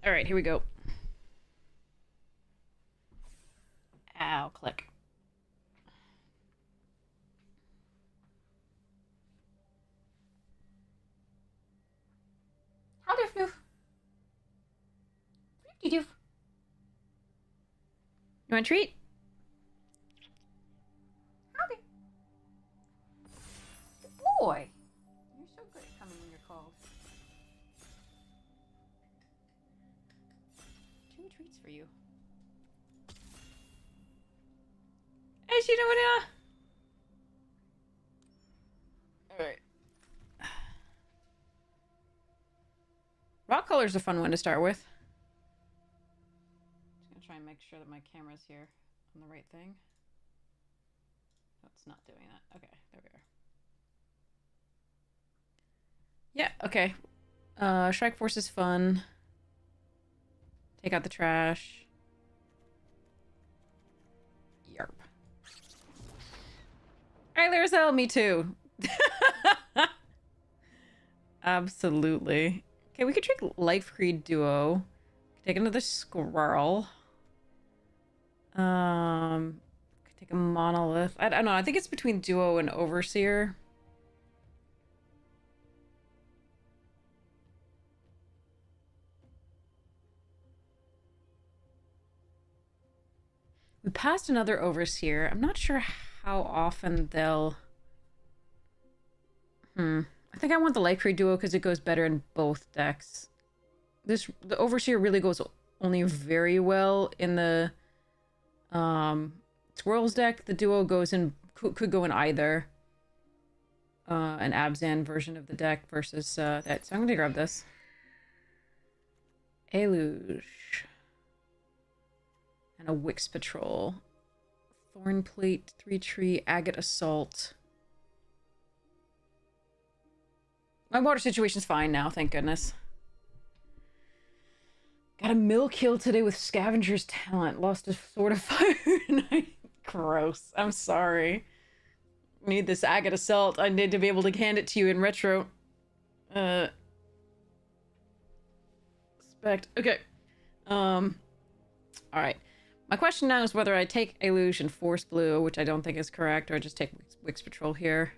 All right, here we go. Ow, click. How doof doof. Doof doof. You want a treat? Howdy. Good boy. You're so good at coming when you're called. 2 treats for you. As you know what? All right. Rock color's a fun one to start with. Just gonna try and make sure that my camera's here on the right thing. No, it's not doing that. Okay, there we are. Yeah, okay. Strike Force is fun. Take out the trash. Yarp. Alright, Laracel, me too. Absolutely. Okay, we could take Life Creed Duo. Take another Squirrel. Could take a Monolith. I don't know, I think it's between Duo and Overseer. We passed another Overseer. I'm not sure how often they'll... I think I want the Light Creed Duo because it goes better in both decks. The Overseer really goes only very well in the Swirls deck. The Duo goes in could go in either an Abzan version of the deck versus that. So I'm gonna grab this. Eluge. And a Wix Patrol. Thornplate, 3-tree, Agate Assault. My water situation's fine now, thank goodness. Got a mill kill today with Scavenger's Talent. Lost a Sword of Fire tonight. Gross. I'm sorry. Need this Agate Assault. I need to be able to hand it to you in retro. Spect. Okay. Alright. My question now is whether I take Eluge and Force Blue, which I don't think is correct, or I just take Wix Patrol here.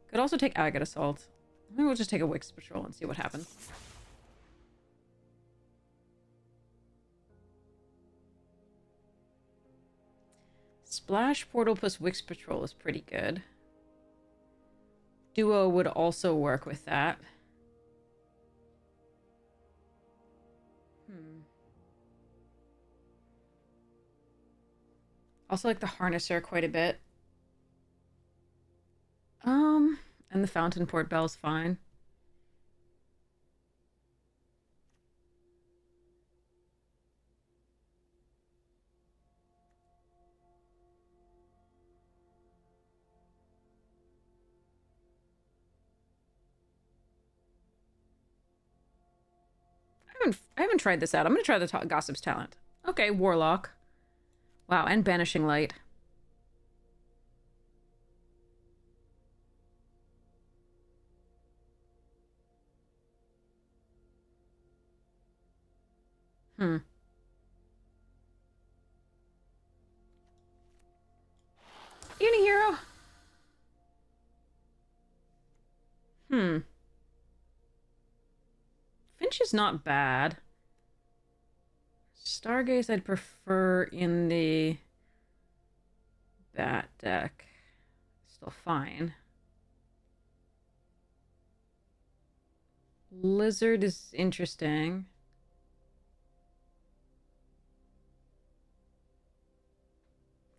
Could also take Agate Assault. Maybe we'll just take a Wix Patrol and see what happens. Splash Portal plus Wix Patrol is pretty good. Duo would also work with that. Also like the Harnesser quite a bit. And the Fountain Port Bell's fine. I haven't tried this out. I'm gonna try the Gossip's Talent. Okay, Warlock. Wow, and Banishing Light. Unihero? Finch is not bad. Stargaze I'd prefer in the Bat deck. Still fine. Lizard is interesting.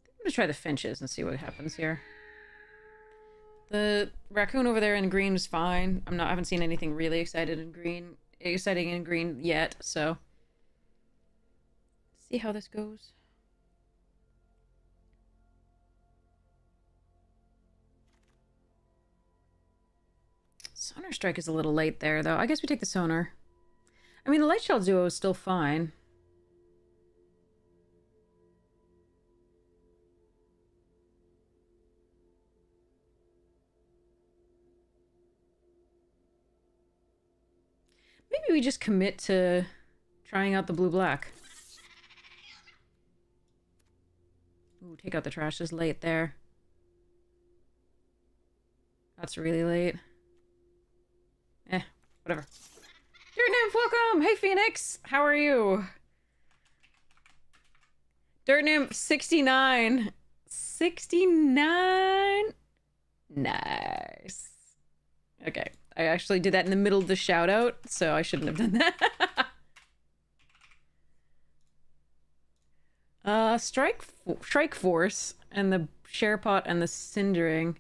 I'm gonna try the Finches and see what happens here. The raccoon over there in green is fine. I haven't seen anything really exciting in green yet, so see how this goes. Sonar Strike is a little late there, though. I guess we take the Sonar. I mean, the Light Shell Duo is still fine. Maybe we just commit to trying out the blue-black. Ooh, take out the trash is late there. That's really late. Whatever. Dirt Nymph, welcome! Hey, Phoenix! How are you? Dirt Nymph, 69. 69? Nice. Okay. I actually did that in the middle of the shout-out, so I shouldn't have done that. Strike Force and the Sharepot and the Cindering.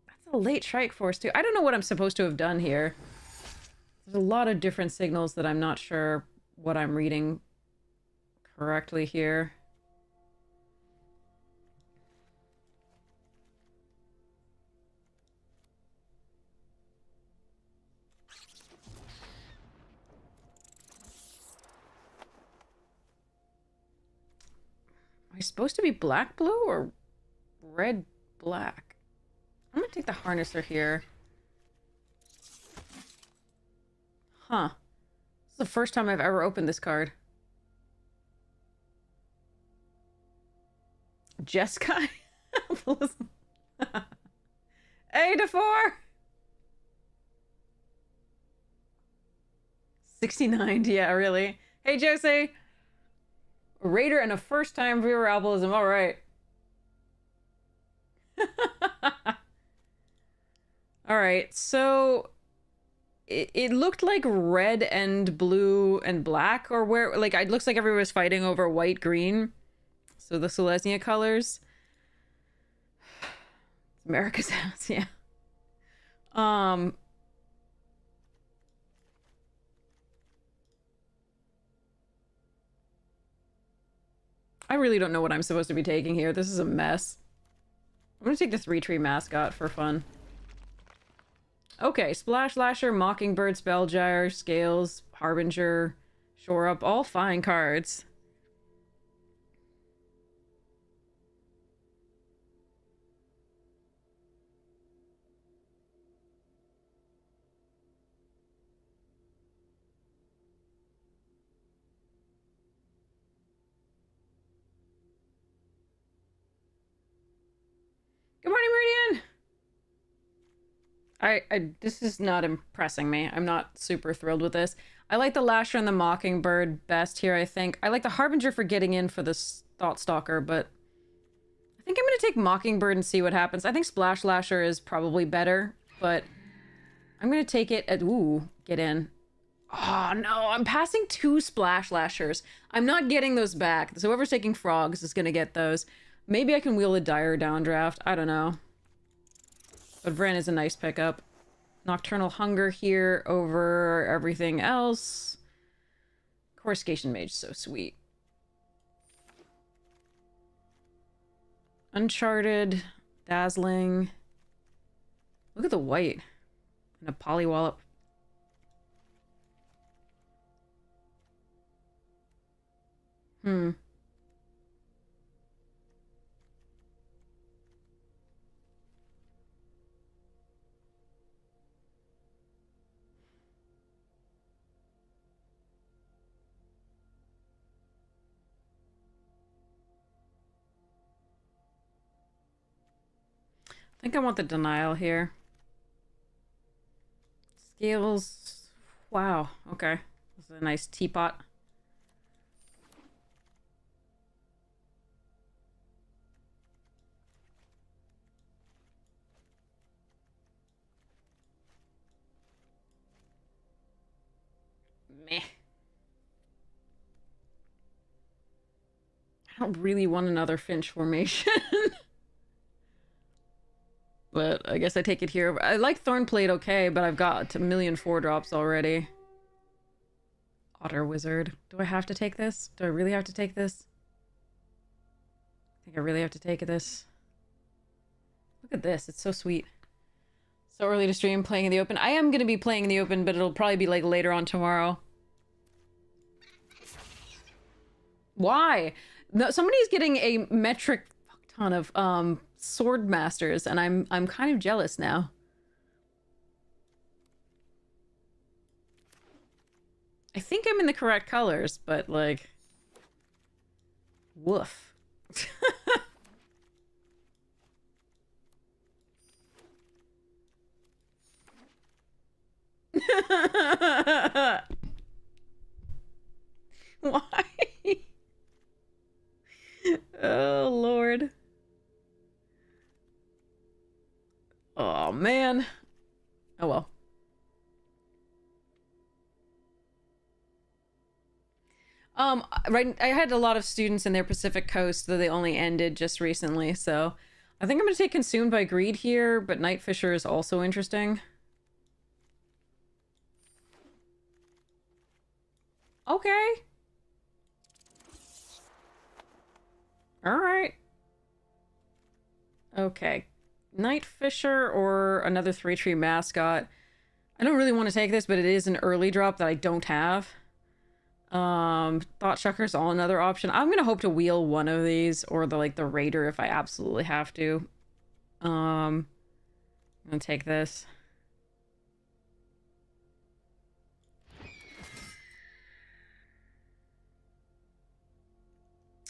That's a late Strike Force, too. I don't know what I'm supposed to have done here. There's a lot of different signals that I'm not sure what I'm reading correctly here. Am I supposed to be black-blue or red-black? I'm gonna take the Harnesser here. Huh. This is the first time I've ever opened this card. Jeskai? A to 4! 69, yeah, really. Hey, Josie! A raider and a first-time viewer albinism, alright. Alright, so... It looked like red and blue and black, or where... Like, it looks like everyone was fighting over white-green. So the Selesnya colors. It's America's house, yeah. I really don't know what I'm supposed to be taking here. This is a mess. I'm gonna take the 3-tree mascot for fun. Okay, Splash Lasher, Mockingbird, Spellgyre, Scales, Harbinger, Shore Up, all fine cards. Good morning, Meridian! This is not impressing me. I'm not super thrilled with this. I like the Lasher and the Mockingbird best here, I think. I like the Harbinger for getting in for this Thought Stalker, but I think I'm gonna take Mockingbird and see what happens. I think Splash Lasher is probably better, but I'm gonna take it at... Ooh, get in. Oh, no, I'm passing 2 Splash Lashers. I'm not getting those back. So whoever's taking Frogs is gonna get those. Maybe I can wheel a Dire downdraft. I don't know. But Vren is a nice pickup. Nocturnal Hunger here over everything else. Coruscation Mage, so sweet. Uncharted. Dazzling. Look at the white. And a Polywallop. I think I want the Denial here. Scales. Wow. Okay. This is a nice teapot. Meh. I don't really want another Finch formation. But I guess I take it here. I like Thornplate okay, but I've got a million 4-drops already. Otter Wizard. Do I have to take this? Do I really have to take this? I think I really have to take this. Look at this. It's so sweet. So early to stream playing in the open. I am going to be playing in the open, but it'll probably be like later on tomorrow. Why? No, somebody's getting a metric ton of sword masters, and I'm kind of jealous now. I think I'm in the correct colors, but like, woof. Why? Oh, Lord. Oh, man. Oh, well. Right, I had a lot of students in their Pacific Coast, though they only ended just recently, so I think I'm gonna take Consumed by Greed here, but Night Fisher is also interesting. Okay. Alright. Okay. Night Fisher or another 3-tree mascot. I don't really want to take this, but it is an early drop that I don't have. Thought Chucker's all another option. I'm gonna hope to wheel one of these, or the Raider if I absolutely have to. I'm gonna take this.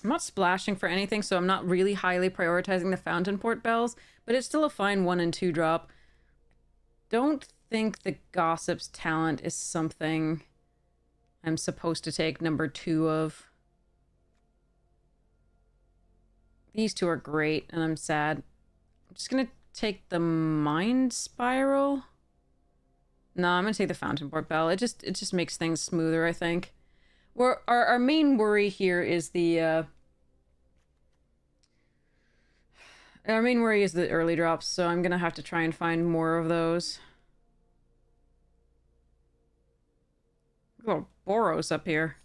I'm not splashing for anything, so I'm not really highly prioritizing the Fountain Port Bells, but it's still a fine 1 and 2 drop. Don't think the Gossip's Talent is something I'm supposed to take number 2 of. These two are great, and I'm sad. I'm just gonna take the Mind Spiral. No, I'm gonna take the Fountain Port Bell. It just makes things smoother, I think. Our main worry here is the our main worry is the early drops, so I'm gonna have to try and find more of those. Oh, Burrows up here.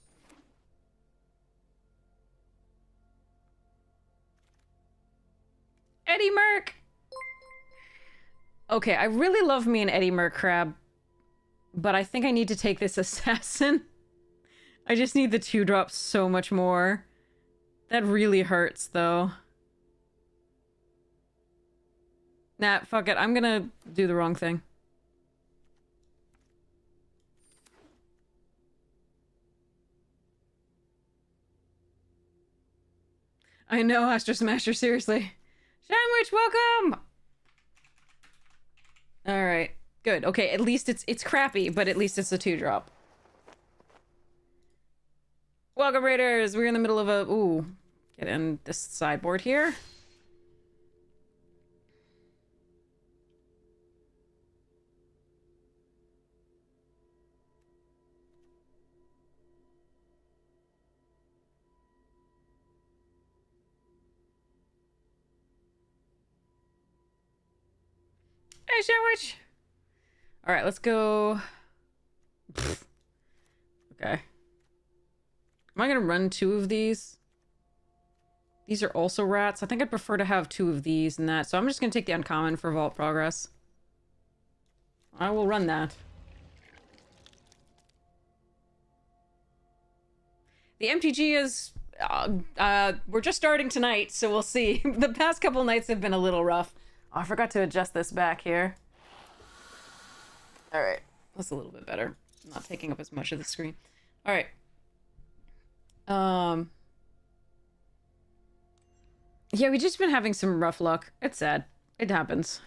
Eddie Merc! Okay, I really love me an Eddie Merc crab, but I think I need to take this assassin. I just need the 2 drops so much more. That really hurts, though. Nah, fuck it. I'm gonna do the wrong thing. I know, Astro Smasher, seriously. Sandwich, welcome! Alright, good. Okay, at least it's crappy, but at least it's a 2 drop. Welcome, Raiders! We're in the middle of a... Ooh. Get in this sideboard here. Hey, Sandwich! Alright, let's go... Okay. Am I gonna run 2 of these? These are also rats. I think I'd prefer to have 2 of these and that, so I'm just gonna take the uncommon for Vault Progress. I will run that. The MTG is... we're just starting tonight, so we'll see. The past couple nights have been a little rough. Oh, I forgot to adjust this back here. Alright. That's a little bit better. I'm not taking up as much of the screen. Alright. Yeah, we've just been having some rough luck. It's sad. It happens.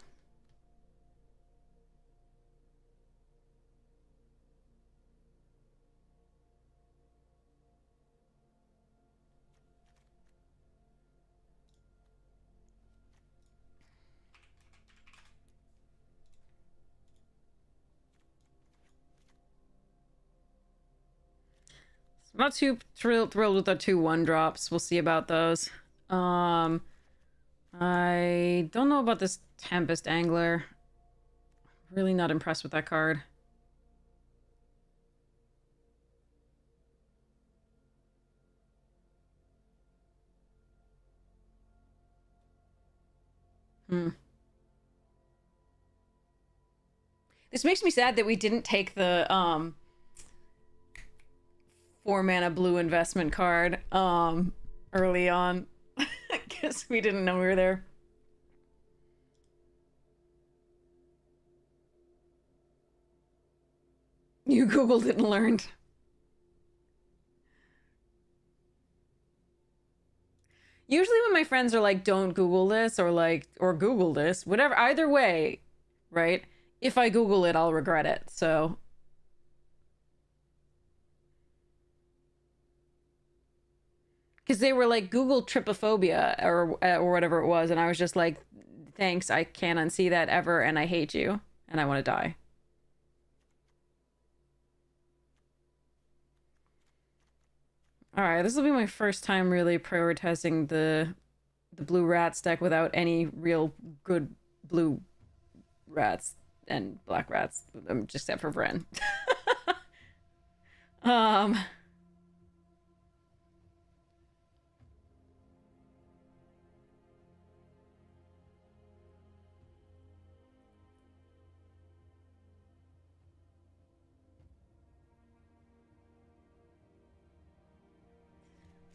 I'm not too thrilled with the 2/1 drops. We'll see about those. I don't know about this Tempest Angler. Really not impressed with that card. This makes me sad that we didn't take the 4-mana blue investment card early on. I guess we didn't know we were there. You Googled it and learned. Usually when my friends are like, don't Google this or like, or Google this, whatever, either way, right? If I Google it, I'll regret it. So because they were like Google trypophobia or whatever it was, and I was just like, thanks, I can't unsee that ever, and I hate you, and I want to die. All right, this will be my first time really prioritizing the blue rats deck without any real good blue rats and black rats, just except for Vren. um.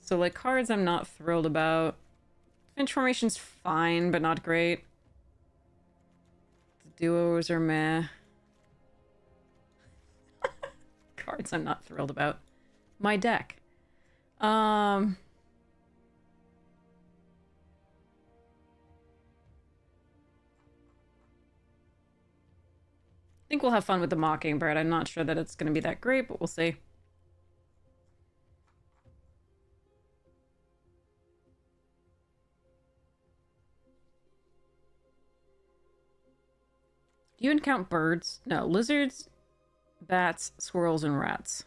So, like, cards I'm not thrilled about. Finch formation's fine, but not great. The duos are meh. Cards I'm not thrilled about. My deck. I think we'll have fun with the Mockingbird. I'm not sure that it's going to be that great, but we'll see. Do you even count birds? No, lizards, bats, squirrels, and rats.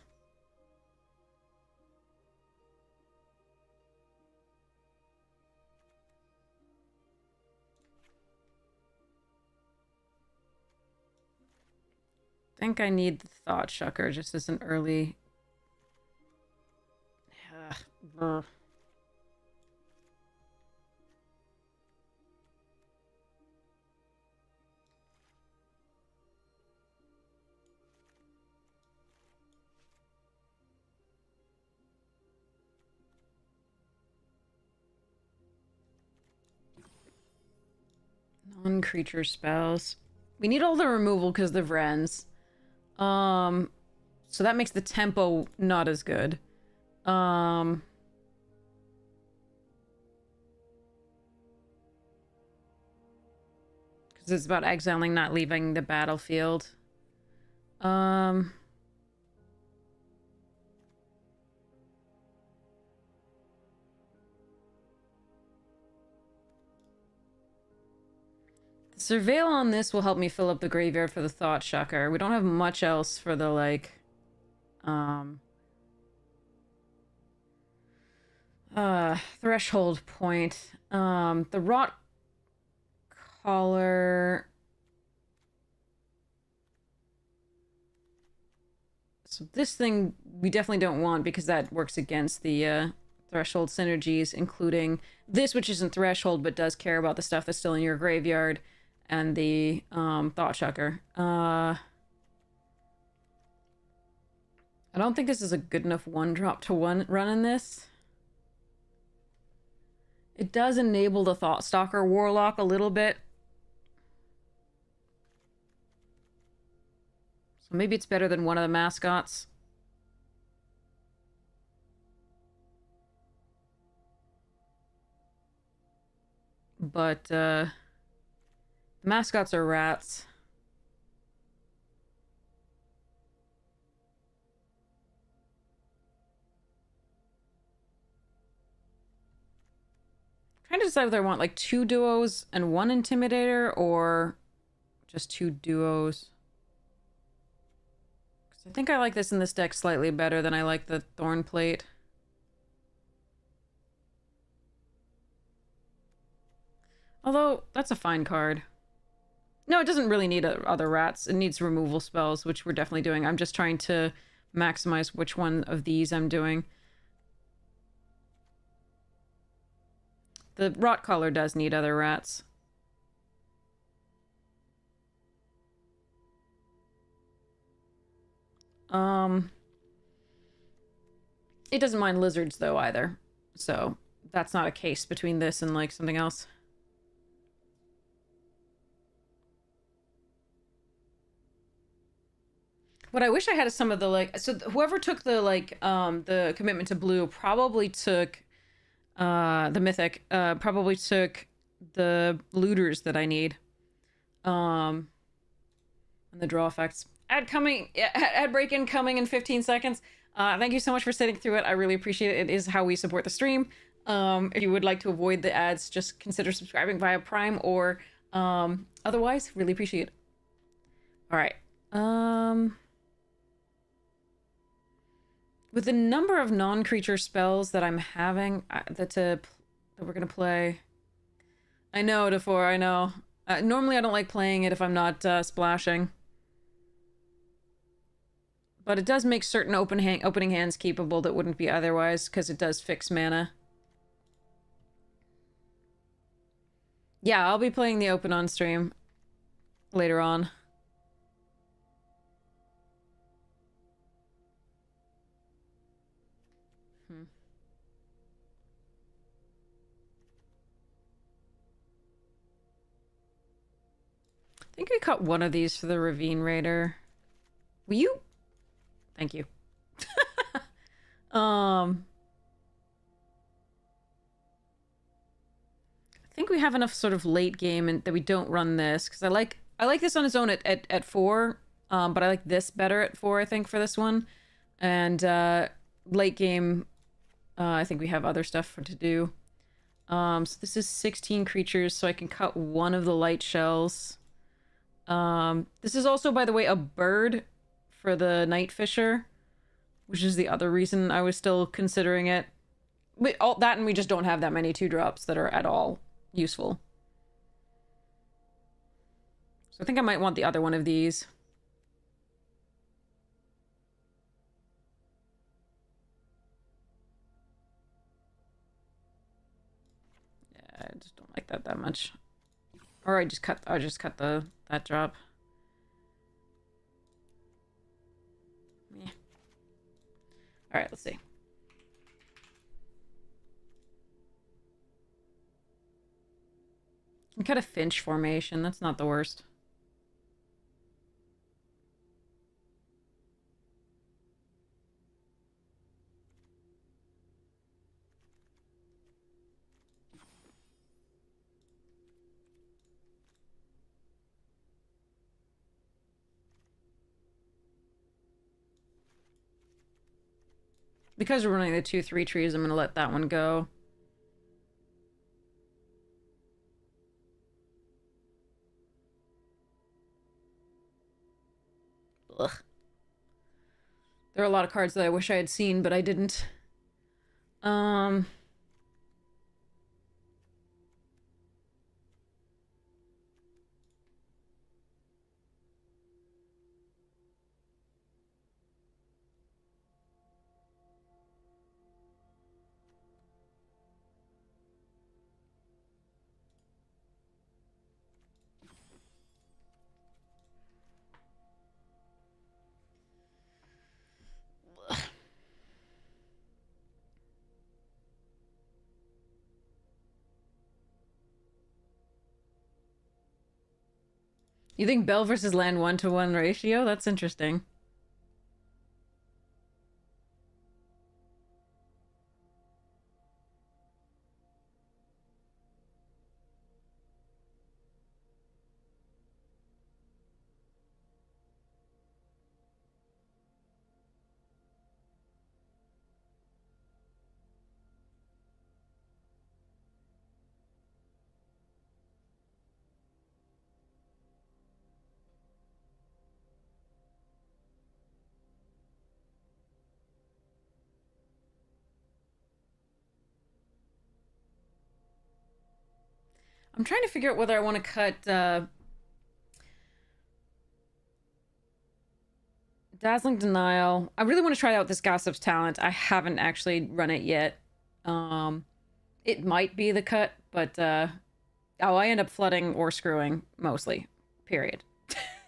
I think I need the Thought Shucker just as an early... Non-creature spells. We need all the removal because the Vrens. So that makes the tempo not as good. Because it's about exiling, not leaving the battlefield. Surveil on this will help me fill up the graveyard for the Thought Shucker. We don't have much else for the, like, threshold point. The Rot Collar... So this thing we definitely don't want because that works against the, threshold synergies, including this, which isn't threshold, but does care about the stuff that's still in your graveyard. And the Thought Shucker. I don't think this is a good enough one-drop to run in this. It does enable the Thought Stalker Warlock a little bit. So maybe it's better than one of the mascots. But, mascots are rats. I'm trying to decide whether I want like 2 duos and 1 intimidator or just 2 duos. Because I think I like this in this deck slightly better than I like the Thornplate. Although, that's a fine card. No, it doesn't really need other rats. It needs removal spells, which we're definitely doing. I'm just trying to maximize which one of these I'm doing. The Rot Collar does need other rats. It doesn't mind lizards, though, either. So, that's not a case between this and, like, something else. What I wish I had is some of the, like... So whoever took the, like, the commitment to blue probably took the mythic. Probably took the looters that I need. And the draw effects. Ad break in coming in 15 seconds. Thank you so much for sitting through it. I really appreciate it. It is how we support the stream. If you would like to avoid the ads, just consider subscribing via Prime or otherwise, really appreciate it. All right. With the number of non-creature spells that I'm having, that we're gonna play. I know, Defor, I know. Normally I don't like playing it if I'm not splashing. But it does make certain opening hands capable that wouldn't be otherwise, because it does fix mana. Yeah, I'll be playing the open on stream later on. I think we caught one of these for the Ravine Raider. Will you? Thank you. I think we have enough sort of late game and that we don't run this, because I like this on its own at 4, but I like this better at 4, I think, for this one. And late game, I think we have other stuff to do. So this is 16 creatures, so I can cut one of the light shells. This is also, by the way, a bird for the Night Fisher, which is the other reason I was still considering it. All that, and we just don't have that many 2-drops that are at all useful. So I think I might want the other one of these. Yeah, I just don't like that much. Or I just cut that drop. Yeah. All right, let's see. Can cut a Finch formation. That's not the worst. Because we're running the 2/3 trees, I'm gonna let that one go. Ugh. There are a lot of cards that I wish I had seen, but I didn't. You think Bell versus Land 1-to-1 ratio? That's interesting. I'm trying to figure out whether I want to cut Dazzling Denial. I really want to try out this Gossip's Talent. I haven't actually run it yet. It might be the cut, but I end up flooding or screwing mostly. Period.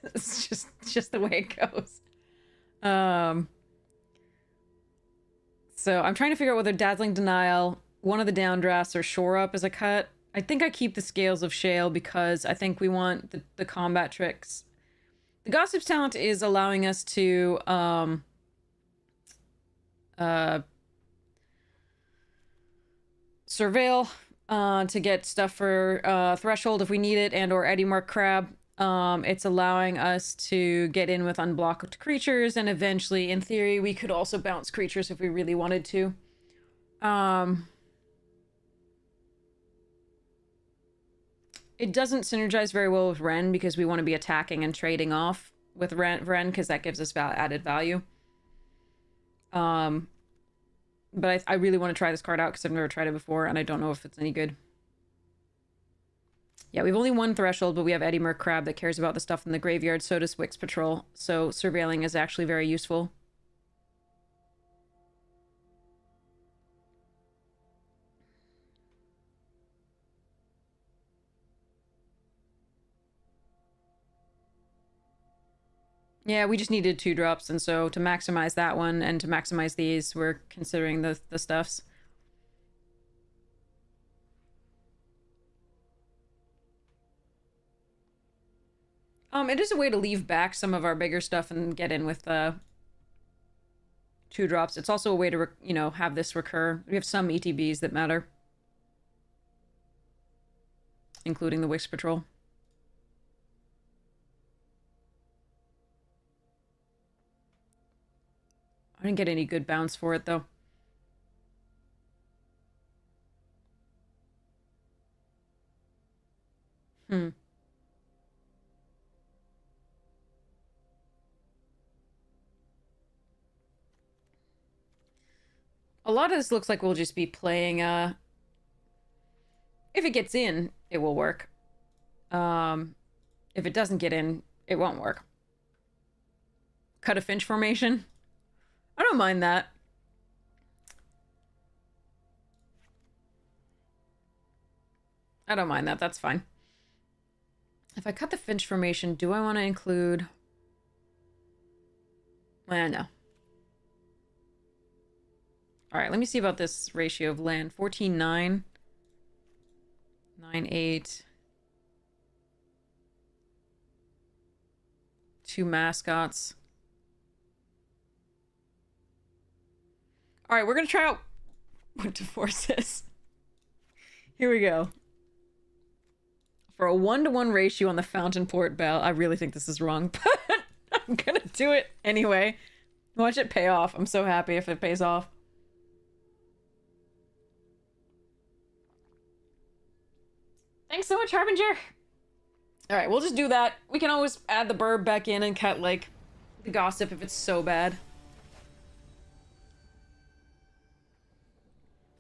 It's just the way it goes. So I'm trying to figure out whether Dazzling Denial, one of the downdrafts, or Shore Up is a cut. I think I keep the Scales of Shale because I think we want the combat tricks. The Gossip's Talent is allowing us to Surveil to get stuff for Threshold if we need it, and or Eddy Mark Crab. It's allowing us to get in with unblocked creatures, and eventually, in theory, we could also bounce creatures if we really wanted to. It doesn't synergize very well with Ren because we want to be attacking and trading off with Ren because that gives us added value. But I really want to try this card out because I've never tried it before and I don't know if it's any good. Yeah, we've only one Threshold, but we have Eddy Merc Crab that cares about the stuff in the graveyard. So does Wix Patrol. So surveilling is actually very useful. Yeah, we just needed 2-drops, and so to maximize that one and to maximize these, we're considering the stuffs. It is a way to leave back some of our bigger stuff and get in with 2-drops. It's also a way to, you know, have this recur. We have some ETBs that matter, including the Wix Patrol. I didn't get any good bounce for it, though. A lot of this looks like we'll just be playing, if it gets in, it will work. If it doesn't get in, it won't work. Cut a Finch formation? I don't mind that. I don't mind that, that's fine. If I cut the Finch formation, do I want to include... no. Alright, let me see about this ratio of land. 14-9. 9-8. 2 mascots. Alright, we're gonna try out what to force this. Here we go. For a 1-to-1 ratio on the Fountain Port Bell. I really think this is wrong, but I'm gonna do it anyway. Watch it pay off. I'm so happy if it pays off. Thanks so much, Harbinger! Alright, we'll just do that. We can always add the burb back in and cut, like, the gossip if it's so bad.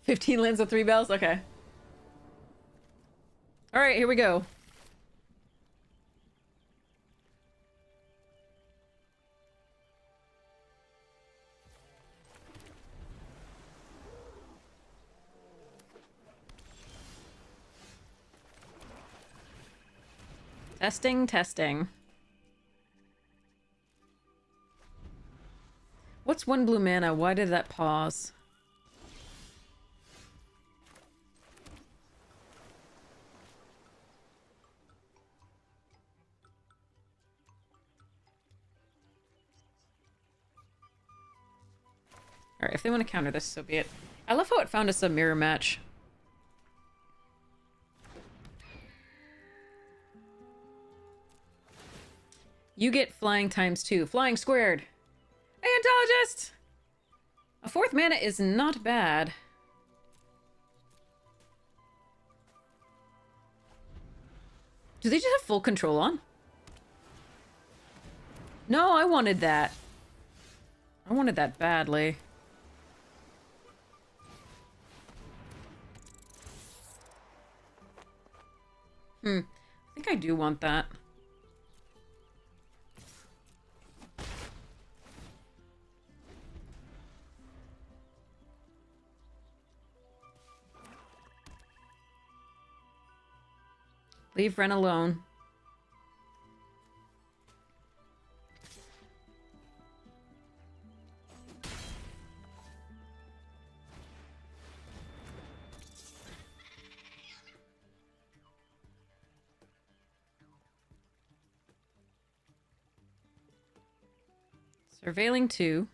15 lands with 3 bells? Okay. Alright, here we go. Testing, testing. What's 1 blue mana? Why did that pause? Alright, if they want to counter this, so be it. I love how it found us a mirror match. You get flying ×2. Flying squared. Paleontologist! A 4th mana is not bad. Do they just have full control on? No, I wanted that. I wanted that badly. I think I do want that. Leave Ren alone. Surveilling 2.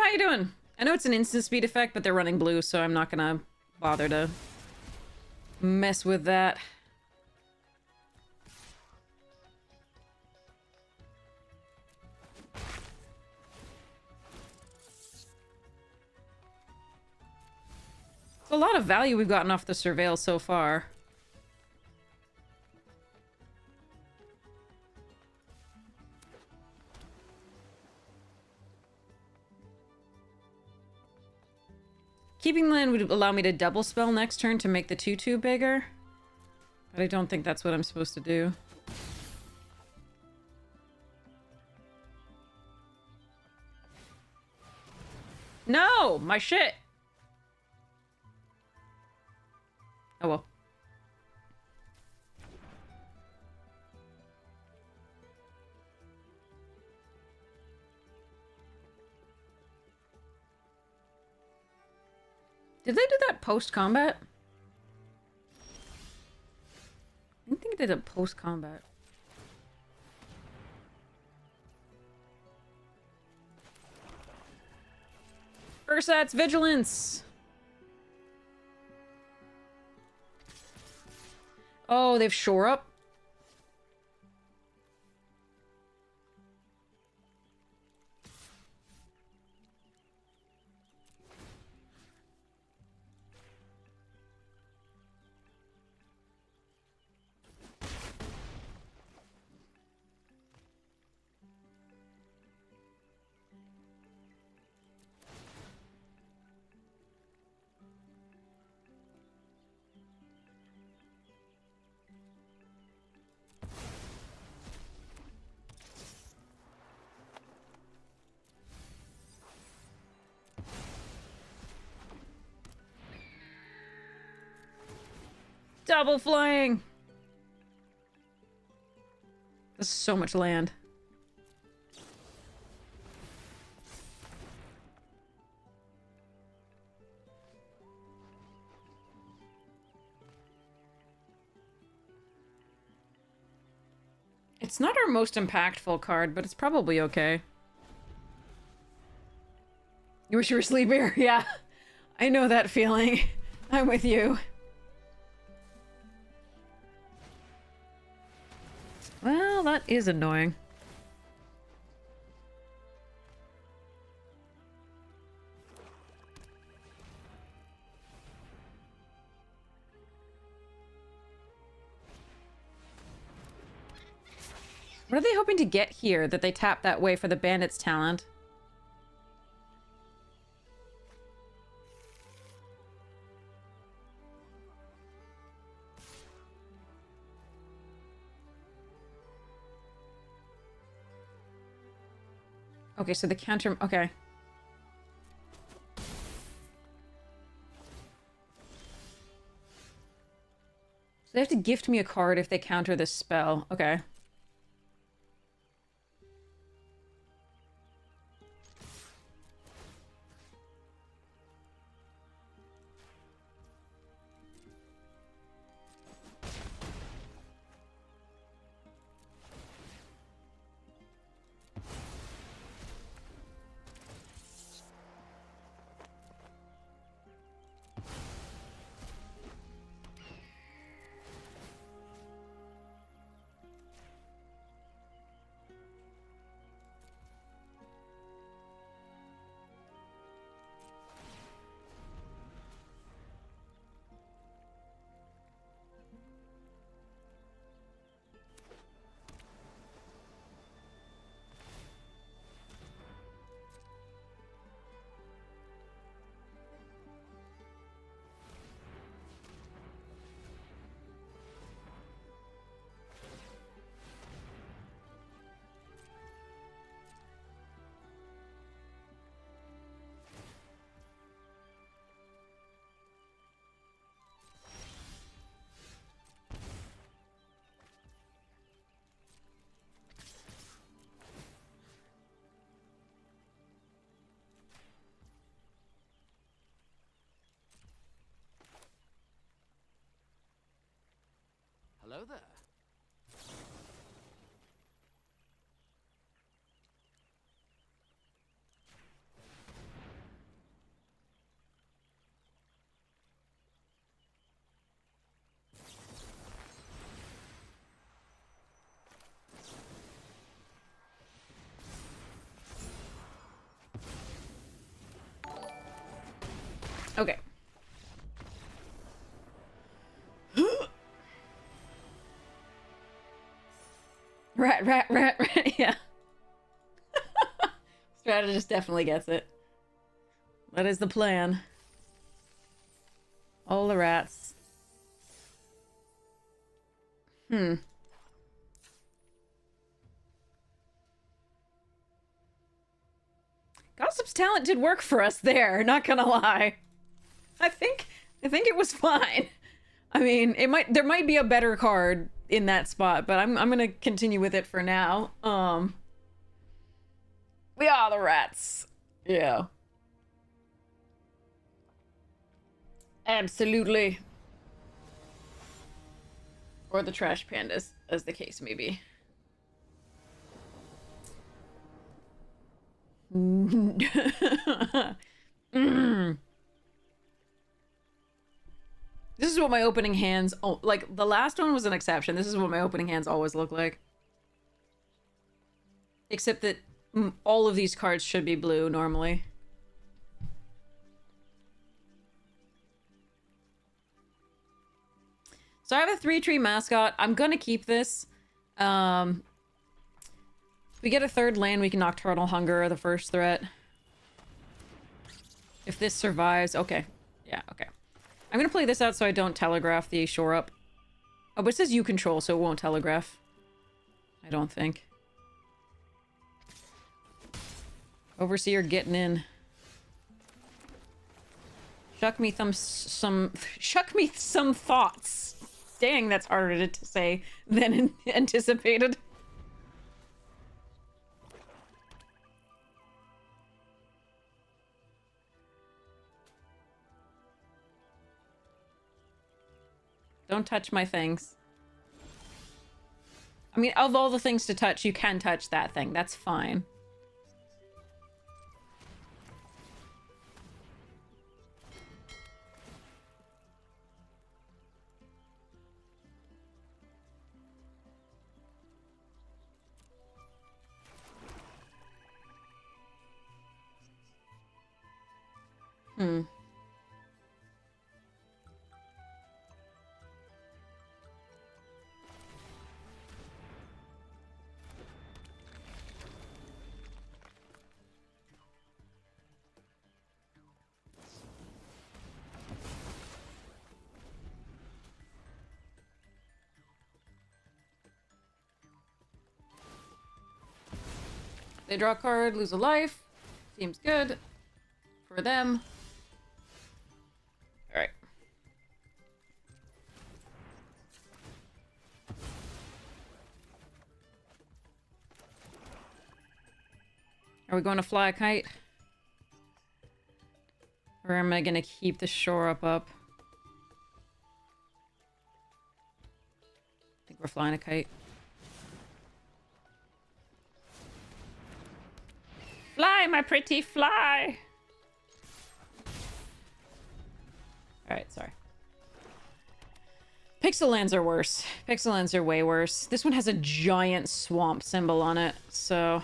how you doing? I know it's an instant speed effect, but they're running blue, so I'm not gonna bother to mess with that. It's a lot of value we've gotten off the Surveil so far. Keeping land would allow me to double spell next turn to make the 2/2 bigger. But I don't think that's what I'm supposed to do. No! My shit! Oh well. Did they do that post-combat? I didn't think they did it post-combat. Ursat's Vigilance! Oh, they've shore up? Double flying! This is so much land. It's not our most impactful card, but it's probably okay. You wish you were sleepier? Yeah. I know that feeling. I'm with you. Well, that is annoying. What are they hoping to get here that they tap that way for the bandit's talent? Okay, so the counter... Okay. So they have to gift me a card if they counter this spell. Okay. Hello there. Okay. Rat. Yeah. Strategist definitely gets it. That is the plan. All the rats. Gossip's talent did work for us there, not gonna lie. I think it was fine. I mean, there might be a better card in that spot, but I'm gonna continue with it for now. We are the rats. Yeah. Absolutely. Or the trash pandas, as the case may be. This is what my opening hands... Oh, like, the last one was an exception. This is what my opening hands always look like. Except that all of these cards should be blue, normally. So I have a 3-tree mascot. I'm gonna keep this. If we get a third land, we can Nocturnal Hunger, the first threat. If this survives... Okay. Yeah, okay. I'm gonna play this out so I don't telegraph the shore up. Oh, but it says you control, so it won't telegraph. I don't think. Overseer getting in. Shuck me some thoughts. Dang, that's harder to say than anticipated. Don't touch my things. I mean, of all the things to touch, you can touch that thing. That's fine. They draw a card, lose a life. Seems good. For them. Alright. Are we going to fly a kite? Or am I going to keep the shore up? I think we're flying a kite. Fly, my pretty, fly! Alright, sorry. Pixel lands are worse. Pixel lands are way worse. This one has a giant swamp symbol on it, so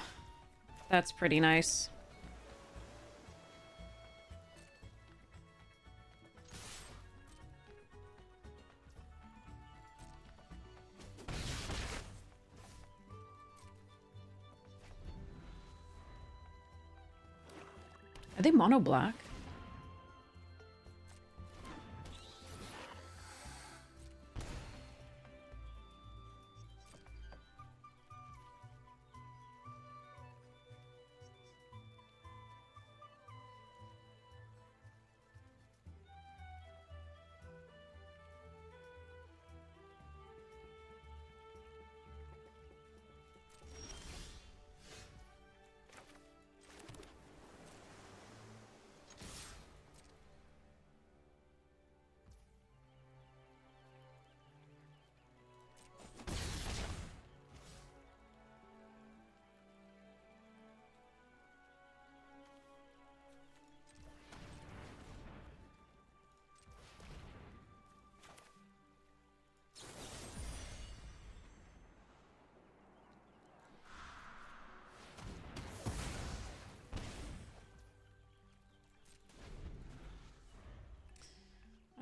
that's pretty nice. Are they mono black?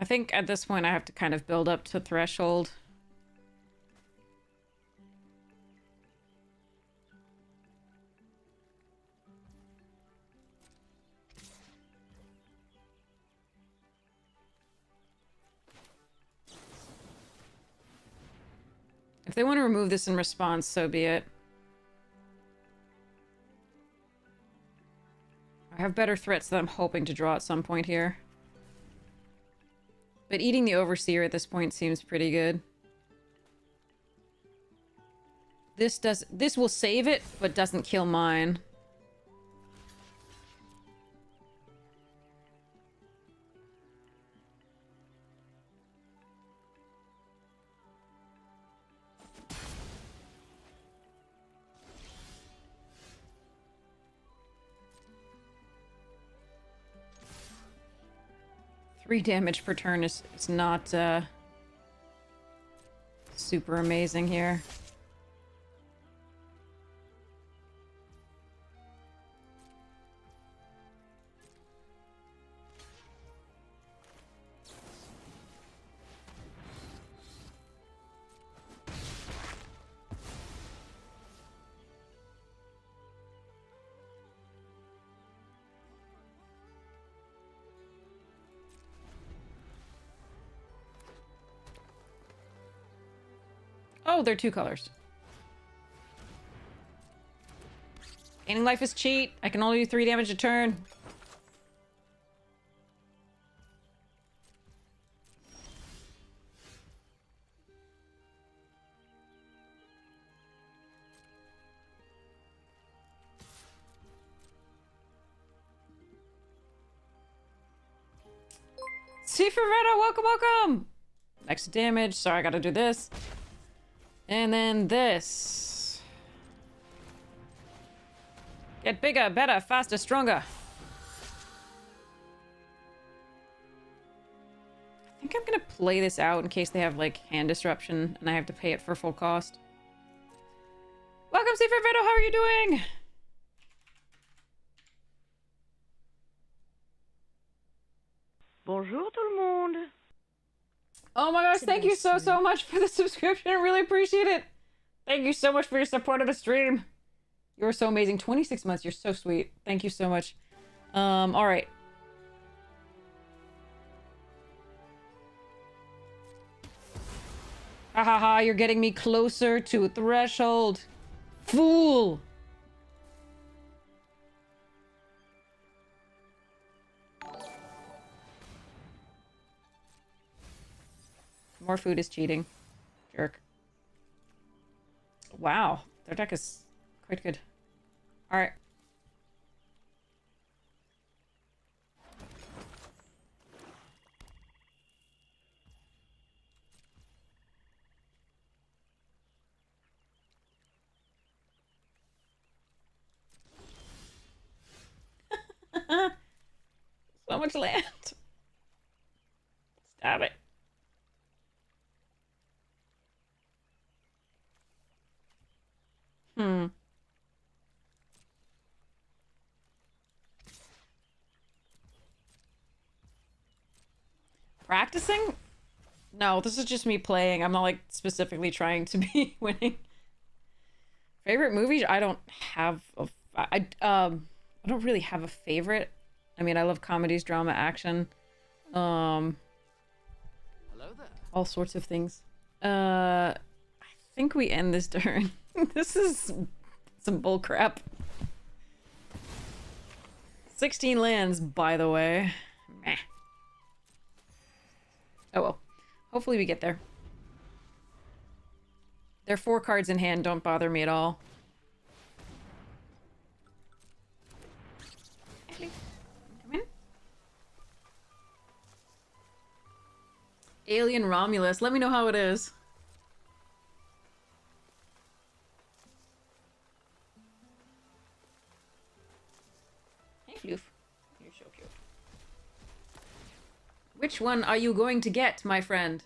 think at this point I have to kind of build up to threshold. If they want to remove this in response, so be it. I have better threats that I'm hoping to draw at some point here. But eating the Overseer at this point seems pretty good. This will save it, but doesn't kill mine. Three damage per turn is not super amazing here. Oh, they're two colors. Gaining life is cheat. I can only do 3 damage a turn. See Ferretto, welcome, welcome! Next damage. Sorry, I gotta do this. And then this. Get bigger, better, faster, stronger. I think I'm gonna play this out in case they have, like, hand disruption and I have to pay it for full cost. Welcome, Steve Fervetto, how are you doing? Bonjour tout le monde. Oh my gosh, thank you so much for the subscription. I really appreciate it. Thank you so much for your support of the stream. You're so amazing. 26 months, you're so sweet. Thank you so much. All right. Ha ha ha, you're getting me closer to a threshold. Fool! More food is cheating. Jerk. Wow, their deck is quite good. Alright. So much land. Stab it. Practicing? No, this is just me playing. I'm not, like, specifically trying to be winning. Favorite movies? I don't have a... I don't really have a favorite. I mean, I love comedies, drama, action. Hello there. All sorts of things. I think we end this turn. This is some bull crap. 16 lands, by the way. Meh. Oh well. Hopefully we get there. Their 4 cards in hand don't bother me at all. Come in. Alien Romulus. Let me know how it is. Floof. You're so cute. Which one are you going to get, my friend?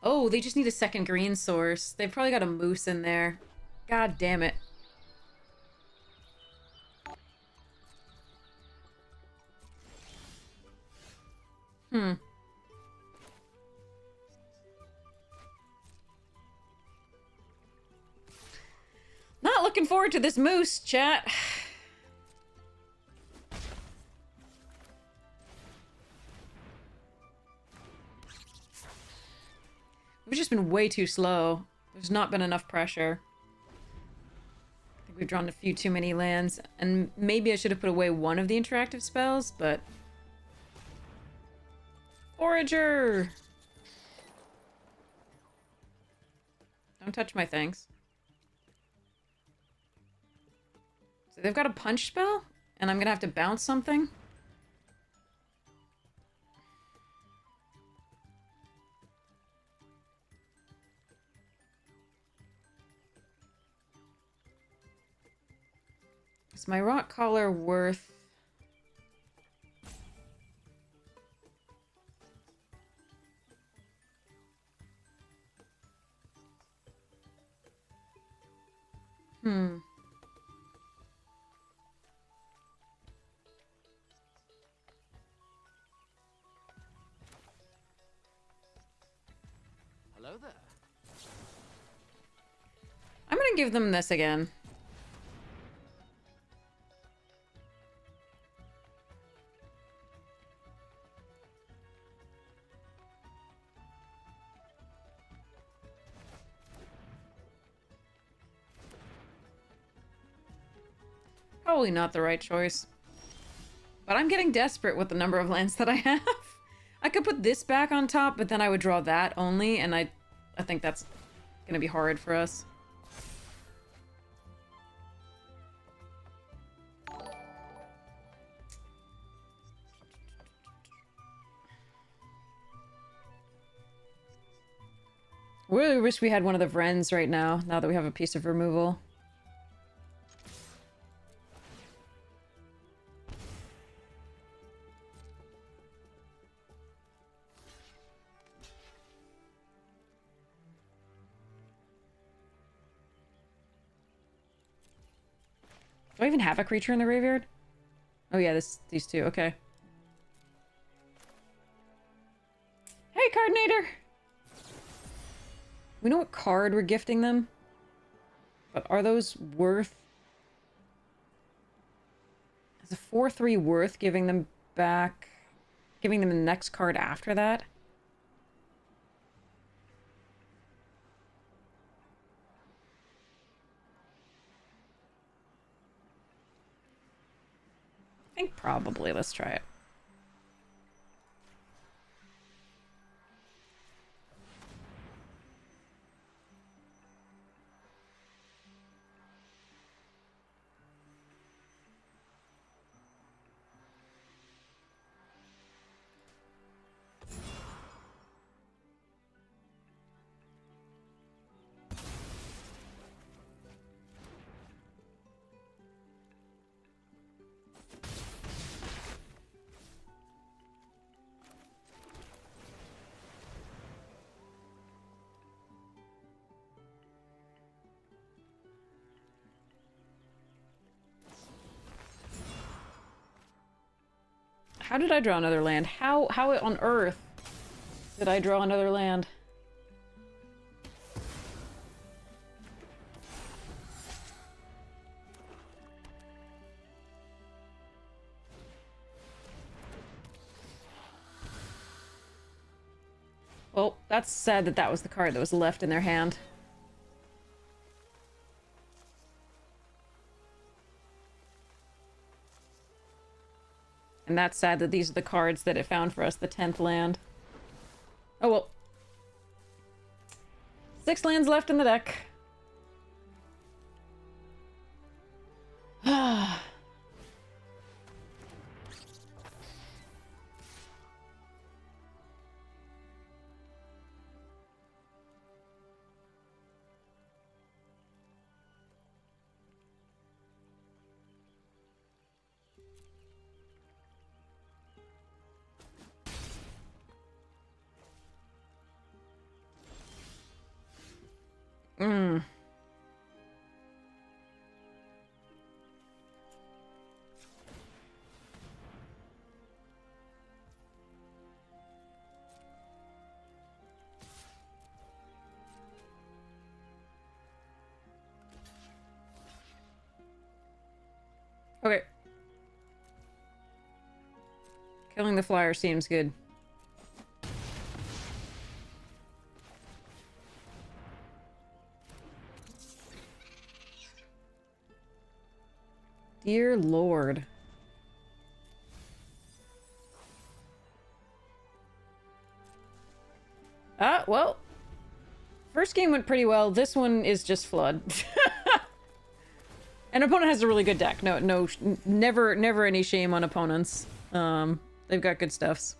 Oh, they just need a second green source. They've probably got a moose in there. God damn it. Hmm. Not looking forward to this moose, chat. We've just been way too slow. There's not been enough pressure. I think we've drawn a few too many lands, and maybe I should have put away one of the interactive spells, but... Forager! Don't touch my things. So they've got a punch spell, and I'm gonna have to bounce something? Is my rock collar worth... Hmm. Hello there. I'm gonna give them this again. Probably not the right choice. But I'm getting desperate with the number of lands that I have. I could put this back on top, but then I would draw that only, and I think that's gonna be hard for us. Really wish we had one of the Vrens right now that we have a piece of removal. Do I even have a creature in the graveyard? Oh yeah, these two, okay. Hey, Cardinator! We know what card we're gifting them, but are those worth... Is a 4/3 worth giving them back... Giving them the next card after that? I think probably. Let's try it. How did I draw another land? How on earth did I draw another land? Well, that's sad that that was the card that was left in their hand. And that's sad that these are the cards that it found for us, the 10th land. Oh well. 6 lands left in the deck. Mm. Okay. Killing the flyer seems good. Dear Lord. Well. First game went pretty well. This one is just Flood. An opponent has a really good deck. Never any shame on opponents. They've got good stuffs.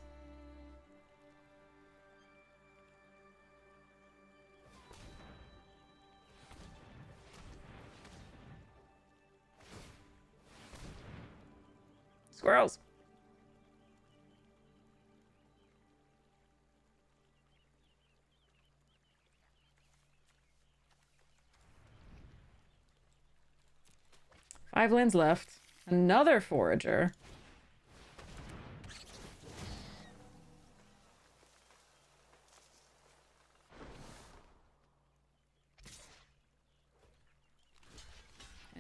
Squirrels. Five lands left. Another forager.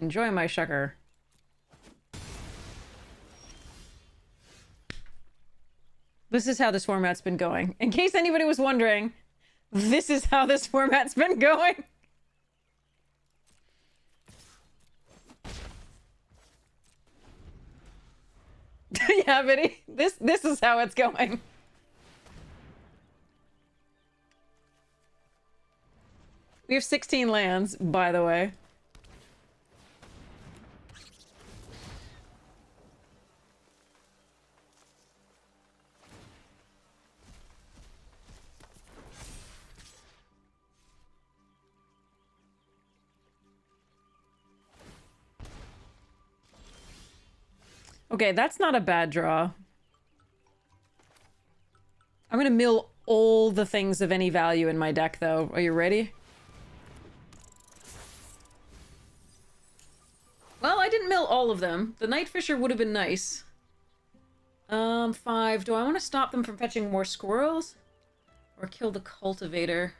Enjoy my shucker. This is how this format's been going. In case anybody was wondering, this is how this format's been going. Yeah, Biddy. This is how it's going. We have 16 lands, by the way. Okay, that's not a bad draw. I'm gonna mill all the things of any value in my deck, though. Are you ready? Well, I didn't mill all of them. The Night Fisher would have been nice. 5. Do I want to stop them from fetching more squirrels? Or kill the cultivator?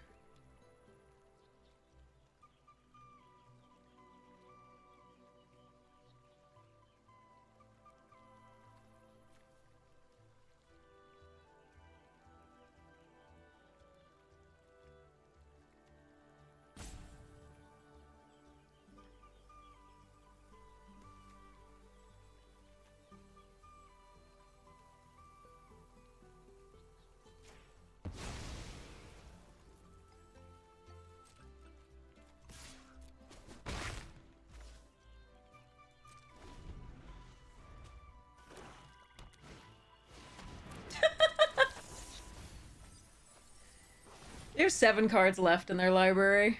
They have 7 cards left in their library.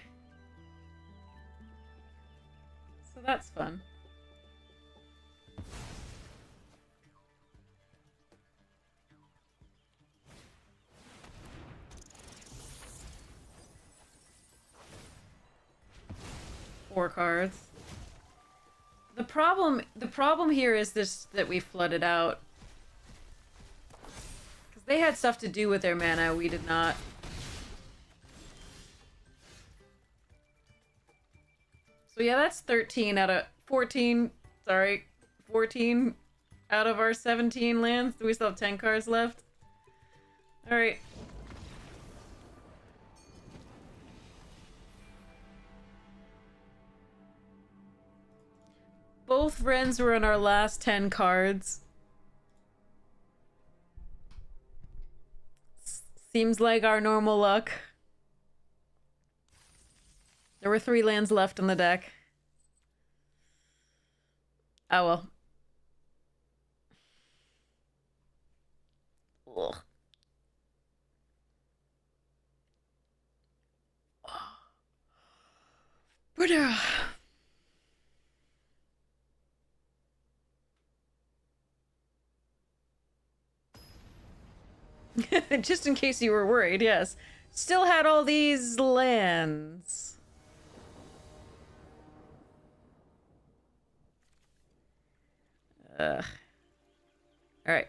So that's fun. Four cards. The problem here is this, that we flooded out. Because they had stuff to do with their mana, we did not. So yeah, that's 13 out of 14, sorry, 14 out of our 17 lands. Do we still have 10 cards left? Alright. Both Wrens were in our last 10 cards. Seems like our normal luck. There were 3 lands left in the deck. Oh well. Ugh. But just in case you were worried, yes. Still had all these lands. Ugh. Alright.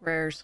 Prayers.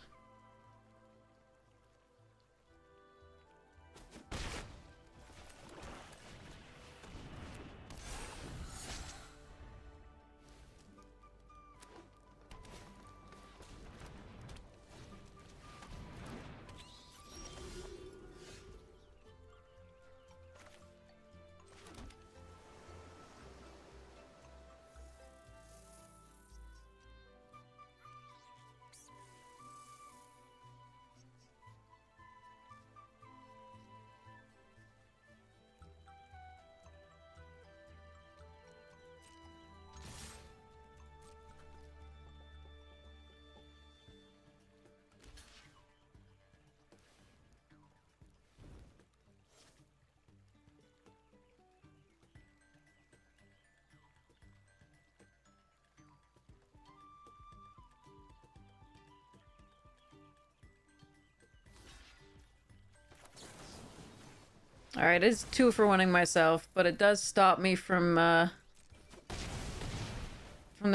Alright, it's 2 for winning myself, but it does stop me from them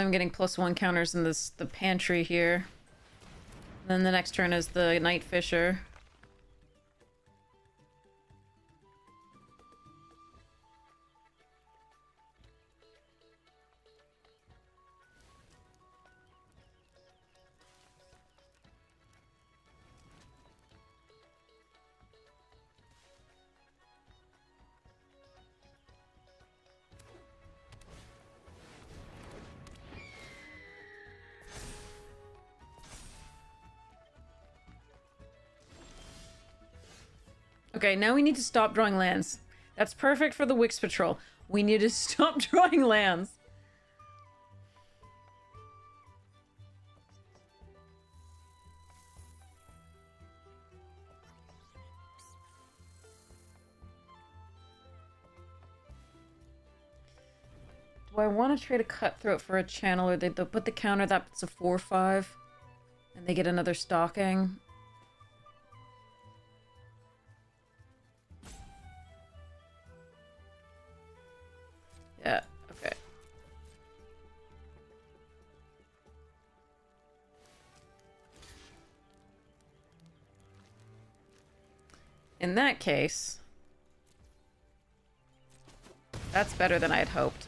getting +1 counters in the pantry here. And then the next turn is the Night Fisher. Okay, now we need to stop drawing lands. That's perfect for the Wix Patrol. We need to stop drawing lands. Do I want to trade a Cutthroat for a Channel, or they'll put the counter that's a 4/5, and they get another Stalking? Yeah, okay. In that case, that's better than I had hoped.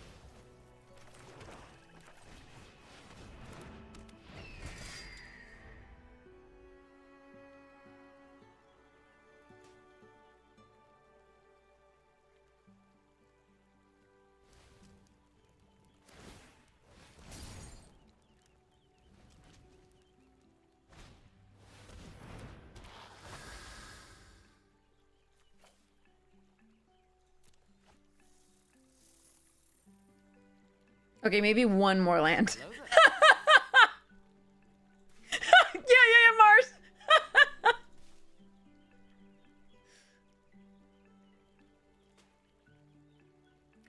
Okay, maybe one more land. Yeah, Mars!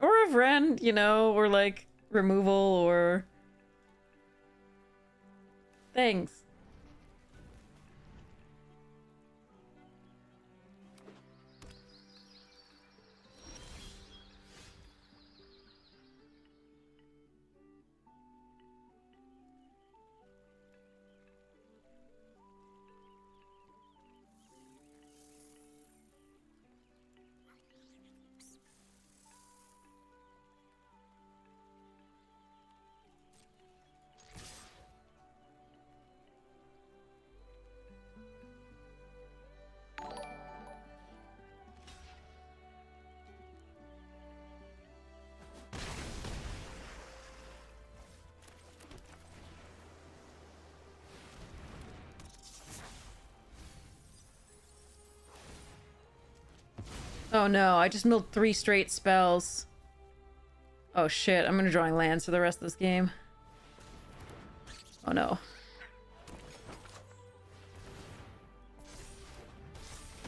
Or a Vren, you know, or like removal or things. Oh no, I just milled 3 straight spells. Oh shit, I'm gonna drawing lands for the rest of this game. Oh no.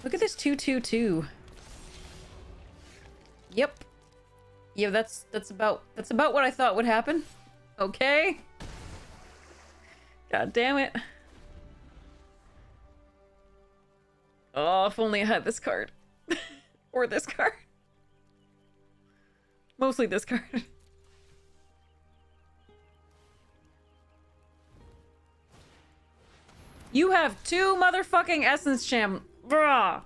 Look at this 2/2/2. Yep. Yeah, that's about what I thought would happen. Okay. God damn it. Oh, if only I had this card. Or this card. Mostly this card. You have 2 motherfucking Essence Champ. Bruh.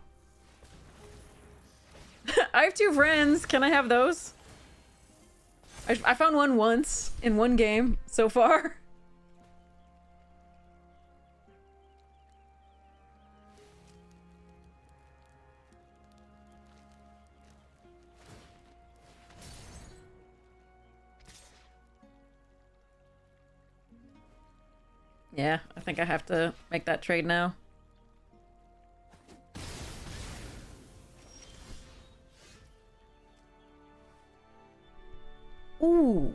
I have 2 friends. Can I have those? I found one once in one game so far. Yeah, I think I have to make that trade now. Ooh.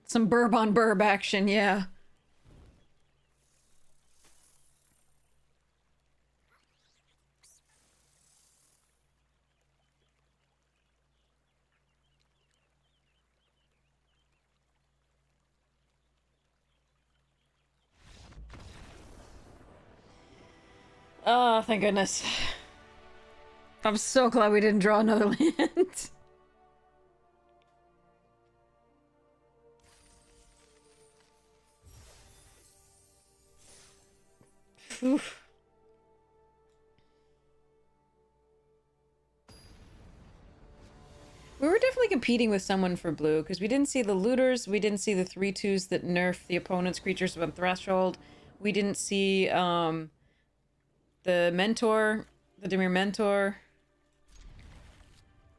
Some burb on burb action, yeah. Oh, thank goodness. I'm so glad we didn't draw another land. Oof. We were definitely competing with someone for blue, because we didn't see the looters, we didn't see the 3/2s that nerf the opponent's creatures with threshold, we didn't see, the mentor, the Dimir mentor.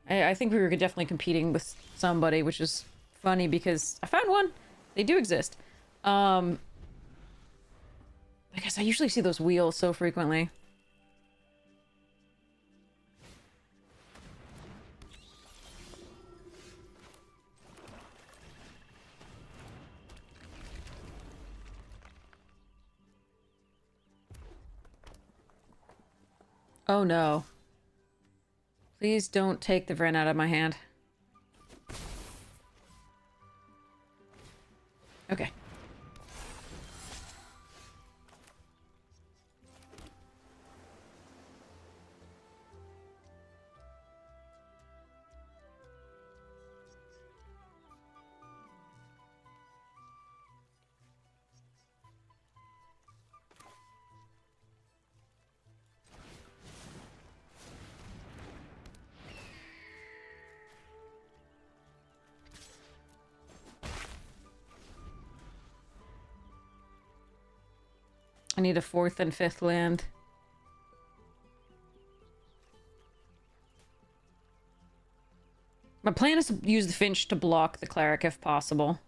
I think we were definitely competing with somebody, which is funny because I found one. They do exist. I guess I usually see those wheels so frequently. Oh no. Please don't take the Vren out of my hand. Okay. I need a 4th and 5th land. My plan is to use the Finch to block the Cleric if possible.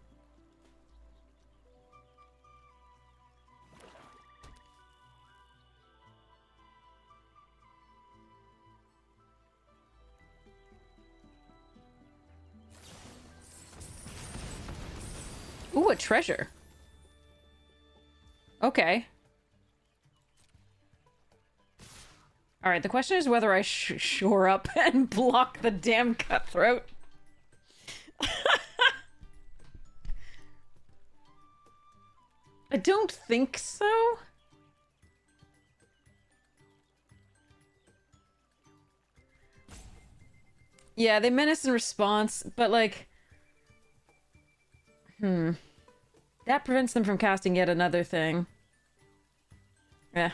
Ooh, a treasure. Okay. Alright, the question is whether I shore up and block the damn cutthroat. I don't think so. Yeah, they menace in response, but like... That prevents them from casting yet another thing. Yeah.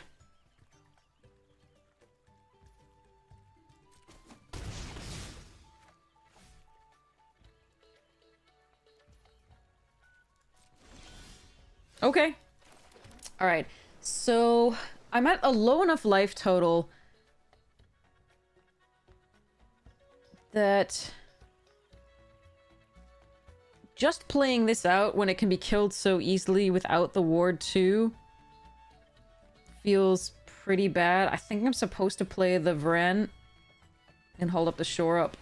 Okay. Alright. So, I'm at a low enough life total that just playing this out when it can be killed so easily without the ward 2 feels pretty bad. I think I'm supposed to play the Vren and hold up the shore up.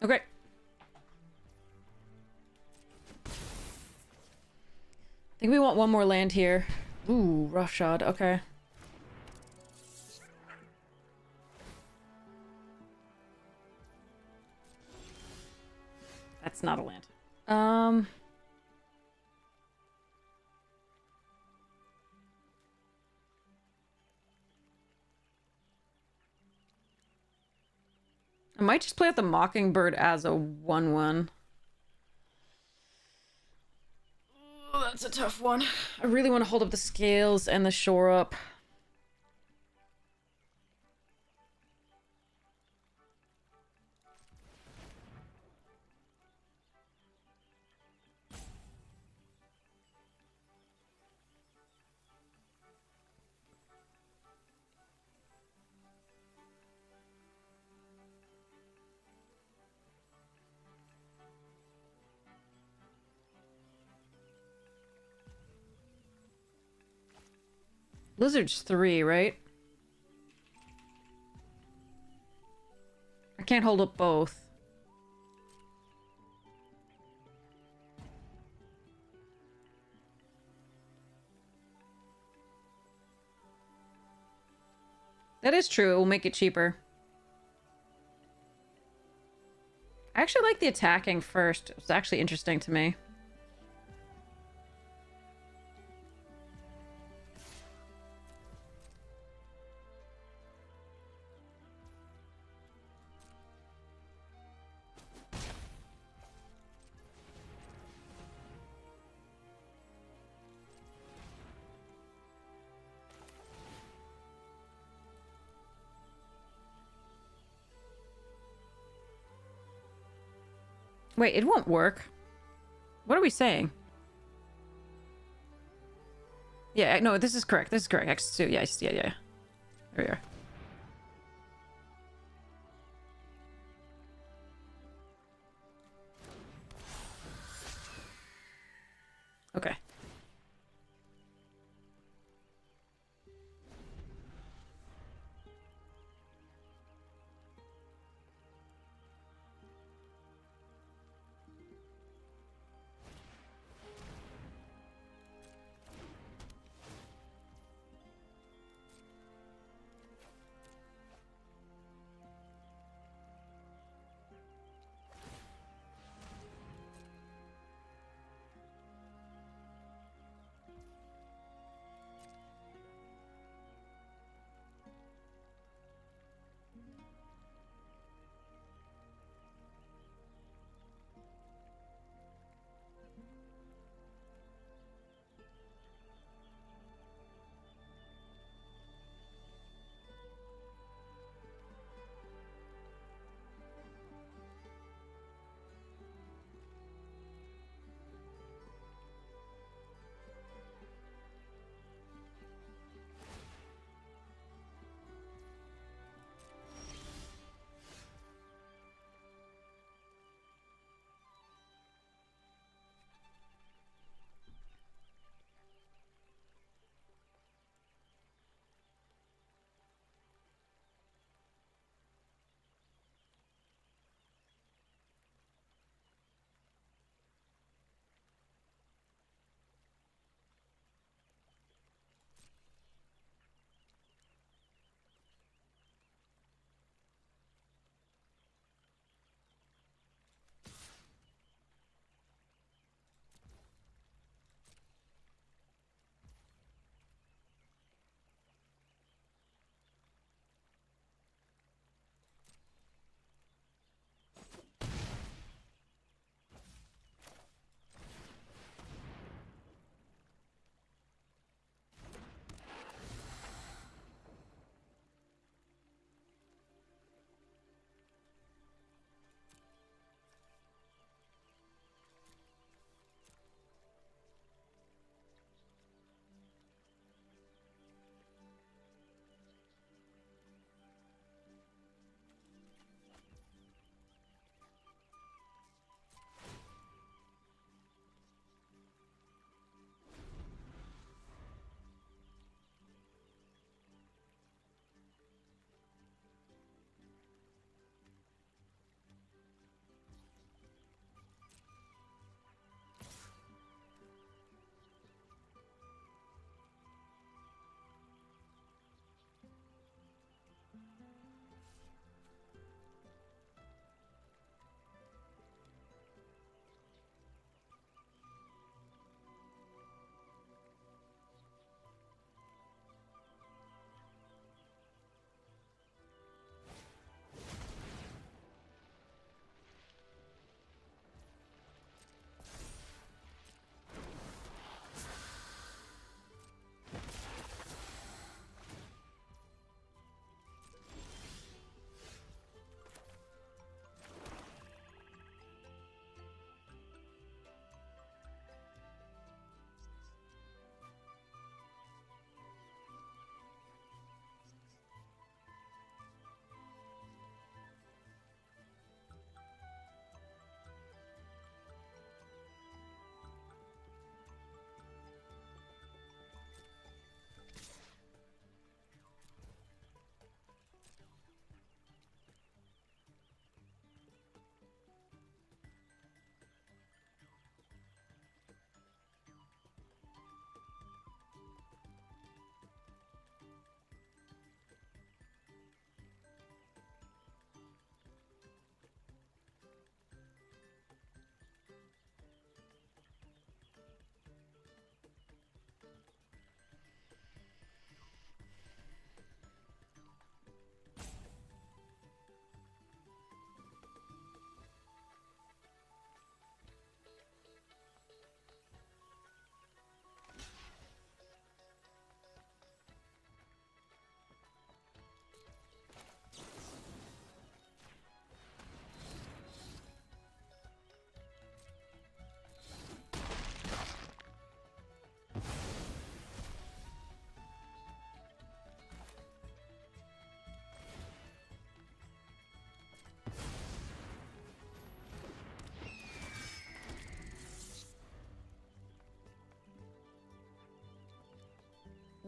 Okay. I think we want one more land here. Ooh, roughshod. Okay. That's not a land. I might just play out the Mockingbird as a 1/1. Oh, that's a tough one. I really want to hold up the scales and the shore up. Blizzard's 3, right? I can't hold up both. That is true. It will make it cheaper. I actually like the attacking first. It's actually interesting to me. Wait, it won't work. What are we saying? Yeah, no, this is correct. This is correct. X2, yes, yeah. There we are. Okay.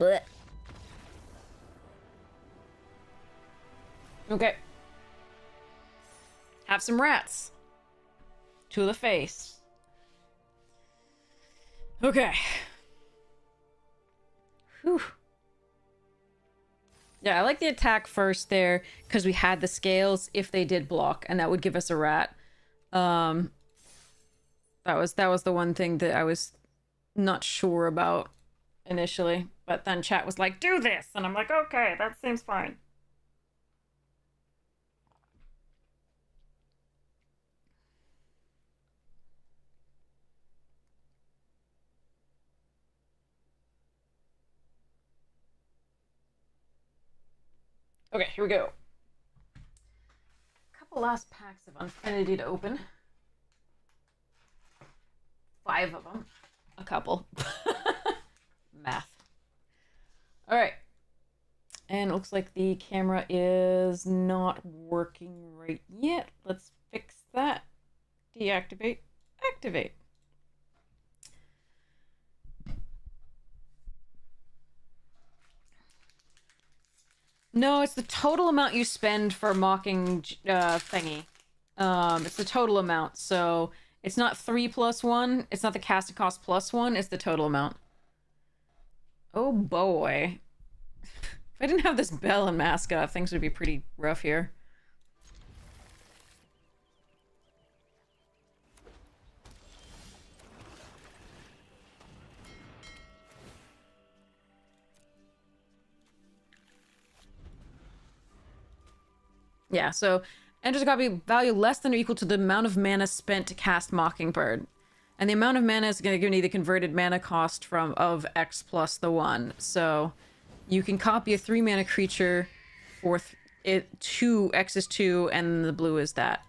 Blech. Okay. Have some rats. To the face. Okay. Whew. Yeah, I like the attack first there because we had the scales if they did block, and that would give us a rat. That was the one thing that I was not sure about initially, but then chat was like, "Do this," and I'm like, "Okay, that seems fine." Okay, here we go. A couple last packs of Infinity to open. 5 of them. A couple. Math. All right. And it looks like the camera is not working right yet. Let's fix that. Deactivate. Activate. No, it's the total amount you spend for mocking thingy. It's the total amount, so it's not 3 plus 1. It's not the casting cost plus 1. It's the total amount. Oh boy. If I didn't have this bell and mascot, things would be pretty rough here. Yeah, so enters a copy value less than or equal to the amount of mana spent to cast Mockingbird. And the amount of mana is going to give me the converted mana cost of X plus the 1. So you can copy a 3 mana creature for it 2, X is 2, and the blue is that.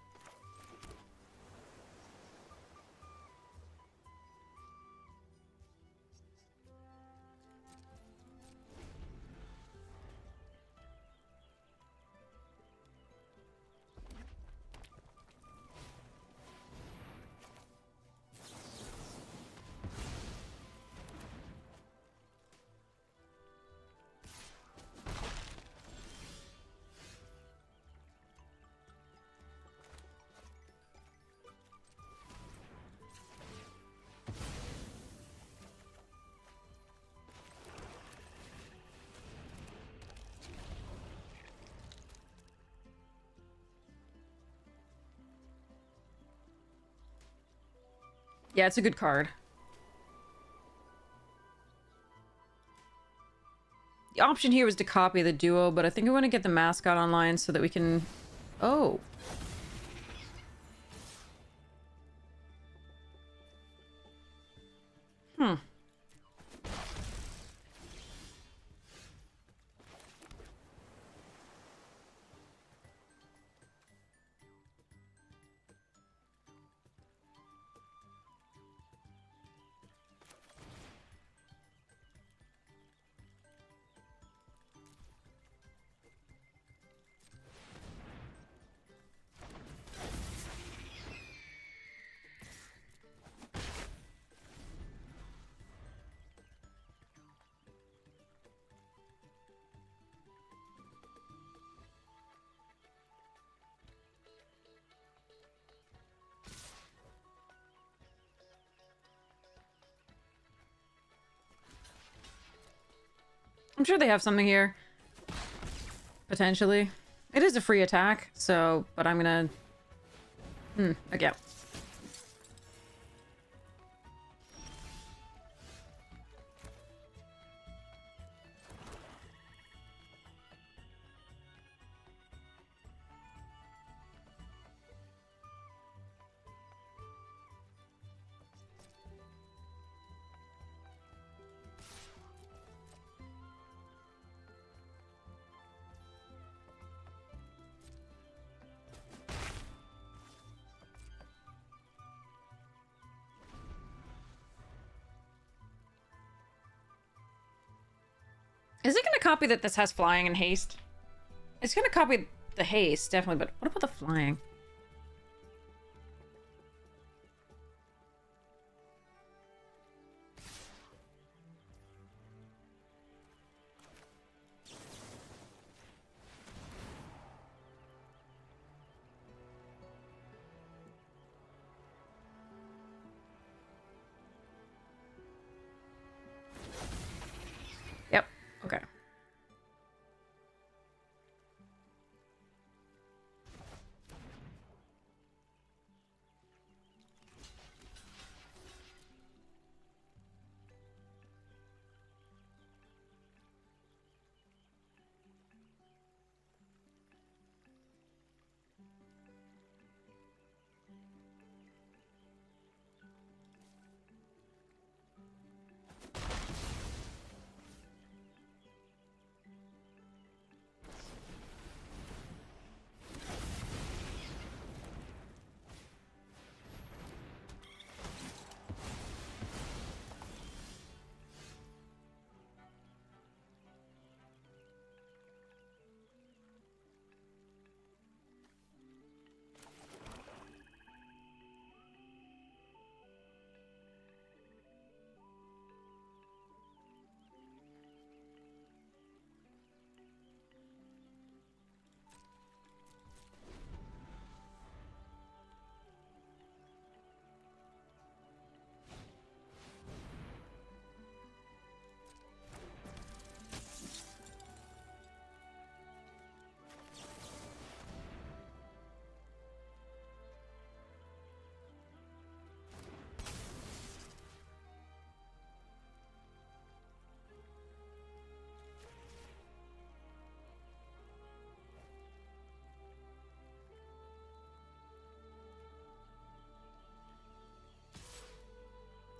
Yeah, it's a good card. The option here was to copy the duo, but I think I want to get the mascot online so that we can... Oh. Hmm. I'm sure they have something here. Potentially. It is a free attack, so... But I'm gonna... okay. Is it gonna copy that this has flying and haste? It's gonna copy the haste, definitely, but what about the flying?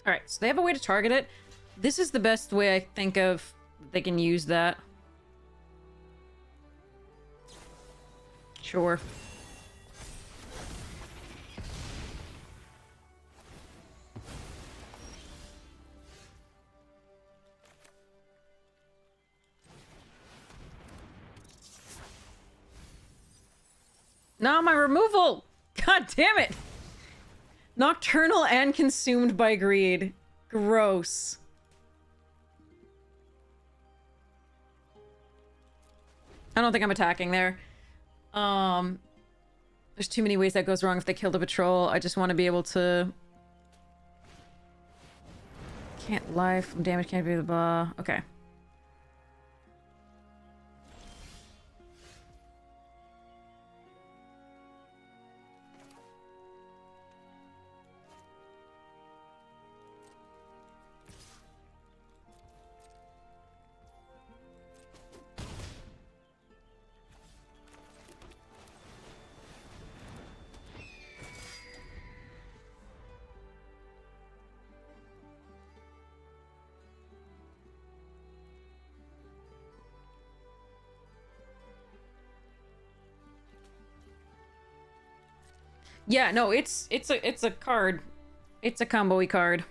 Alright, so they have a way to target it. This is the best way I think of they can use that. Sure. No, my removal! God damn it! Nocturnal and consumed by greed. Gross. I don't think I'm attacking there. There's too many ways that goes wrong if they kill the patrol. I just want to be able to... Can't life, damage can't be the blah. Okay. Yeah, no, it's a card. It's a combo-y card.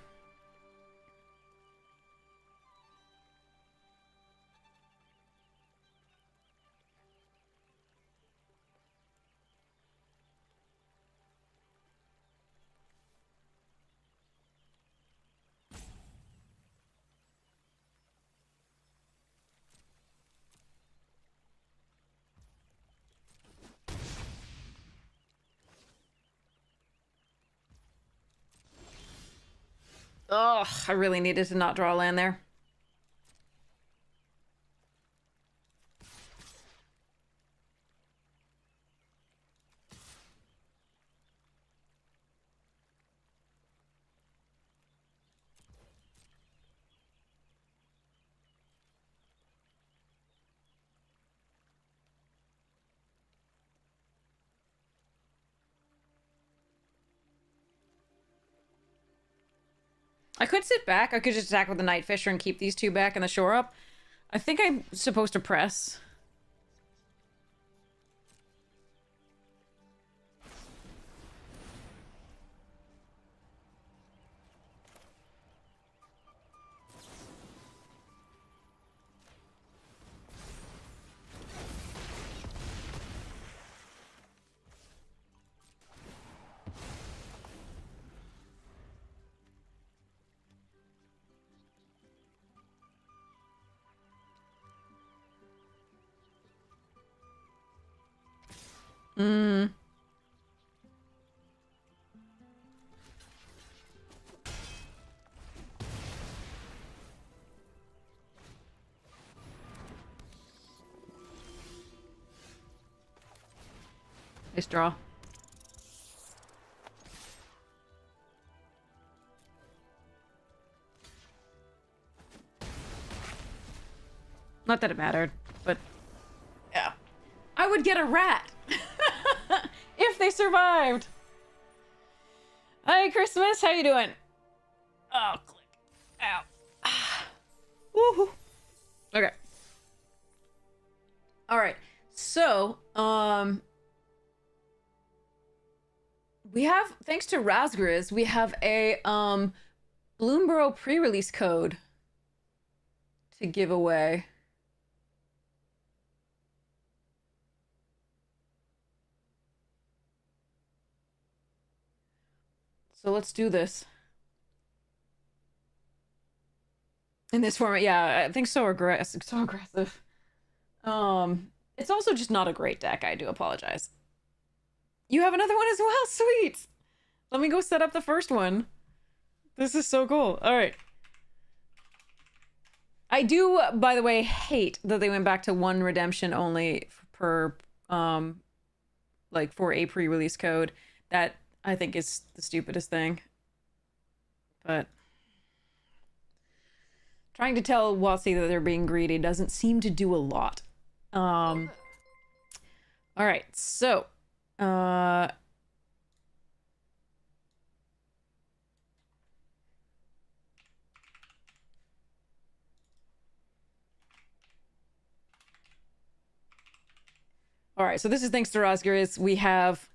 Ugh, I really needed to not draw land there. I could sit back. I could just attack with the Night Fisher and keep these two back and the shore up. I think I'm supposed to press. Hmm. Nice draw. Not that it mattered, but yeah. I would get a rat if they survived. Hi, Christmas. How you doing? Oh, click. Ow. Woohoo. Okay. All right. So, we have, thanks to Razgriz, we have a Bloomborough pre-release code to give away. So let's do this. In this format, yeah, I think so aggressive. It's also just not a great deck. I do apologize. You have another one as well? Sweet! Let me go set up the first one. This is so cool. All right. I do, by the way, hate that they went back to one redemption only per, like, for a pre-release code. That, I think, is the stupidest thing. But trying to tell Watsy that they're being greedy doesn't seem to do a lot. All right, so All right, so this is thanks to Rosgariz. We have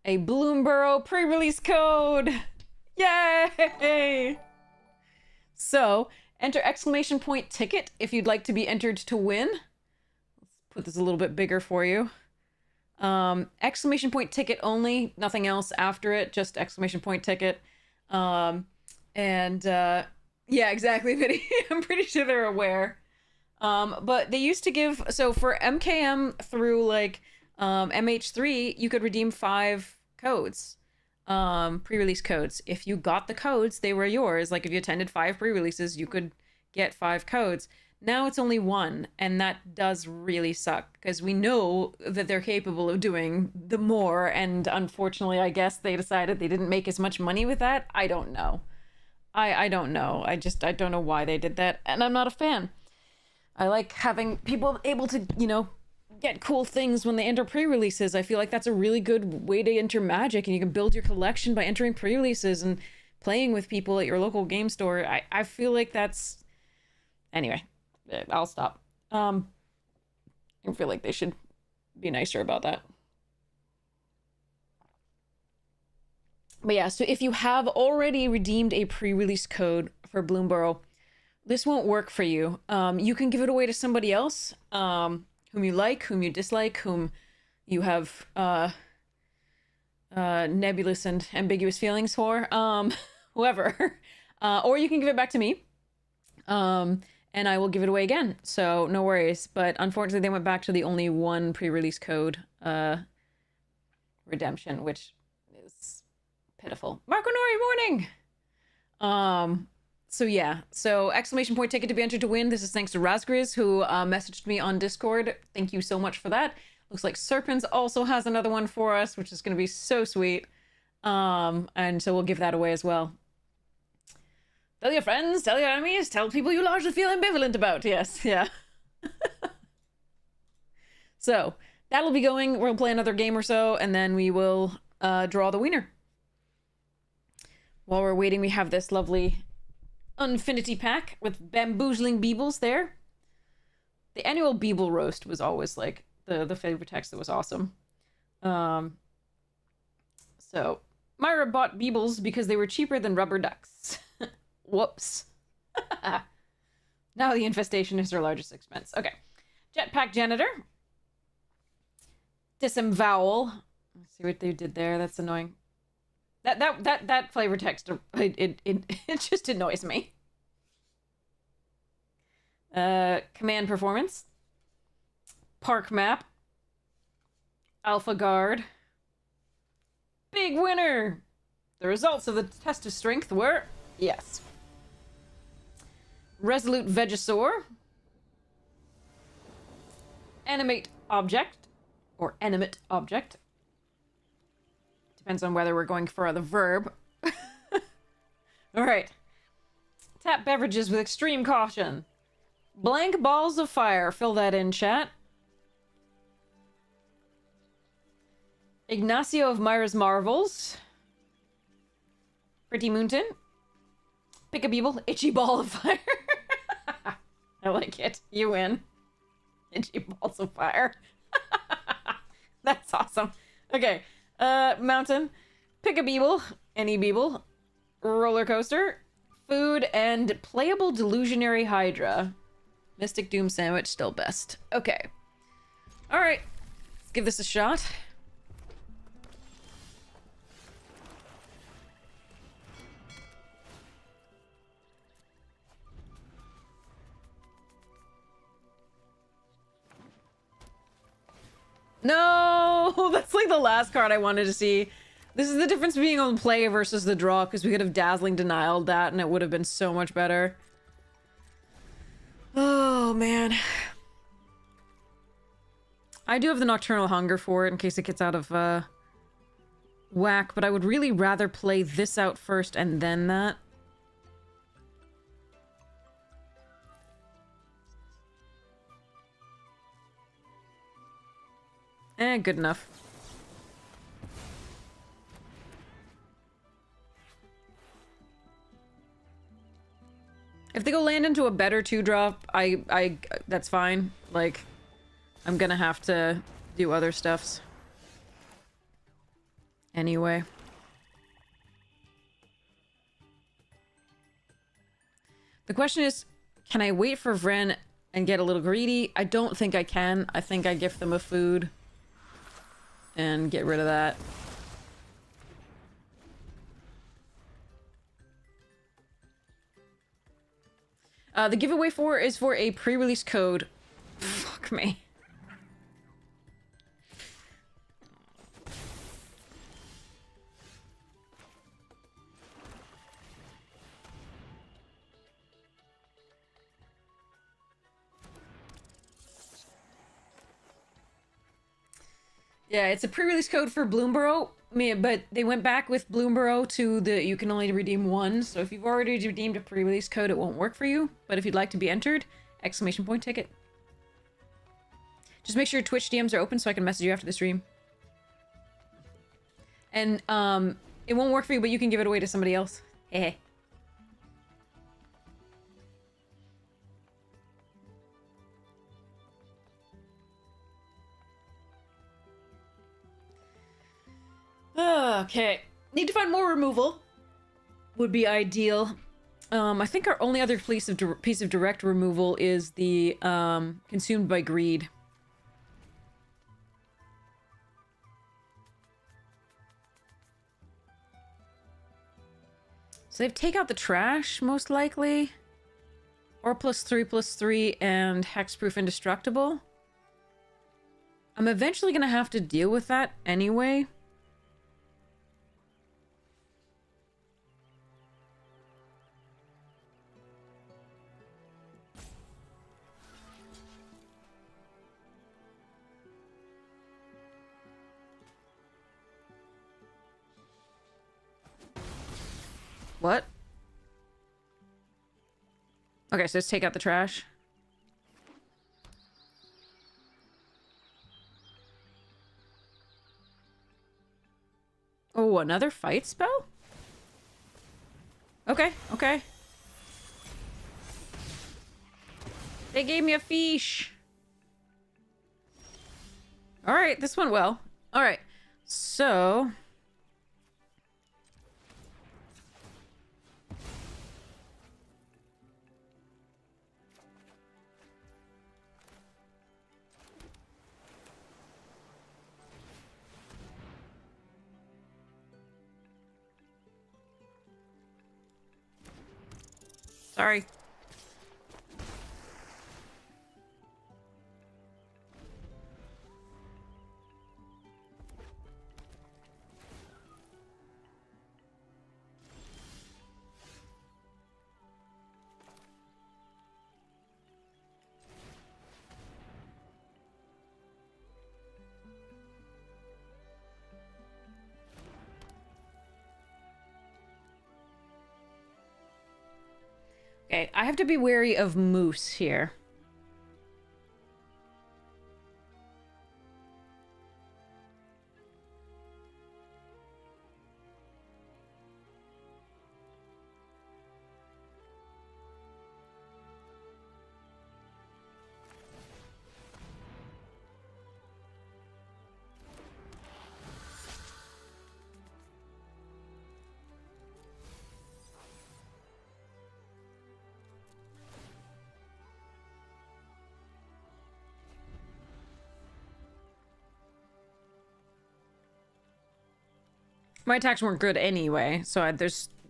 a Burrows pre-release code. Yay! So, enter exclamation point ticket if you'd like to be entered to win. Let's put this a little bit bigger for you. Exclamation point ticket only, nothing else after it, just exclamation point ticket. Yeah, exactly, Vinny. I'm pretty sure they're aware. But they used to give, so for MKM through like MH3, you could redeem 5 codes, pre-release codes. If you got the codes, they were yours. Like if you attended 5 pre-releases, you could get 5 codes. Now it's only 1, and that does really suck because we know that they're capable of doing the more, and unfortunately, I guess they decided they didn't make as much money with that. I don't know. I don't know. I don't know why they did that, and I'm not a fan. I like having people able to, you know, get cool things when they enter pre-releases. I feel like that's a really good way to enter Magic, and you can build your collection by entering pre-releases and playing with people at your local game store. I feel like that's... Anyway, I'll stop. I feel like they should be nicer about that. But yeah, so if you have already redeemed a pre-release code for Burrows, this won't work for you. You can give it away to somebody else, whom you like, whom you dislike, whom you have nebulous and ambiguous feelings for, whoever. Or you can give it back to me, and I will give it away again. So no worries. But unfortunately, they went back to the only one pre-release code redemption, which is pitiful. Marco Nori, morning! So yeah, so exclamation point ticket to be entered to win. This is thanks to Razgriz, who messaged me on Discord. Thank you so much for that. Looks like Serpents also has another one for us, which is going to be so sweet. And so we'll give that away as well. Tell your friends, tell your enemies, tell people you largely feel ambivalent about. Yes, yeah. So that'll be going. We'll play another game or so, and then we will draw the winner. While we're waiting, we have this lovely Unfinity pack with bamboozling Beebles there. The annual Beeble roast was always like the favorite text that was awesome. So Myra bought Beebles because they were cheaper than rubber ducks. Whoops. Now the infestation is her largest expense. Okay. Jetpack Janitor. Disembowel. Let's see what they did there. That's annoying. That flavor text, it just annoys me. Command Performance. Park Map. Alpha Guard. Big winner! The results of the test of strength were... Yes. Resolute Vegisaur. Animate Object. Or Animate Object. Depends on whether we're going for the verb. Alright. Tap beverages with extreme caution. Blank balls of fire. Fill that in, chat. Ignacio of Myra's Marvels. Pretty Moonton. Pick a Beeble. Itchy ball of fire. I like it. You win. Itchy balls of fire. That's awesome. Okay. Mountain. Pick a Beeble. Any Beeble. Roller coaster. Food and playable delusionary Hydra. Mystic Doom Sandwich, still best. Okay. Alright. Let's give this a shot. No! That's like the last card I wanted to see. This is the difference being on play versus the draw, because we could have Dazzling Denialed that and it would have been so much better. Oh, man. I do have the Nocturnal Hunger for it in case it gets out of whack, but I would really rather play this out first and then that. Good enough. If they go land into a better 2-drop, that's fine. Like, I'm gonna have to do other stuffs. Anyway. The question is, can I wait for Vren and get a little greedy? I don't think I can. I think I gift them a food and get rid of that. The giveaway is for a pre-release code. Fuck me. Yeah, it's a pre-release code for Bloomburrow. But they went back with Bloomburrow to the you can only redeem one. So if you've already redeemed a pre-release code, it won't work for you. But if you'd like to be entered, exclamation point ticket. Just make sure your Twitch DMs are open so I can message you after the stream. And it won't work for you, but you can give it away to somebody else. Hey. Okay. Need to find more removal. Would be ideal. I think our only other piece of direct removal is the consumed by greed. So they've take out the trash, most likely. Or +3/+3 and hexproof indestructible. I'm eventually gonna have to deal with that anyway. What? Okay, so let's take out the trash. Oh, another fight spell? Okay, okay. They gave me a fish. Alright, this went well. Alright, so... Sorry. Okay, I have to be wary of moose here. My attacks weren't good anyway, so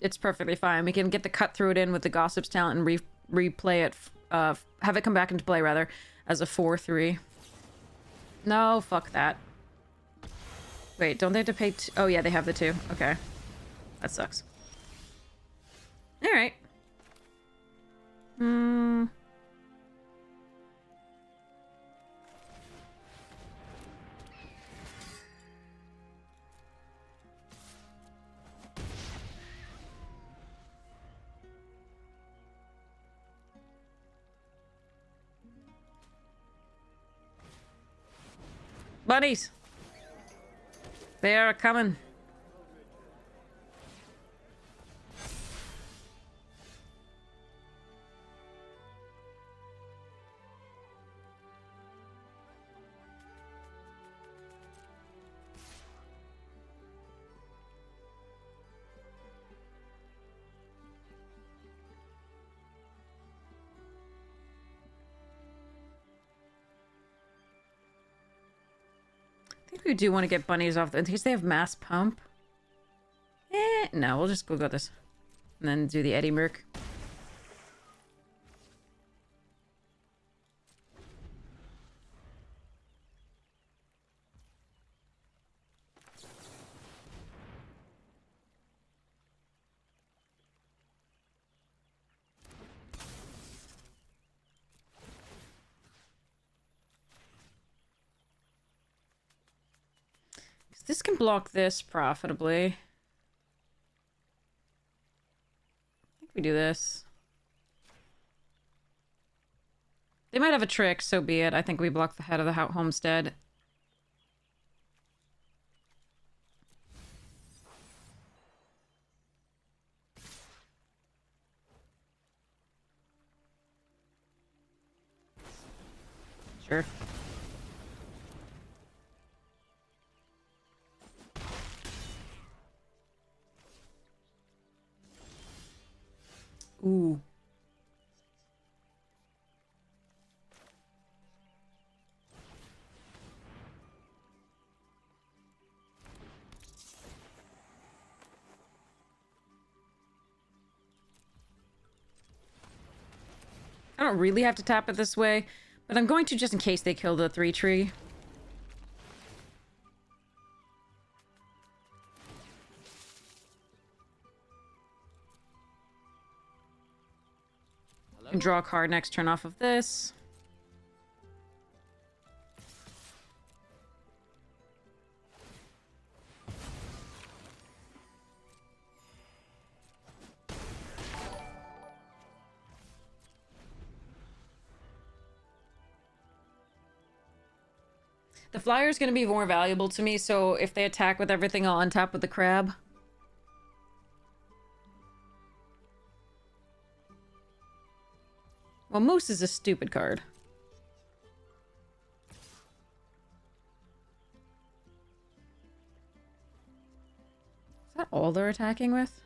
it's perfectly fine. We can get the cut through it in with the Gossip's talent and replay it, have it come back into play, rather, as a 4/3. No, fuck that. Wait, don't they have to pay oh yeah, they have the 2. Okay. That sucks. Alright. Buddies! They are coming. think we do want to get bunnies off in case they have mass pump. No, we'll just go this. And then do the Eddy Merc. This can block this profitably. I think we do this. They might have a trick, so be it. I think we block the head of the homestead. Sure. Ooh. I don't really have to tap it this way, but I'm going to just in case they kill the 3-tree. And draw a card next turn off of this. The flyer is going to be more valuable to me, so if they attack with everything, I'll untap with the crab. Well, Moose is a stupid card. Is that all they're attacking with?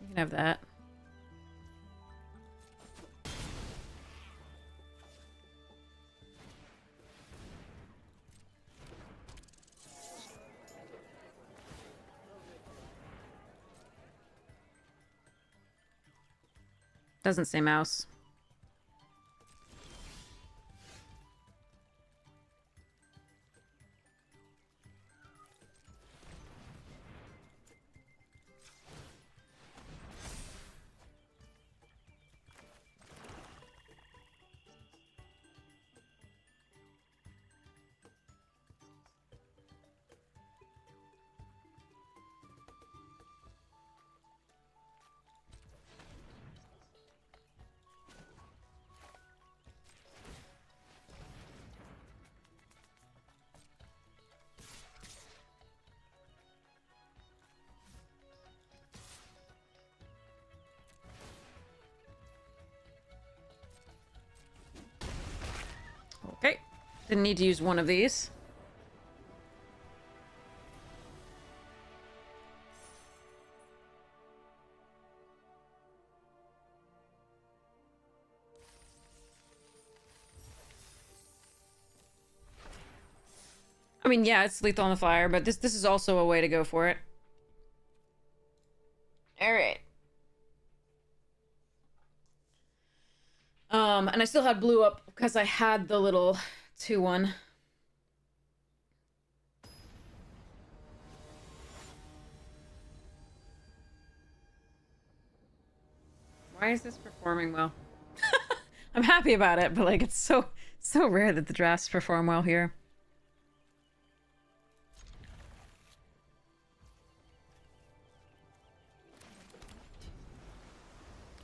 You can have that. Doesn't say mouse. Okay. Didn't need to use one of these. I mean, yeah, it's lethal on the flyer, but this is also a way to go for it. All right. And I still had blue up because I had the little 2-1. Why is this performing well? I'm happy about it, but like it's so rare that the drafts perform well here.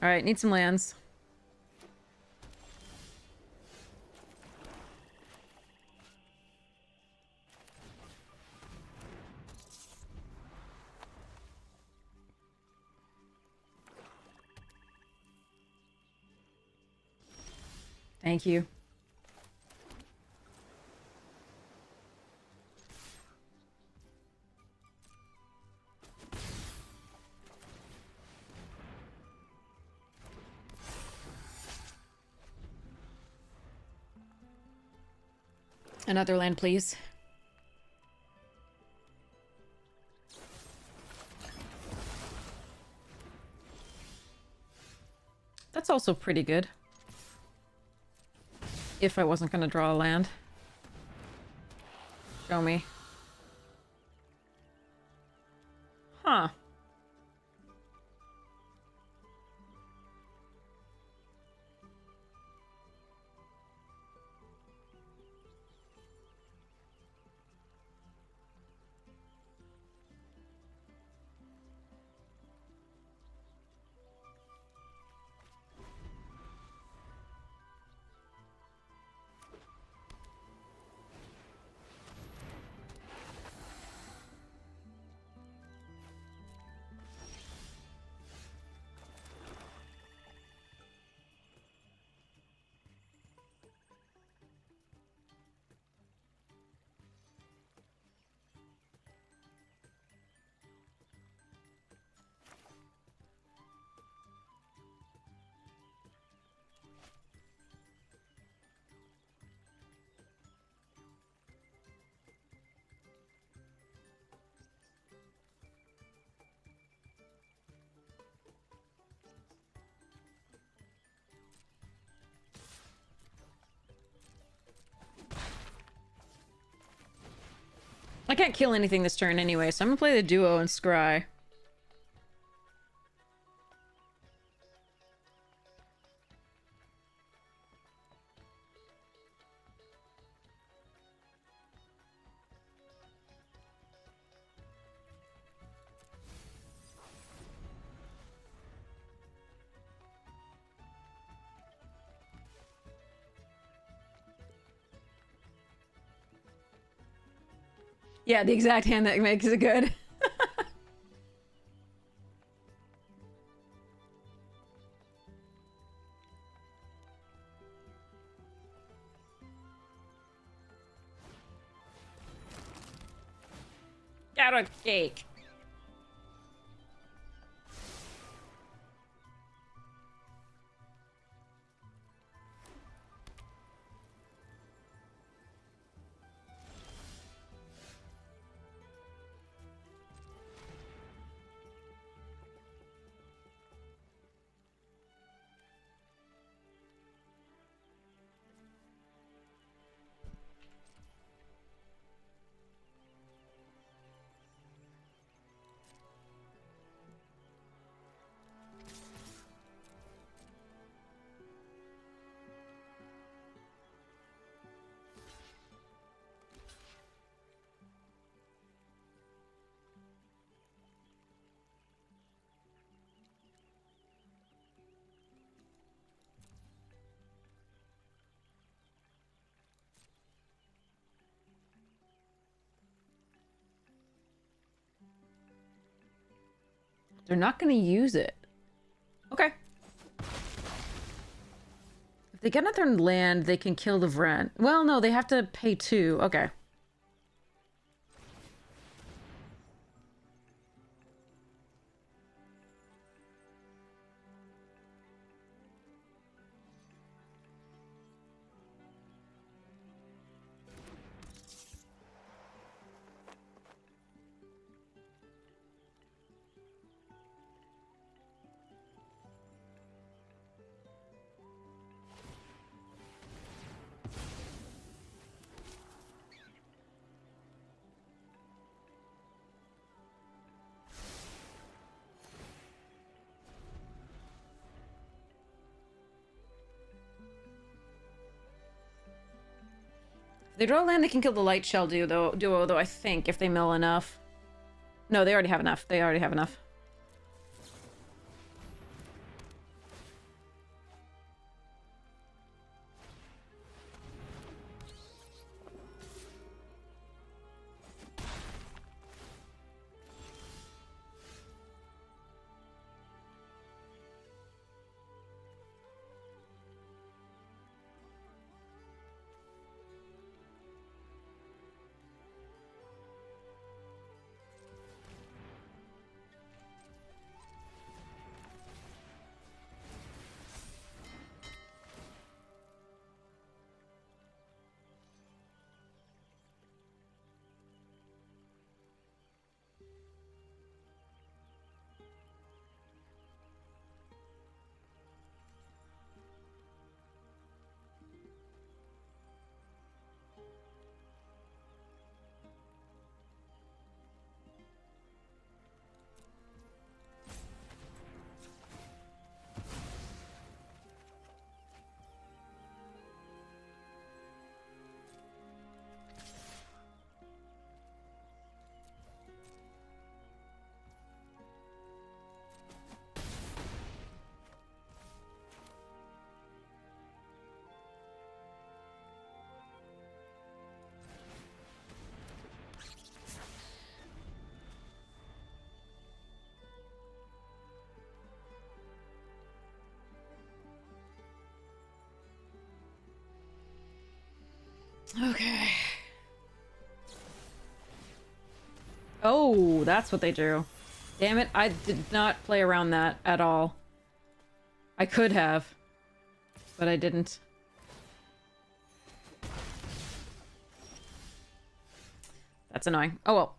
All right, need some lands. Thank you. Another land, please. That's also pretty good. If I wasn't gonna draw a land. Show me. Huh. I can't kill anything this turn anyway, so I'm gonna play the duo and scry. Yeah, the exact hand that makes it good. Got a cake. They're not gonna use it. Okay. If they get another land, they can kill the Vrent. Well, no, they have to pay 2. Okay. If they draw land, they can kill the Light Shell duo, though, I think, if they mill enough. No, they already have enough. They already have enough. Okay. Oh, that's what they drew. Damn it, I did not play around that at all. I could have, but I didn't. That's annoying. Oh well.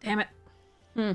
Damn it. Hmm.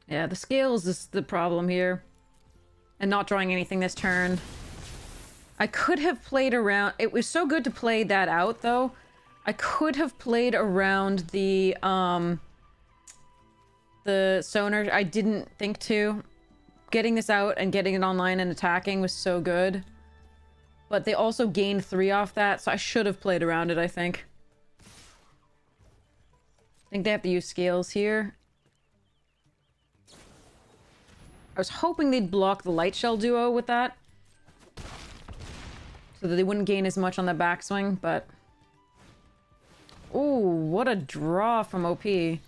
Yeah, the scales is the problem here. And not drawing anything this turn. I could have played around... It was so good to play that out, though. I could have played around the sonar. I didn't think to. Getting this out and getting it online and attacking was so good. But they also gained 3 off that, so I should have played around it, I think. I think they have to use scales here. I was hoping they'd block the Light Shell duo with that. So that they wouldn't gain as much on the backswing, but... Ooh, what a draw from OP. We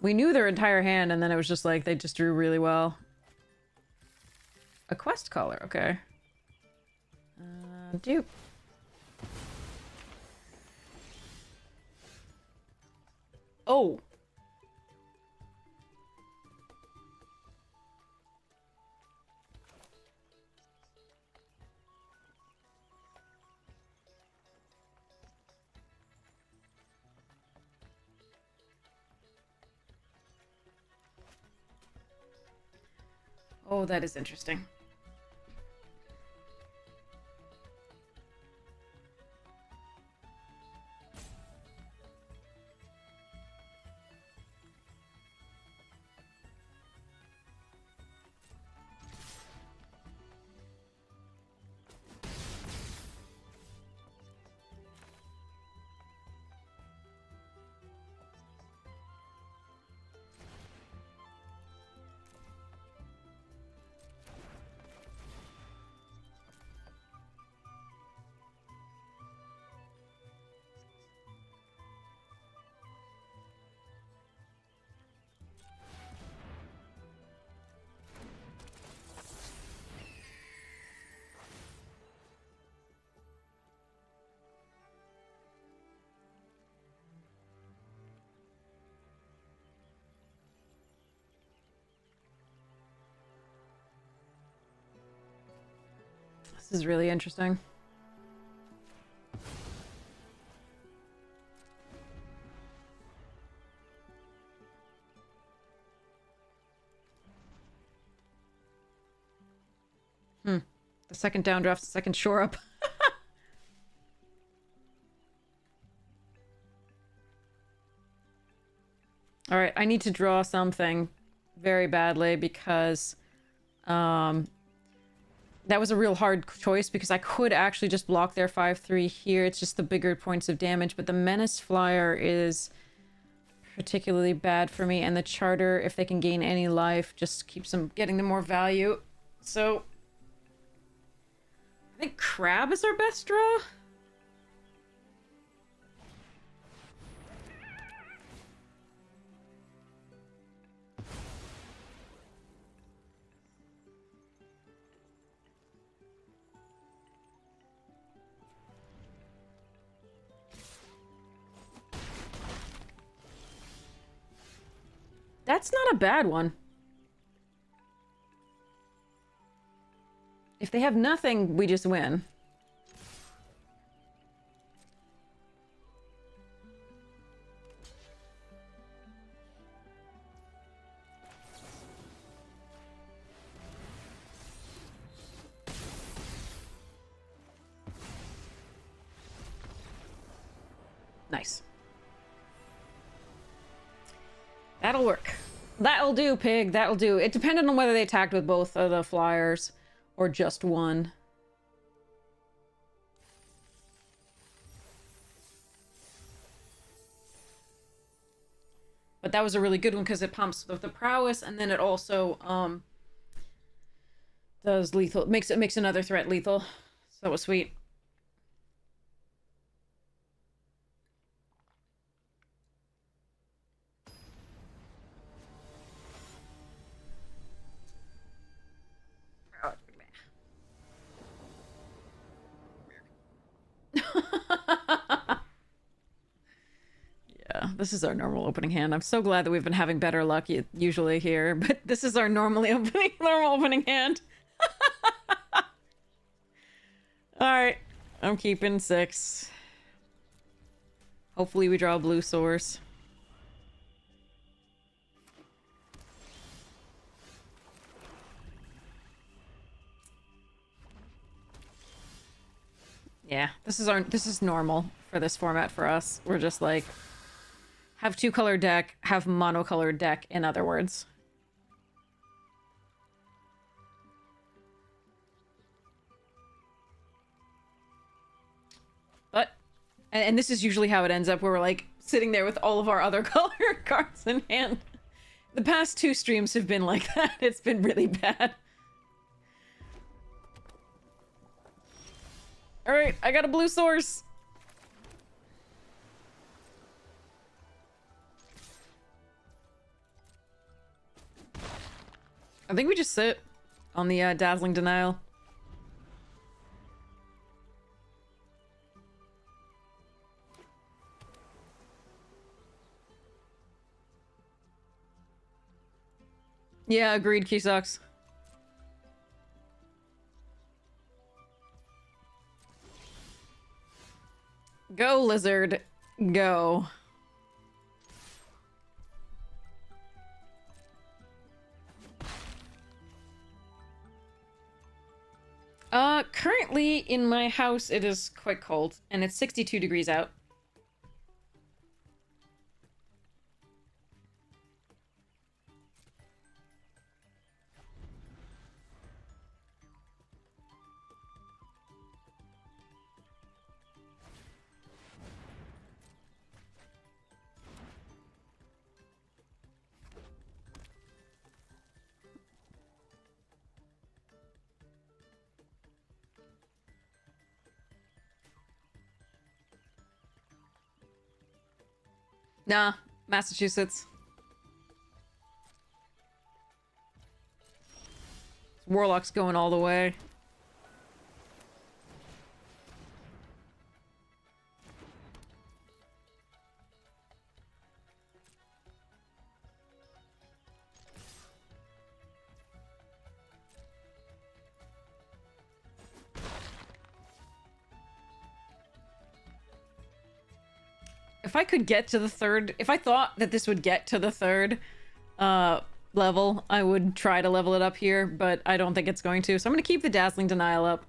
knew their entire hand, and then it was just like, they just drew really well. A quest caller, okay. Dupe. Oh! Oh, that is interesting. This is really interesting. The second downdraft, the second shore up. Alright, I need to draw something very badly because that was a real hard choice because I could actually just block their 5-3 here. It's just the bigger points of damage, but the Menace Flyer is particularly bad for me, and the Charter, if they can gain any life, just keeps them getting them more value. So I think Crab is our best draw. That's not a bad one. If they have nothing, we just win. Nice. That'll work. That'll do, pig. That'll do. It depended on whether they attacked with both of the flyers or just one. But that was a really good one because it pumps the prowess, and then it also does lethal. It makes another threat lethal. So that was sweet. Yeah, this is our normal opening hand. I'm so glad that we've been having better luck usually here, but this is our normal opening hand. All right, I'm keeping 6. Hopefully we draw a blue source. Yeah, this is normal for this format for us. We're just like have 2-color deck, have monocolored deck, in other words. But and this is usually how it ends up, where we're like sitting there with all of our other color cards in hand. The past 2 streams have been like that. It's been really bad. All right, I got a blue source. I think we just sit on the Dazzling Denial. Yeah, agreed, key sucks. Go, lizard. Go. Currently in my house it is quite cold, and it's 62 degrees out. Nah, Massachusetts. Warlock's going all the way. If I could get to the third, if I thought that this would get to the third, level, I would try to level it up here, but I don't think it's going to. So I'm going to keep the Dazzling Denial up.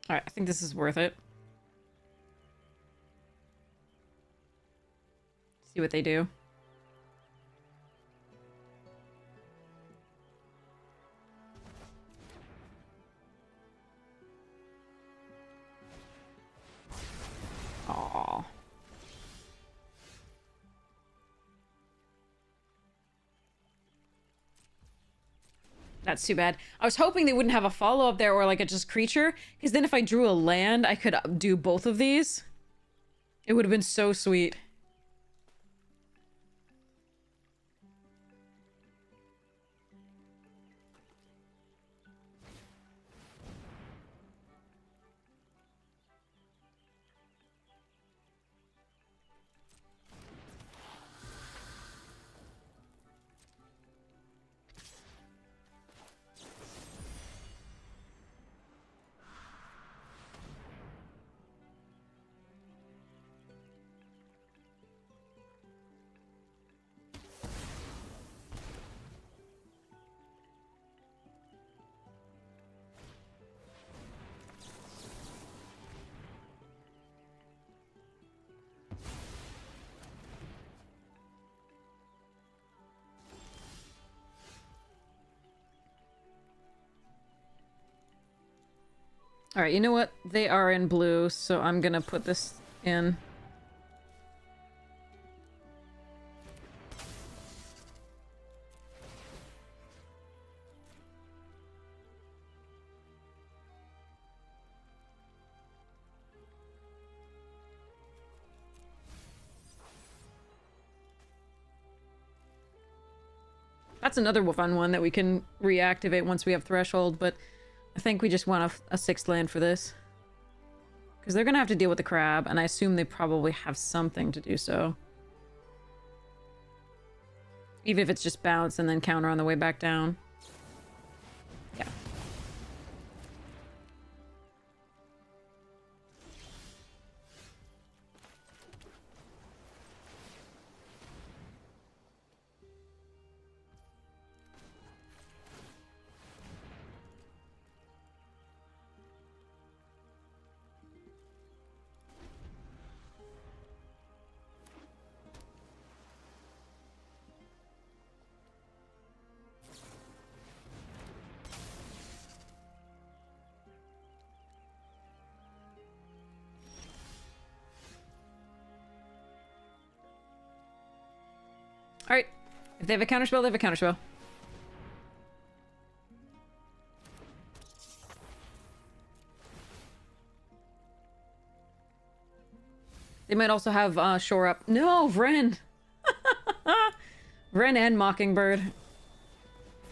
Alright, I think this is worth it. See what they do. Aww. That's too bad. I was hoping they wouldn't have a follow-up there or like a just creature, because then if I drew a land, I could do both of these. It would have been so sweet. Alright, you know what? They are in blue, so I'm gonna put this in. That's another fun one that we can reactivate once we have Threshold, but I think we just want a 6th land for this. Because they're going to have to deal with the crab, and I assume they probably have something to do so. Even if it's just bounce and then counter on the way back down. Yeah. Alright. If they have a counterspell, they have a counterspell. They might also have Shore Up. No, Vren! Vren and Mockingbird.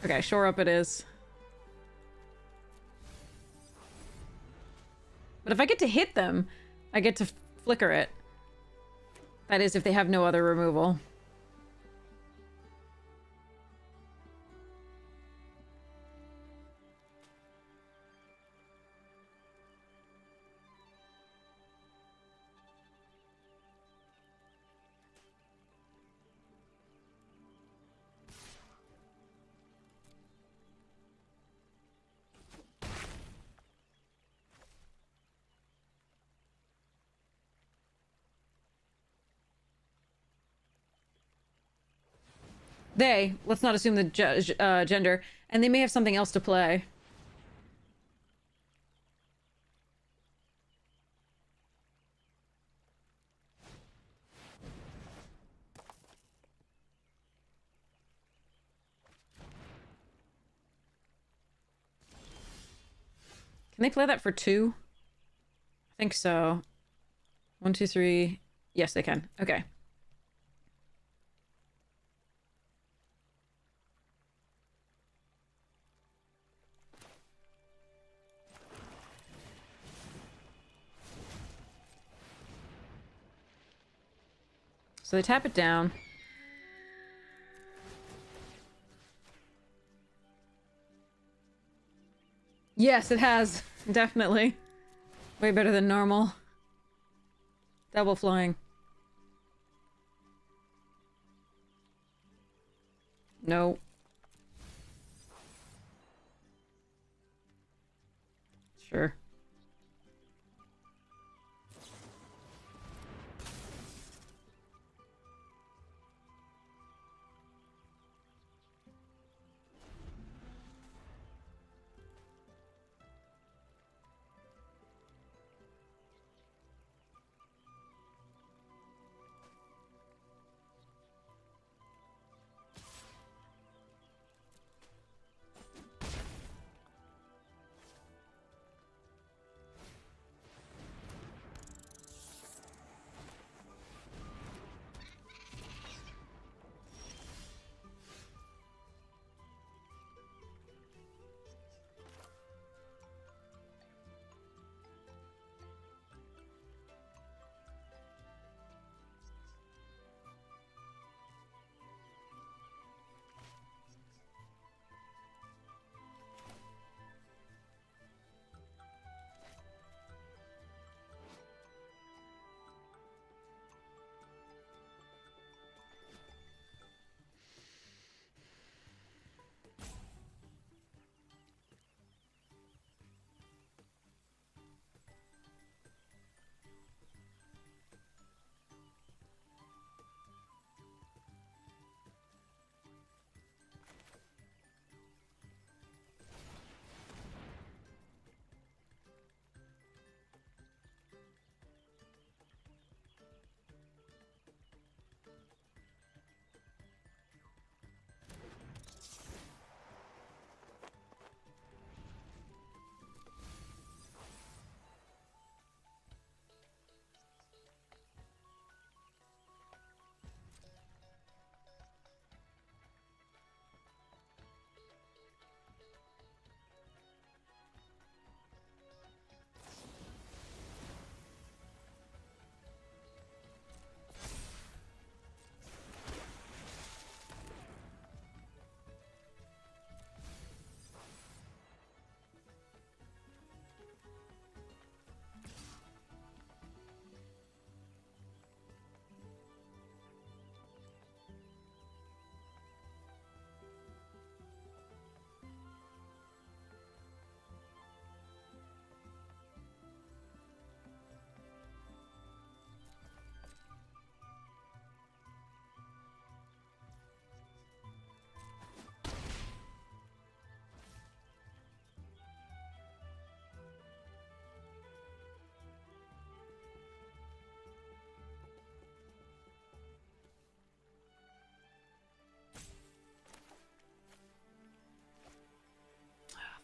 Okay, Shore Up it is. But if I get to hit them, I get to flicker it. That is, if they have no other removal. They, let's not assume the gender, and they may have something else to play. Can they play that for 2? I think so. 1, 2, 3. Yes, they can. Okay. so they tap it down. Yes, it has. Definitely. Way better than normal. Double flying. No. Sure.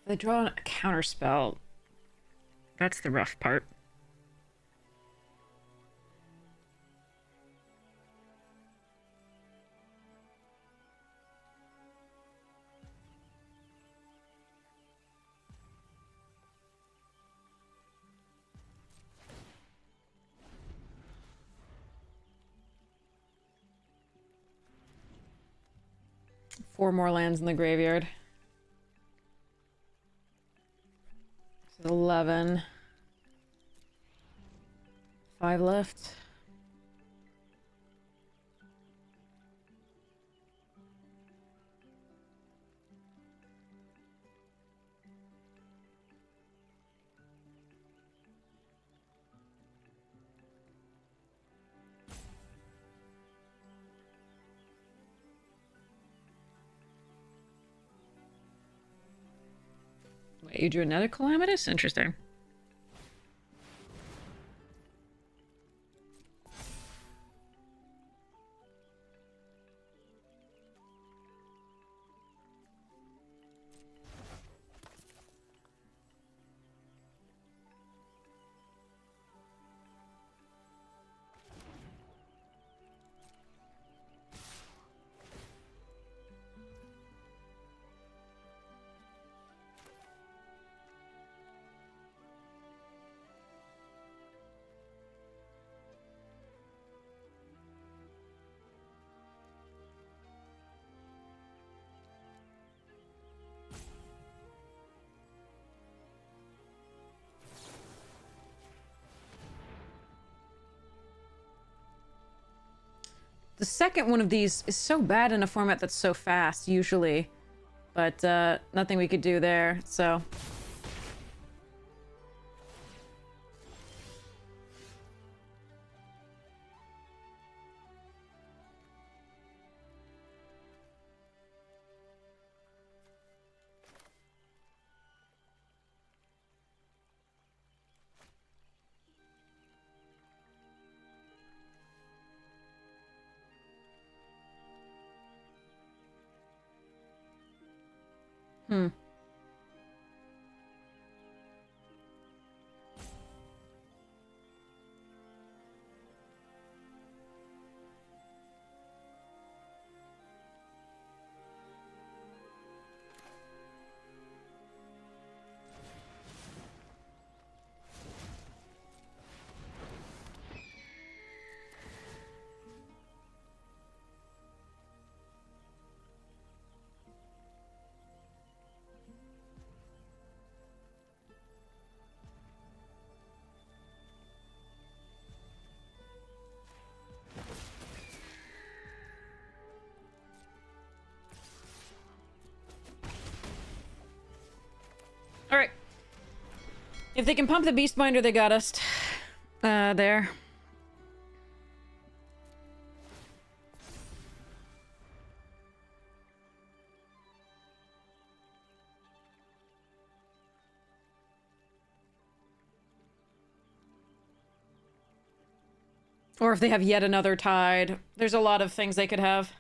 They draw a counter spell. That's the rough part. Four more lands in the graveyard. 11. 5 left. Wait, you drew another Calamitous? Interesting. second one of these is so bad in a format that's so fast, usually. But, nothing we could do there, so... Hmm. Alright. If they can pump the Beastbinder, they got us. There. Or if they have yet another Tide. There's a lot of things they could have.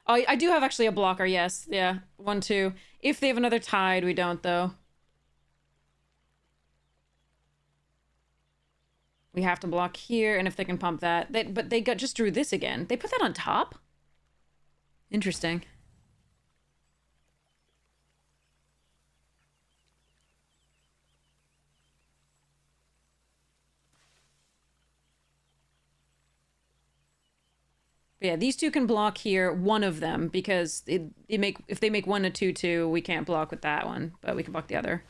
Oh, I do have actually a blocker, yes. Yeah, 1-2. If they have another Tide, we don't, though. We have to block here, and if they can pump that... but they just drew this again. They put that on top? Interesting. But yeah, these two can block here, one of them, because if they make 1 a 2/2, we can't block with that one, but we can block the other.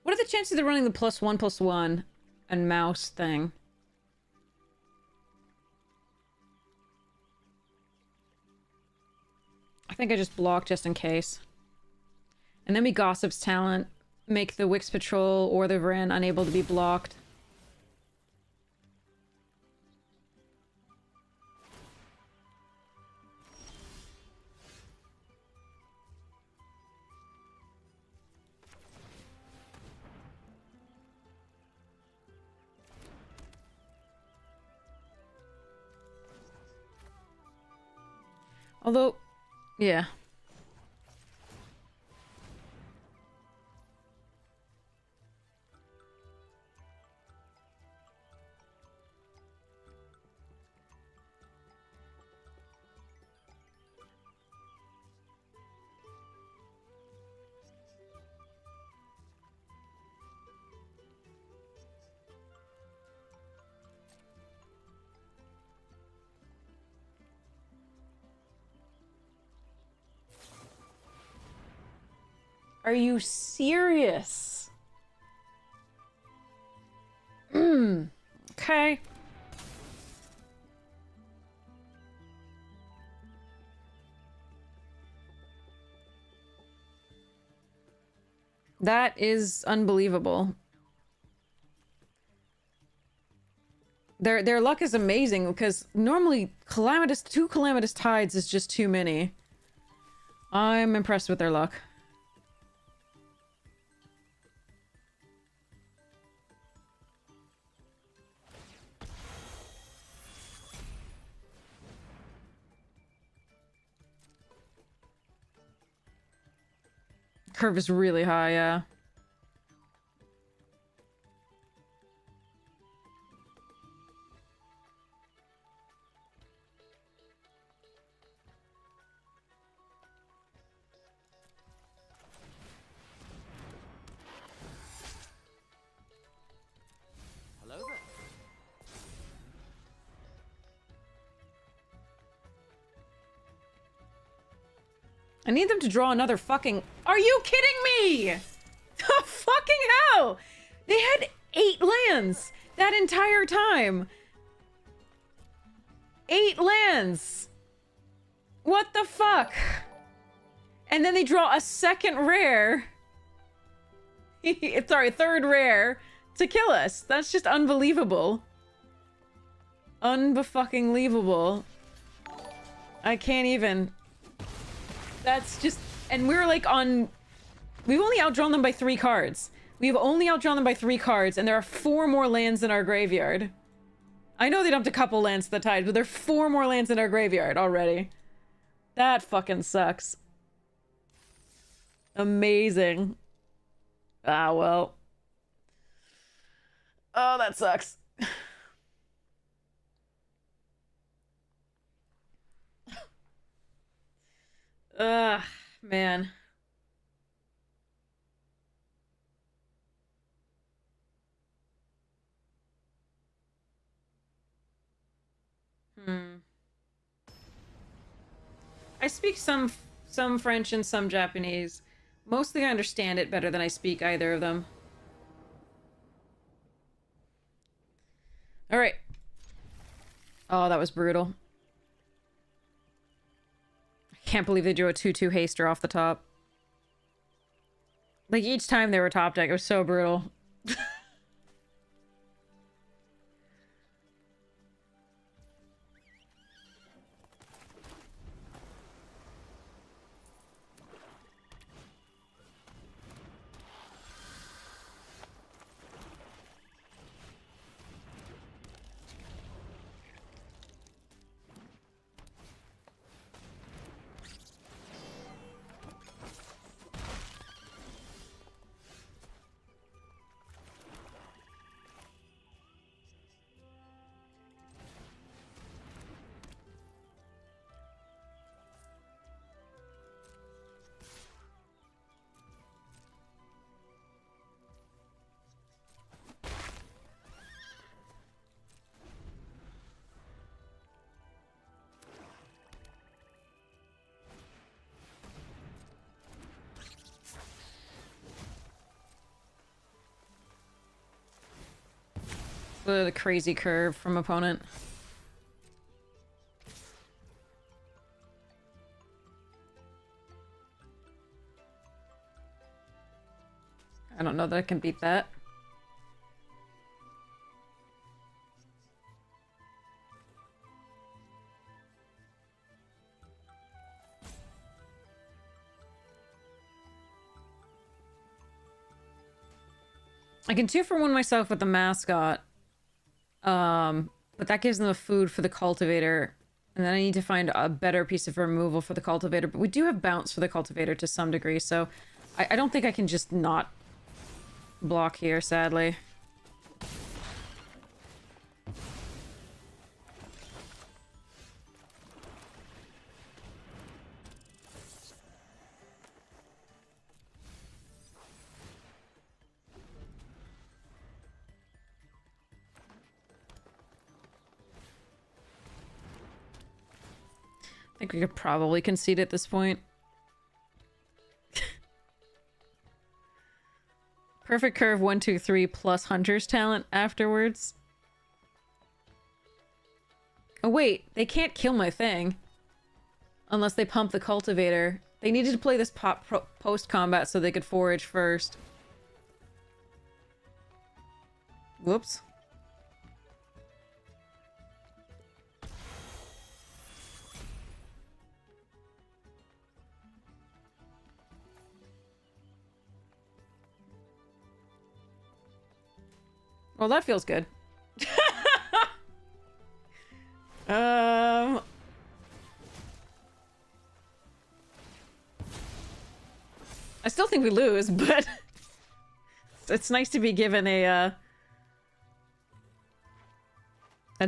What are the chances of running the +1/+1 and mouse thing? I think I just block just in case. And then we Gossip's Talent, make the Wix Patrol or the Vren unable to be blocked. Although, yeah. Are you serious? Okay. That is unbelievable. Their luck is amazing because normally two calamitous tides is just too many. I'm impressed with their luck. Curve is really high, yeah. I need them to draw another fucking... Are you kidding me? The fucking hell? They had 8 lands that entire time. 8 lands. What the fuck? And then they draw a second rare. Sorry, third rare to kill us. That's just unbelievable. Unbe-fucking-lievable. I can't even. That's just... And we're like on... We've only outdrawn them by 3 cards. We've only outdrawn them by 3 cards, and there are 4 more lands in our graveyard. I know they dumped a couple lands to the tide, but there are 4 more lands in our graveyard already. That fucking sucks. Amazing. Ah, well. Oh, that sucks. Ugh, man. I speak some French and some Japanese. Mostly I understand it better than I speak either of them. Alright. Oh, that was brutal. I can't believe they drew a 2/2 haster off the top. Like, each time they were top deck, it was so brutal. The crazy curve from opponent. I don't know that I can beat that. I can 2-for-1 myself with the mascot. But that gives them the food for the cultivator. And then I need to find a better piece of removal for the cultivator. But we do have bounce for the cultivator to some degree, so I don't think I can just not block here, sadly. I think we could probably concede at this point. Perfect curve 1, 2, 3 plus Hunter's talent afterwards. Oh wait, they can't kill my thing. Unless they pump the cultivator. They needed to play this post-combat so they could forage first. Whoops. Well, that feels good. I still think we lose, but it's nice to be given a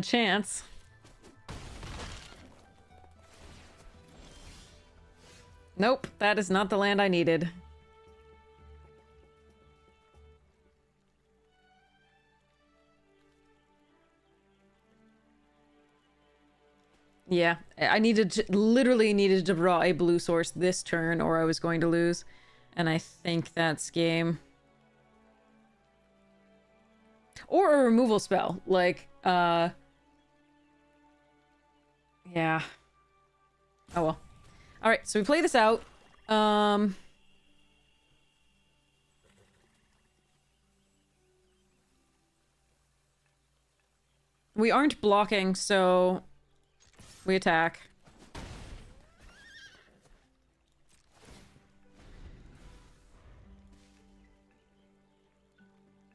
chance. Nope, that is not the land I needed. Yeah, I needed to, literally needed to draw a blue source this turn or I was going to lose. And I think that's game. Or a removal spell, like, yeah. Oh well. Alright, so we play this out. We aren't blocking, so we attack.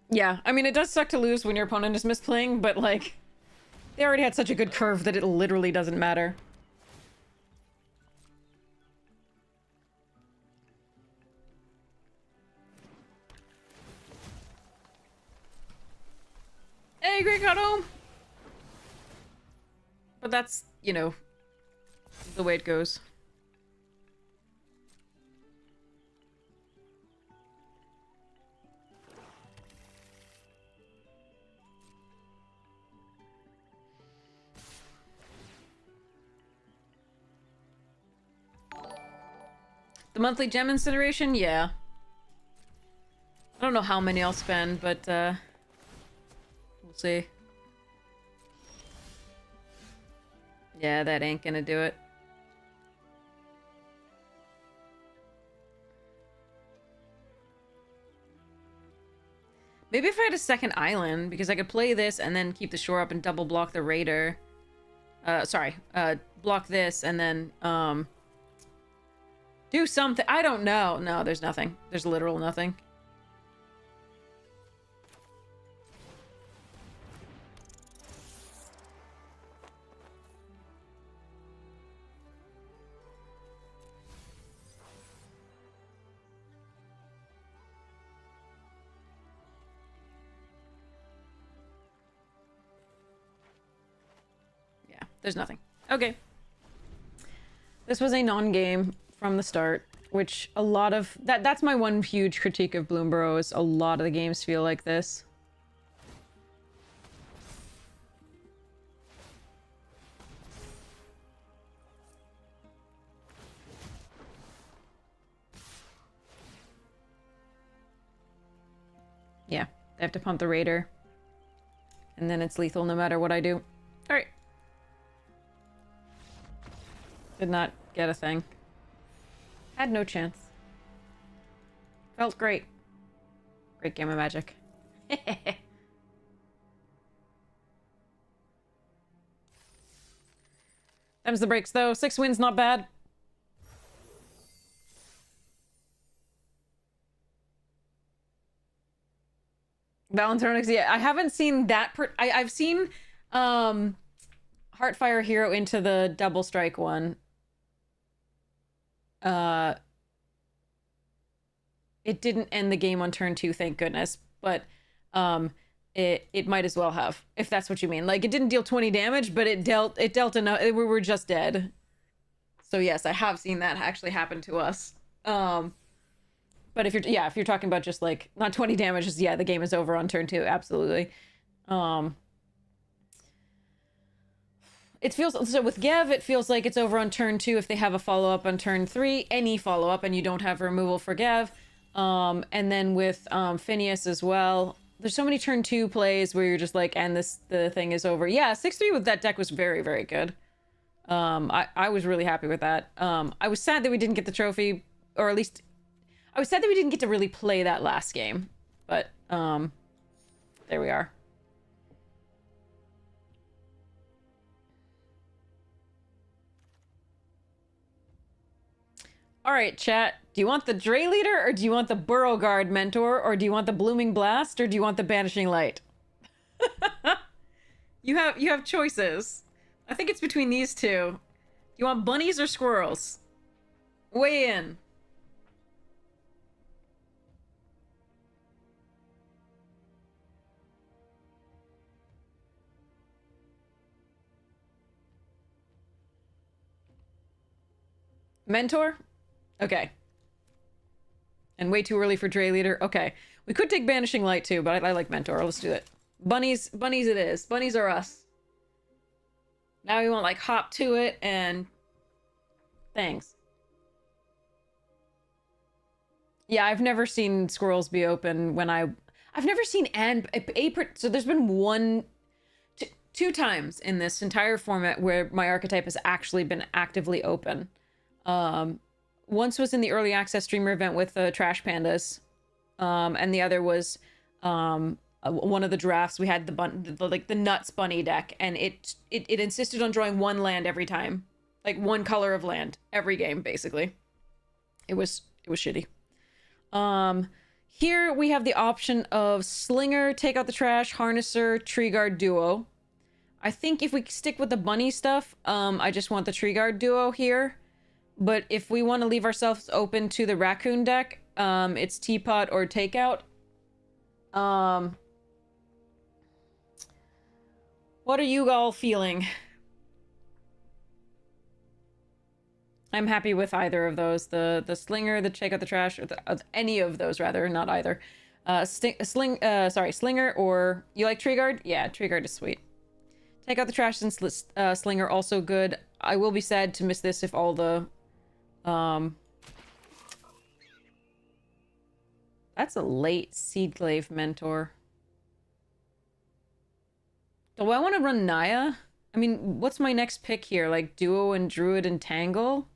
Yeah, I mean, it does suck to lose when your opponent is misplaying, but, like, they already had such a good curve that it literally doesn't matter. Hey, Great got home! But that's, you know, the way it goes. The monthly gem incineration? Yeah. I don't know how many I'll spend, but, we'll see. Yeah, that ain't gonna do it. Maybe if I had a second island, because I could play this and then keep the shore up and double block the raider. Block this and then, do something. I don't know. No, there's nothing. There's literal nothing. Yeah, there's nothing. Okay. This was a non-game from the start, which a lot of... That's my one huge critique of Bloom Burrows. A lot of the games feel like this. Yeah, I have to pump the raider. And then it's lethal no matter what I do. Alright. Did not get a thing. Had no chance. Felt great. Great game of Magic. Them's the breaks, though. 6 wins, not bad. Valentronix, yeah. I haven't seen that... I've seen Heartfire Hero into the double strike one. It didn't end the game on turn 2, thank goodness, but it might as well have, if that's what you mean. Like, it didn't deal 20 damage, but it dealt enough. We were just dead. So yes, I have seen that actually happen to us. But if you're talking about just like not 20 damage, just, yeah, the game is over on turn 2, absolutely. It feels so with Gev, it feels like it's over on turn 2 if they have a follow-up on turn 3, any follow-up, and you don't have removal for Gev. And then with Phineas as well, there's so many turn 2 plays where you're just like, and the thing is over. Yeah, 6-3 with that deck was very, very good. I was really happy with that. I was sad that we didn't get the trophy, or at least I was sad that we didn't get to really play that last game. But there we are. All right, chat. Do you want the Dray Leader, or do you want the Burrow Guard Mentor, or do you want the Blooming Blast, or do you want the Banishing Light? You have choices. I think it's between these two. Do you want bunnies or squirrels? Weigh in. Mentor? Okay. And way too early for Dray Leader? Okay. We could take Banishing Light too, but I like Mentor. Let's do it. Bunnies it is. Bunnies are us. Now we want like hop to it and thanks. Yeah, I've never seen squirrels be open when I've never seen so there's been two times in this entire format where my archetype has actually been actively open. Once was in the early access streamer event with Trash Pandas, and the other was one of the drafts. We had the nuts bunny deck, and it insisted on drawing one land every time, like one color of land every game. Basically, it was shitty. Here we have the option of Slinger, Take Out the Trash, Harnesser, Tree Guard duo. I think if we stick with the bunny stuff, I just want the Tree Guard duo here. But if we want to leave ourselves open to the raccoon deck, it's Teapot or Takeout. What are you all feeling? I'm happy with either of those. The Slinger, the Take Out the Trash, or any of those rather, not either. Slinger, or you like Tree Guard? Yeah, Tree Guard is sweet. Take Out the Trash and Slinger also good. I will be sad to miss this if all the that's a late Seedglaive Mentor. Do I want to run Naya? I mean, what's my next pick here? Like Duo and Druid and Tangle?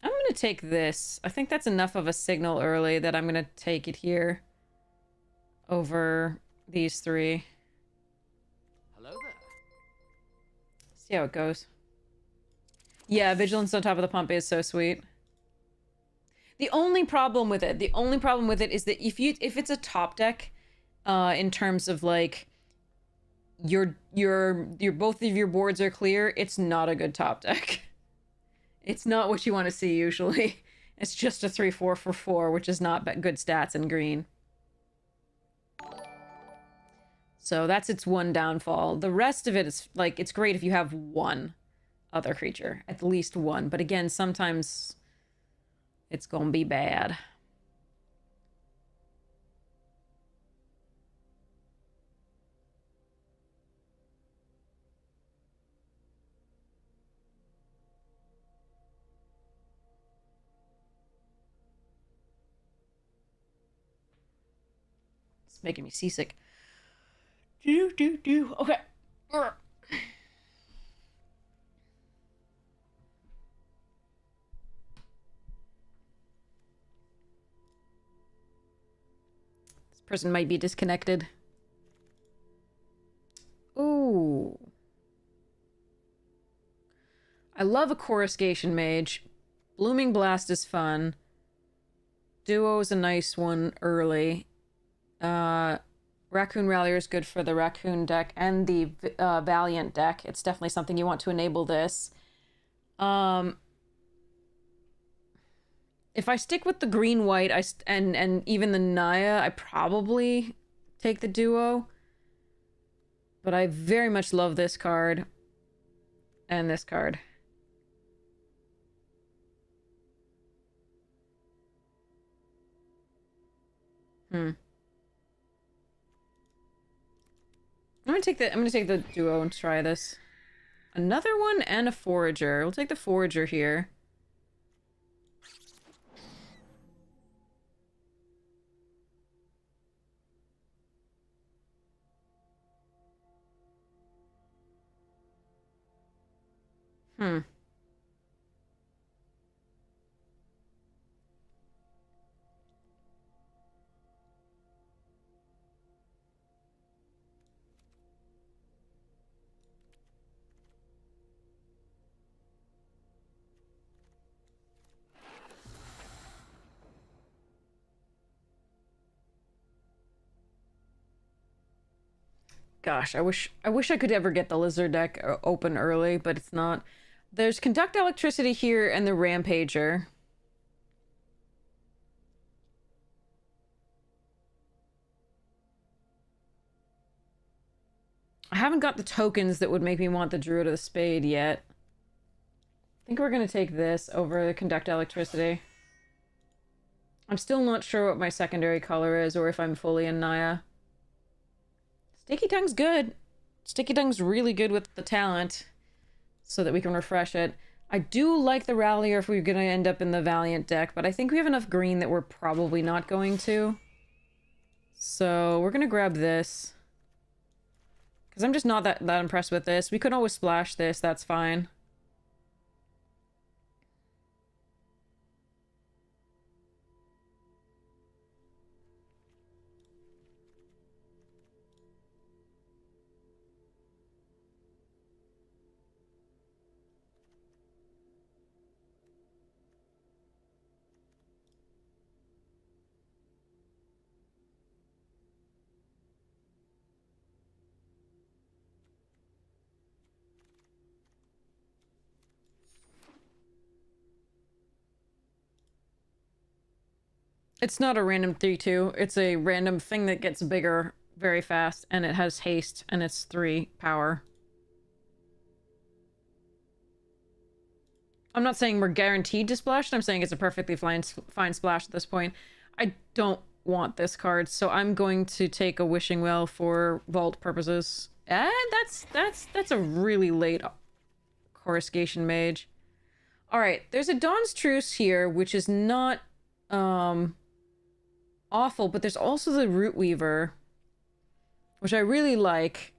I'm gonna take this. I think that's enough of a signal early that I'm gonna take it here over these three. Hello there. See how it goes. Yeah, Vigilance on top of the pump is so sweet. The only problem with it is that if it's a top deck, in terms of like your both of your boards are clear, it's not a good top deck. It's not what you want to see usually. It's just a 3/4 for 4, which is not good stats in green. So that's its one downfall. The rest of it is like, it's great if you have one other creature, at least one. But again, sometimes it's gonna be bad. It's making me seasick. Okay. This person might be disconnected. Ooh. I love a Coruscation Mage. Blooming Blast is fun. Duo is a nice one early. Raccoon Rallier is good for the Raccoon deck and the Valiant deck. It's definitely something you want to enable this. If I stick with the green-white and even the Naya, I probably take the Duo. But I very much love this card. And this card. I'm gonna take the Duo and try this. Another one and a Forager. We'll take the Forager here. Gosh, I wish I could ever get the Lizard deck open early, but it's not. There's Conduct Electricity here and the Rampager. I haven't got the tokens that would make me want the Druid of the Spade yet. I think we're gonna take this over the Conduct Electricity. I'm still not sure what my secondary color is or if I'm fully in Naya. Sticky Tongue's good. Sticky Tongue's really good with the talent so that we can refresh it. I do like the Rallier if we're going to end up in the Valiant deck, but I think we have enough green that we're probably not going to. So we're going to grab this. Because I'm just not that impressed with this. We could always splash this, that's fine. It's not a random 3-2. It's a random thing that gets bigger very fast, and it has haste, and it's 3 power. I'm not saying we're guaranteed to splash, I'm saying it's a perfectly fine splash at this point. I don't want this card, so I'm going to take a Wishing Well for vault purposes. And that's a really late Coruscation Mage. Alright, there's a Dawn's Truce here, which is not, awful, but there's also the Root Weaver, which I really like.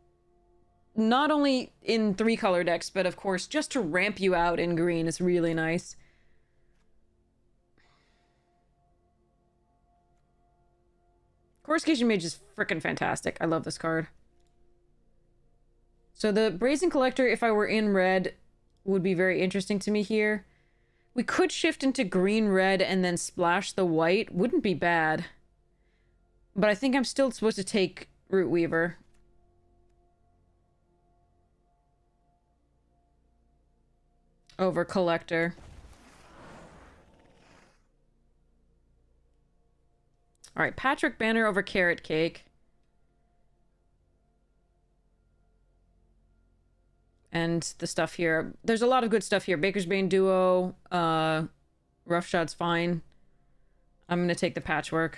Not only in 3-color decks, but of course, just to ramp you out in green is really nice. Coruscation Mage is freaking fantastic. I love this card. So the Brazen Collector, if I were in red, would be very interesting to me here. We could shift into green-red and then splash the white. Wouldn't be bad. But I think I'm still supposed to take Root Weaver. Over Collector. Alright, Patrick Banner over Carrot Cake. And the stuff here. There's a lot of good stuff here. Baker's Bane Duo. Roughshot's fine. I'm gonna take the Patchwork.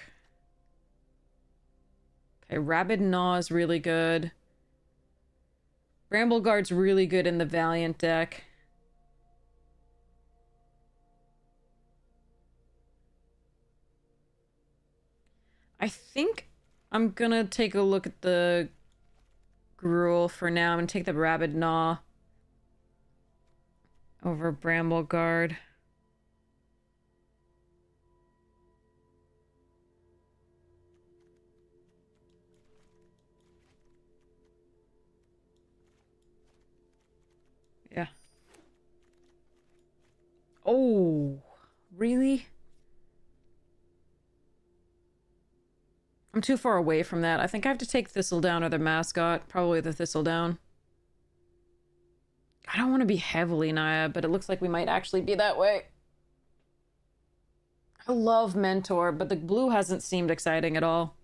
Okay, Rabid Gnaw is really good. Brambleguard's really good in the Valiant deck. I think I'm gonna take a look at the Gruul for now. I'm gonna take the Rabid Gnaw over Brambleguard. Yeah. Oh, really? I'm too far away from that. I think I have to take Thistledown or the Mascot. Probably the Thistledown. I don't want to be heavily Naya, but it looks like we might actually be that way. I love Mentor, but the blue hasn't seemed exciting at all.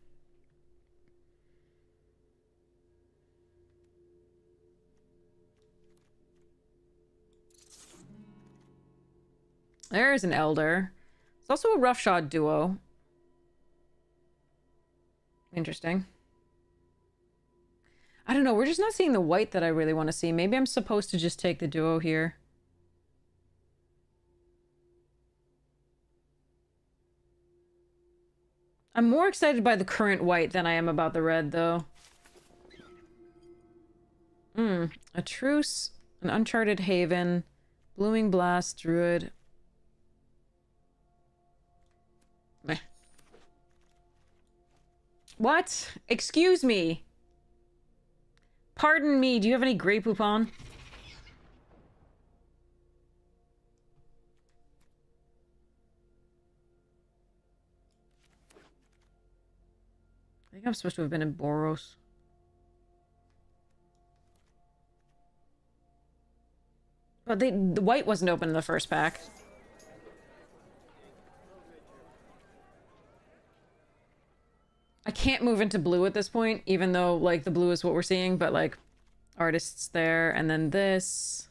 There's an Elder. It's also a Roughshod duo. Interesting. I don't know, we're just not seeing the white that I really want to see. Maybe I'm supposed to just take the duo here. I'm more excited by the current white than I am about the red, though. A Truce, an Uncharted Haven, Blooming Blast, Druid. Meh. What? Excuse me. Pardon me, do you have any Grey Poupon? I think I'm supposed to have been in Burrows. But the white wasn't open in the first pack. I can't move into blue at this point, even though, like, the blue is what we're seeing, but, like, Artists there, and then this.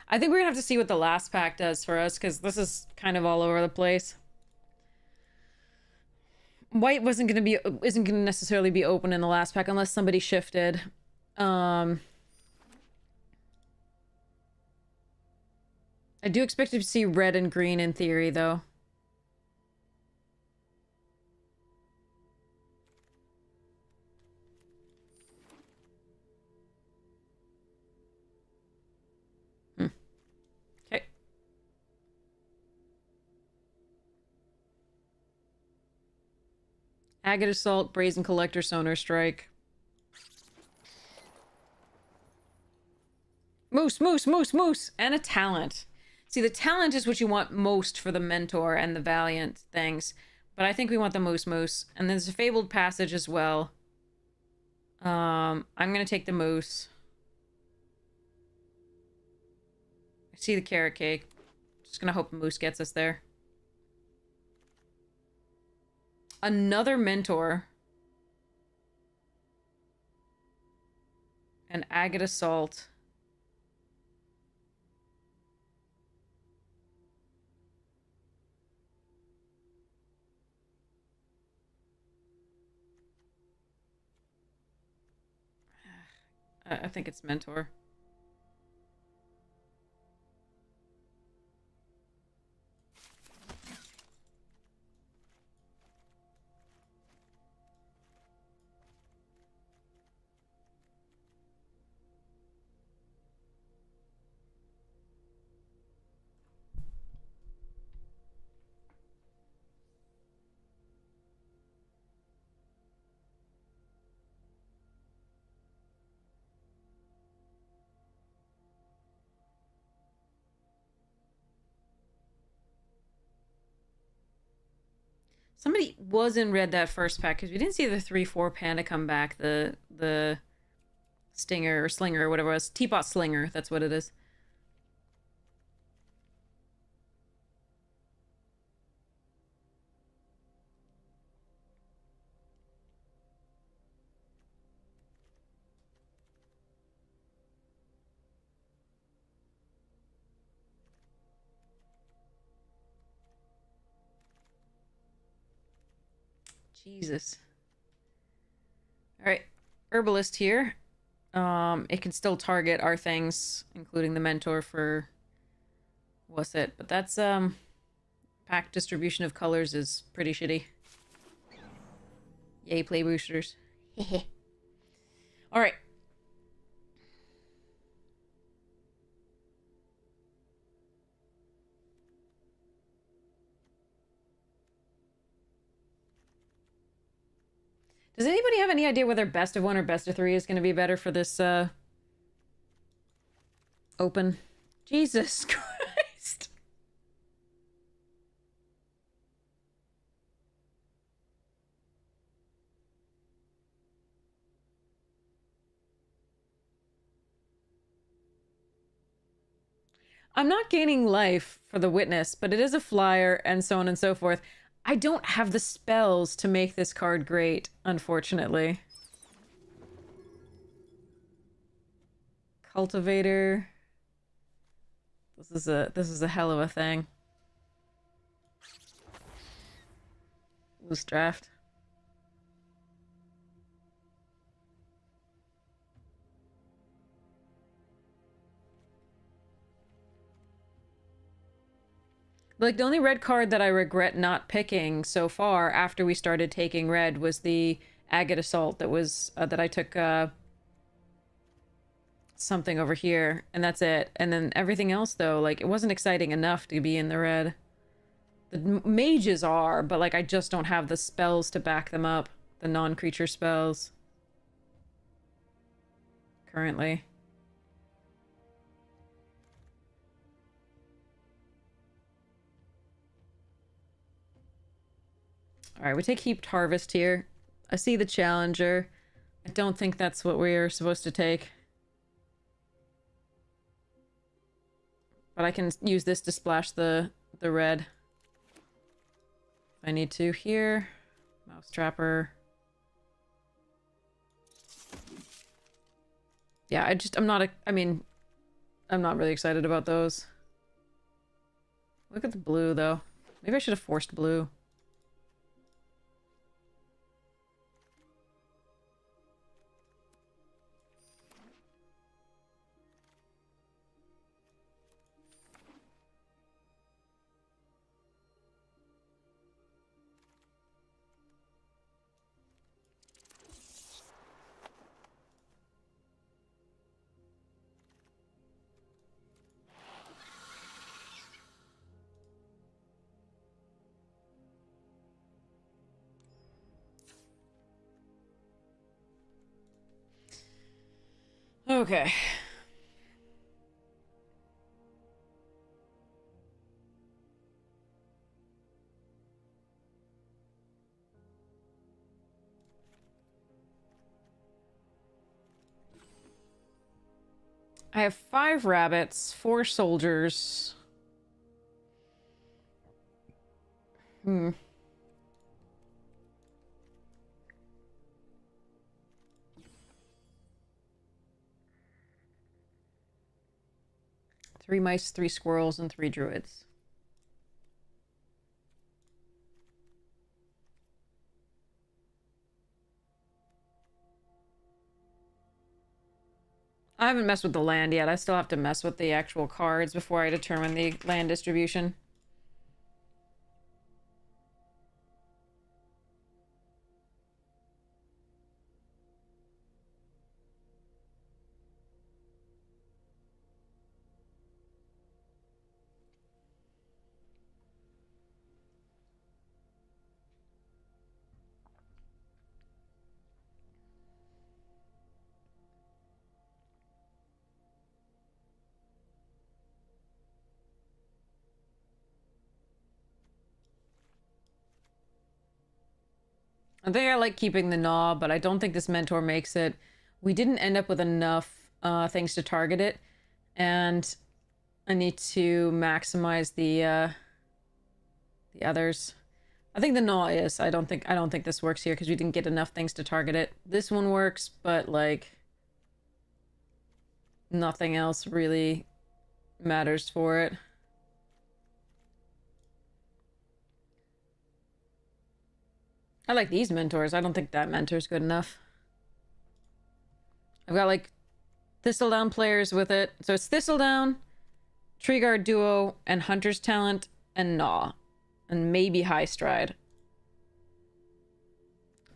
I think we're gonna have to see what the last pack does for us, because this is kind of all over the place. White isn't gonna necessarily be open in the last pack unless somebody shifted. I do expect to see red and green in theory, though. Okay. Agate Assault, Brazen Collector, Sonar Strike. Moose, moose, moose, moose! And a talent. See, the talent is what you want most for the Mentor and the Valiant things. But I think we want the moose, moose. And there's a Fabled Passage as well. I'm gonna take the moose. I see the carrot cake. Just gonna hope the moose gets us there. Another Mentor. An Agate Assault. I think it's Mentor. Somebody was in red that first pack because we didn't see the 3/4 panda come back. The stinger or slinger or whatever it was. Teapot slinger, that's what it is. Jesus. Alright. Herbalist here. It can still target our things, including the Mentor for what's it? But that's pack distribution of colors is pretty shitty. Yay, play boosters. Alright. Does anybody have any idea whether best of 1 or best of 3 is going to be better for this open? Jesus Christ. I'm not gaining life for the witness, but it is a flyer and so on and so forth. I don't have the spells to make this card great, unfortunately. Cultivator. This is a hell of a thing. Loose draft. Like, the only red card that I regret not picking so far after we started taking red was the Agate Assault that was, that I took, something over here, and that's it. And then everything else, though, like, it wasn't exciting enough to be in the red. The mages are, but, like, I just don't have the spells to back them up. The non-creature spells. Currently. Alright, we take Heaped Harvest here. I see the Challenger. I don't think that's what we're supposed to take. But I can use this to splash the red. If I need to here. Mouse Trapper. Yeah, I'm not a... I mean, I'm not really excited about those. Look at the blue, though. Maybe I should have forced blue. Okay. I have 5 rabbits, 4 soldiers. Hmm. Three mice, 3 squirrels, and 3 druids. I haven't messed with the land yet. I still have to mess with the actual cards before I determine the land distribution. I think I like keeping the gnaw, but I don't think this mentor makes it. We didn't end up with enough things to target it, and I need to maximize the others. I think the gnaw is. I don't think this works here because we didn't get enough things to target it. This one works, but like nothing else really matters for it. I like these mentors. I don't think that mentor's good enough. I've got like Thistledown players with it. So it's Thistledown, Treeguard Duo, and Hunter's Talent, and Gnaw. And maybe High Stride.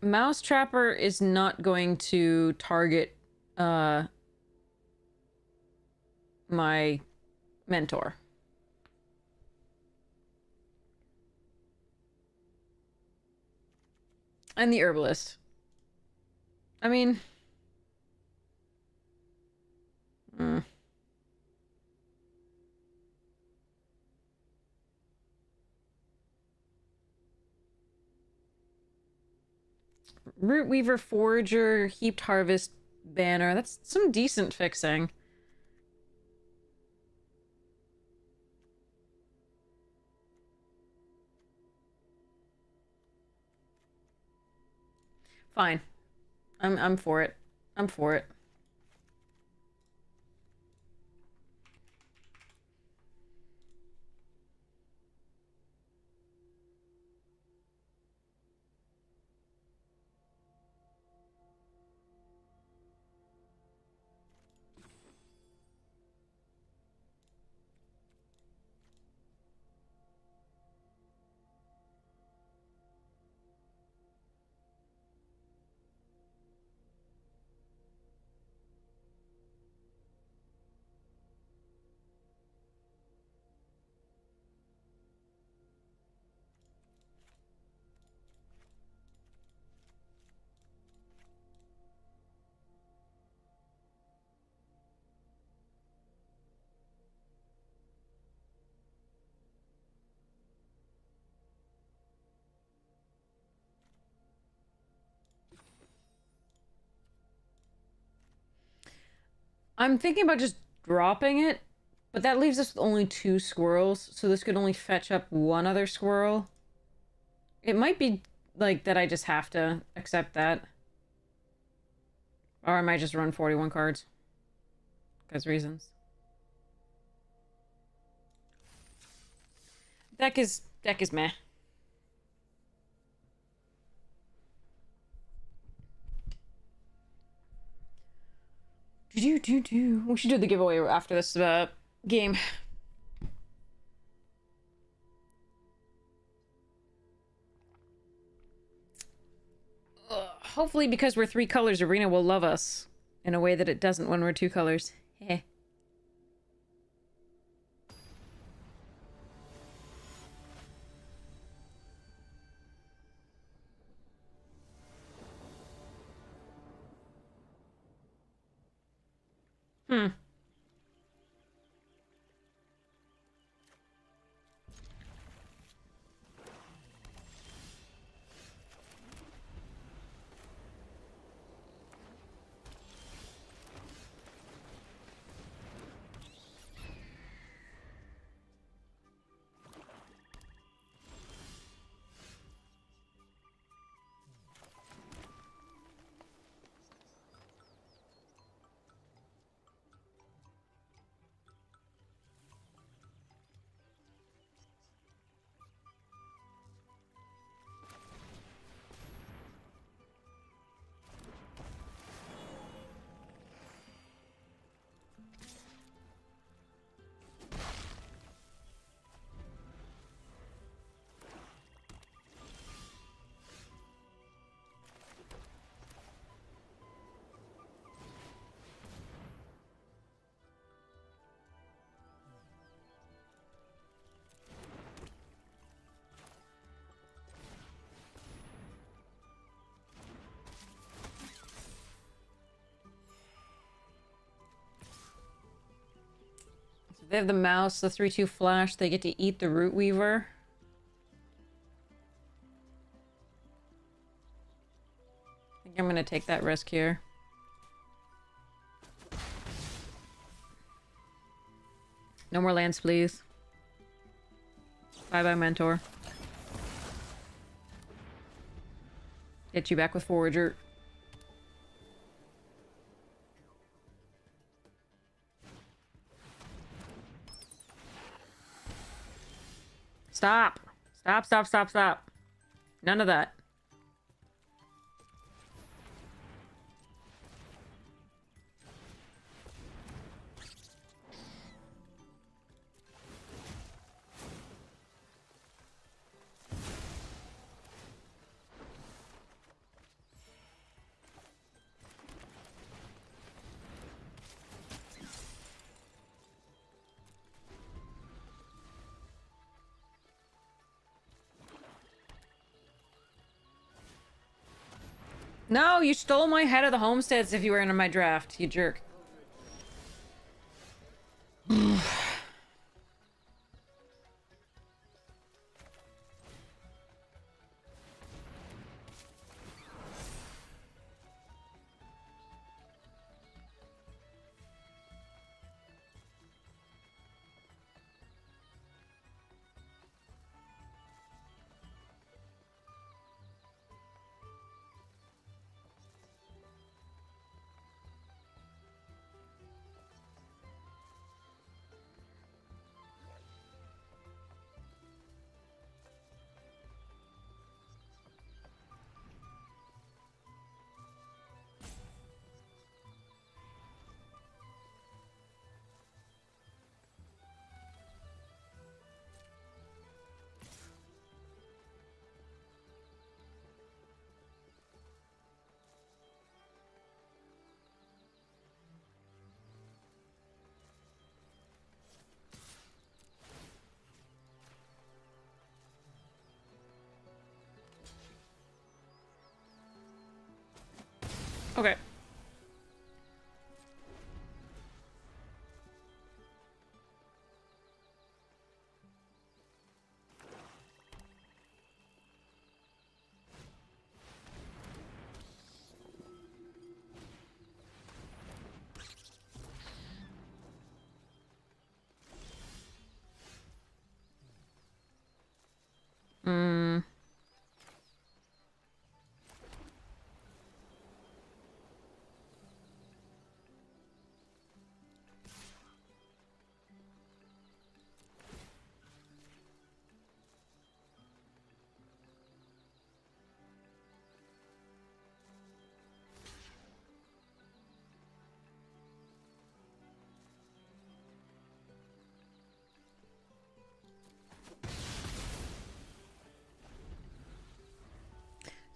Mouse Trapper is not going to target my mentor. And the Herbalist. I mean... Root Weaver, Forager, Heaped Harvest, Banner. That's some decent fixing. Fine. I'm for it. I'm for it. I'm thinking about just dropping it, but that leaves us with only 2 squirrels, so this could only fetch up 1 other squirrel. It might be like that I just have to accept that. Or I might just run 41 cards. Because reasons. Deck is meh. We should do the giveaway after this game. Hopefully, because we're 3 colors, Arena will love us in a way that it doesn't when we're 2 colors. Heh. Hmm. They have the mouse, the 3/2 flash. They get to eat the Root Weaver. I think I'm gonna take that risk here. No more lands, please. Bye-bye, Mentor. Get you back with Forager. Stop! Stop, stop, stop, stop. None of that. No, you stole my head of the homesteads if you were in my draft, you jerk. Okay.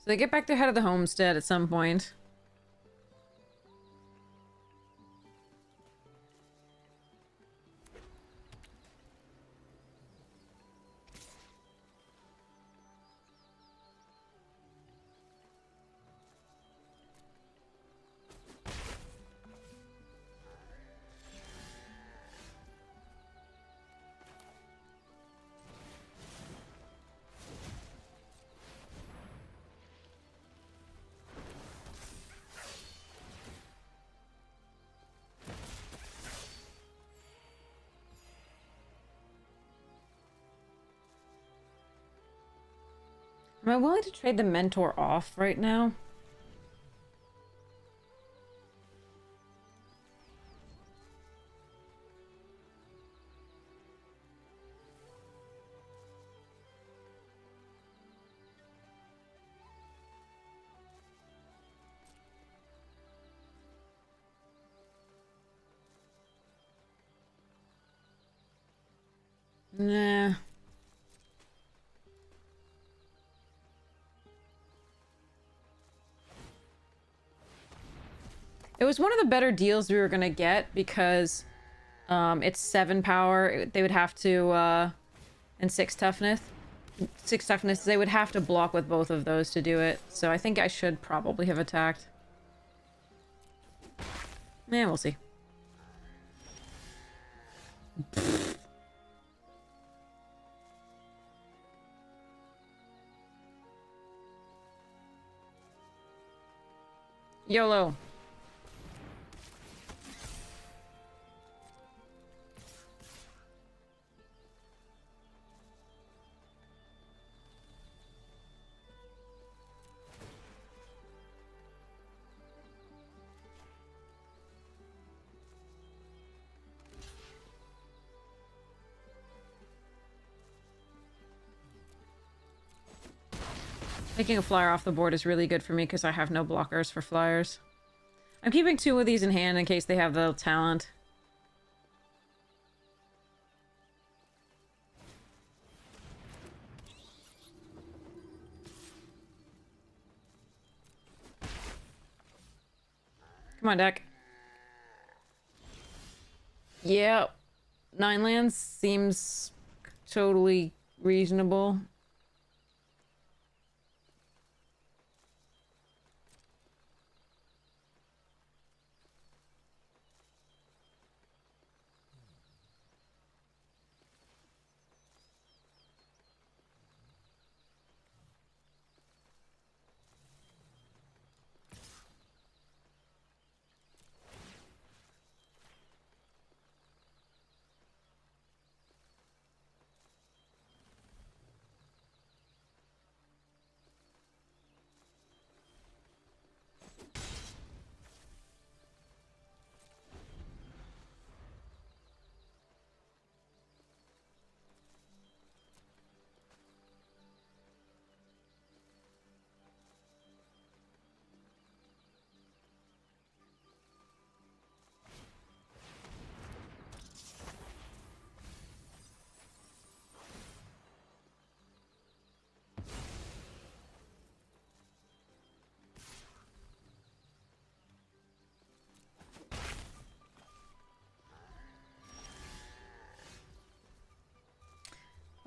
So they get back their head of the homestead at some point. Am I willing to trade the mentor off right now? Nah. It was one of the better deals we were gonna get because it's 7 power. They would have to and 6 toughness. 6 toughness. They would have to block with both of those to do it. So I think I should probably have attacked. Yeah, we'll see. YOLO. Taking a flyer off the board is really good for me because I have no blockers for flyers. I'm keeping 2 of these in hand in case they have the talent. Come on, deck. Yeah. 9 lands seems totally reasonable.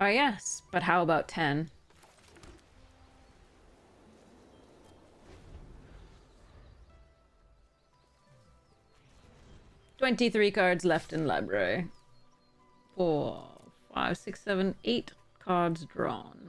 Oh, yes, but how about 10? "23 cards left in library. 4, 5, 6, 7, 8 cards drawn.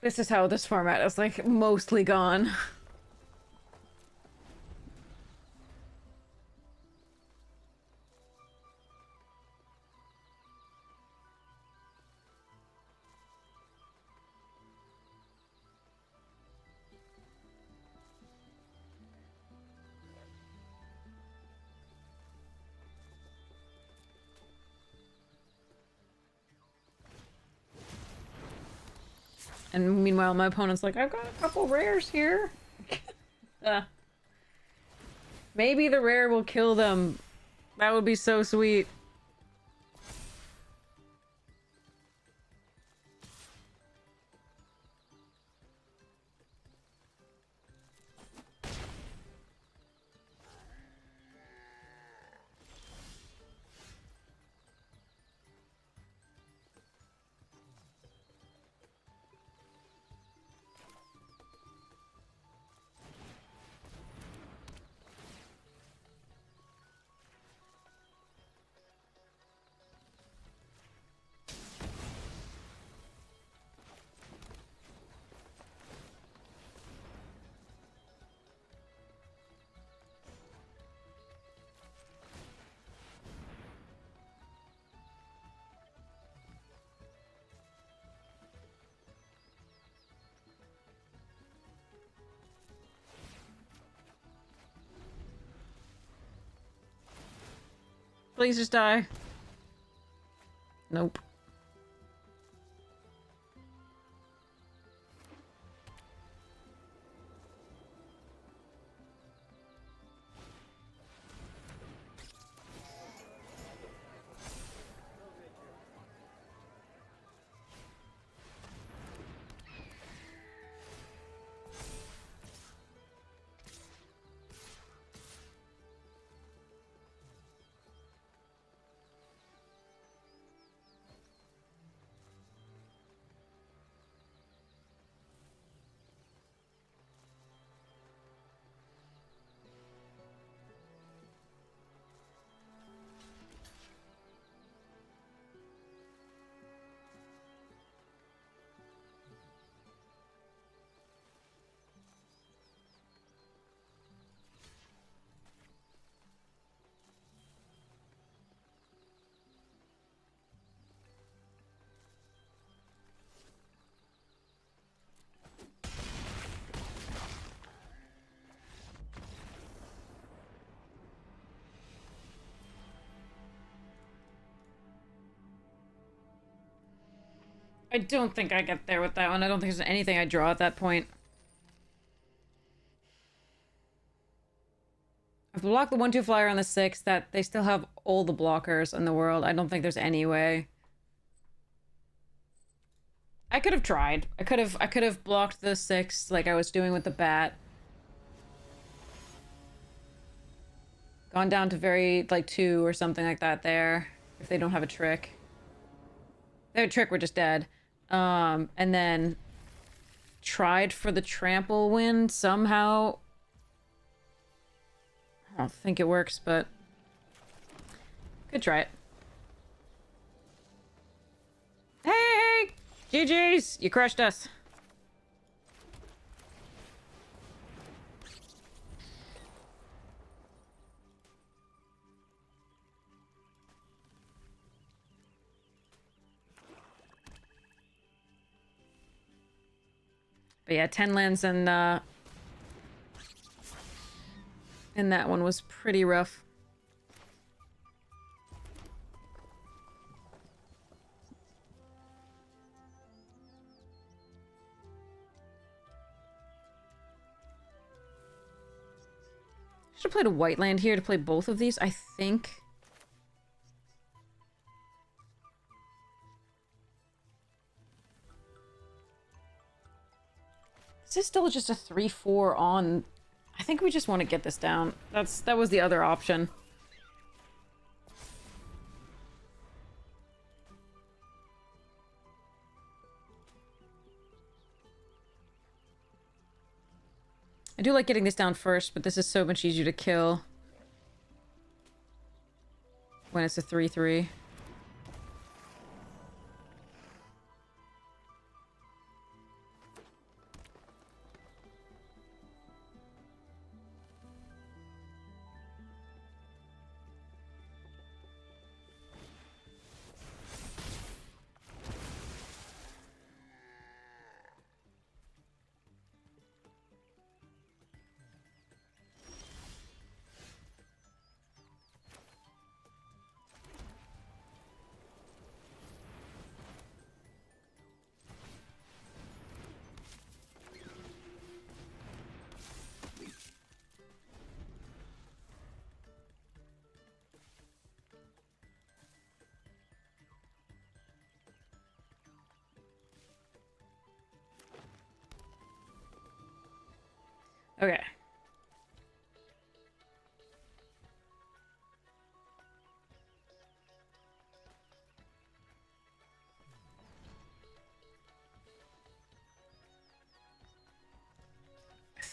This is how this format is, like, mostly gone. And meanwhile, my opponent's like, I've got a couple rares here. Maybe the rare will kill them. That would be so sweet. Please just die. Nope. I don't think I get there with that one. I don't think there's anything I draw at that point. I've blocked the 1/2 flyer on the 6 that they still have all the blockers in the world. I don't think there's any way. I could have tried. I could have blocked the 6 like I was doing with the bat. Gone down to very, like, 2 or something like that there. If they don't have a trick. If they have a trick, we're just dead. And then tried for the trample win somehow. I don't think it works, but could try it. Hey! GG's! You crushed us. But yeah, 10 lands and that one was pretty rough. Should have played a white land here to play both of these, I think. This is still just a 3/4 on. I think we just want to get this down. That was the other option. I do like getting this down first, but this is so much easier to kill when it's a 3/3.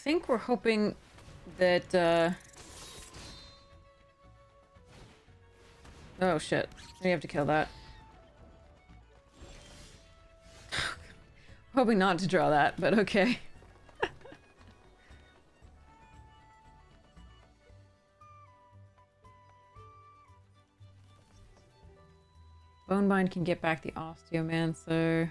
think we're hoping that, oh shit. We have to kill that. Hoping not to draw that, but okay. Bonebind can get back the Osteomancer.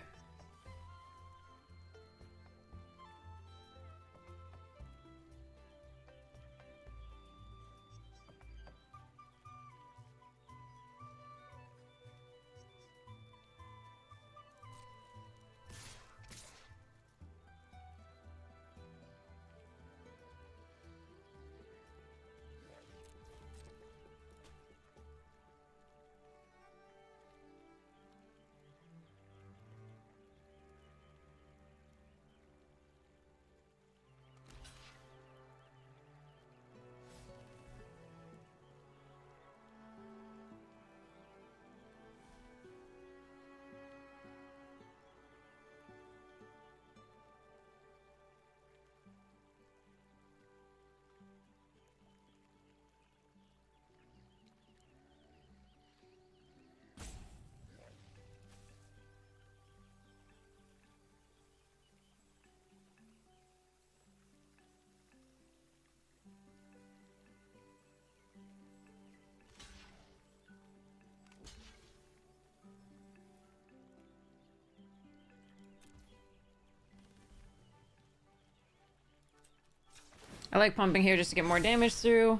I like pumping here just to get more damage through.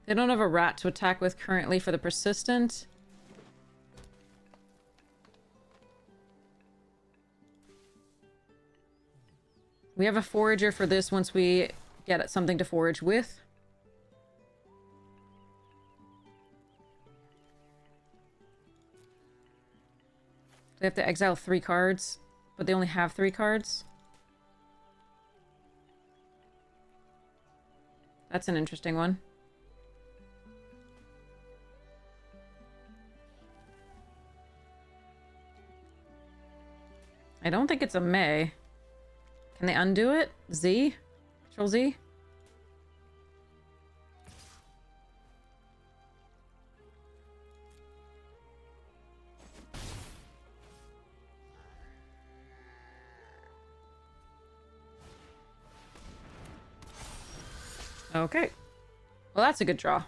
They don't have a rat to attack with currently for the persistent. We have a forager for this once we get something to forage with. They have to exile 3 cards, but they only have 3 cards. That's an interesting one. I don't think it's a May. Can they undo it? Z? Control Z? Okay. Well, that's a good draw.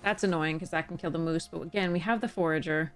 That's annoying because that can kill the moose, but again, we have the forager.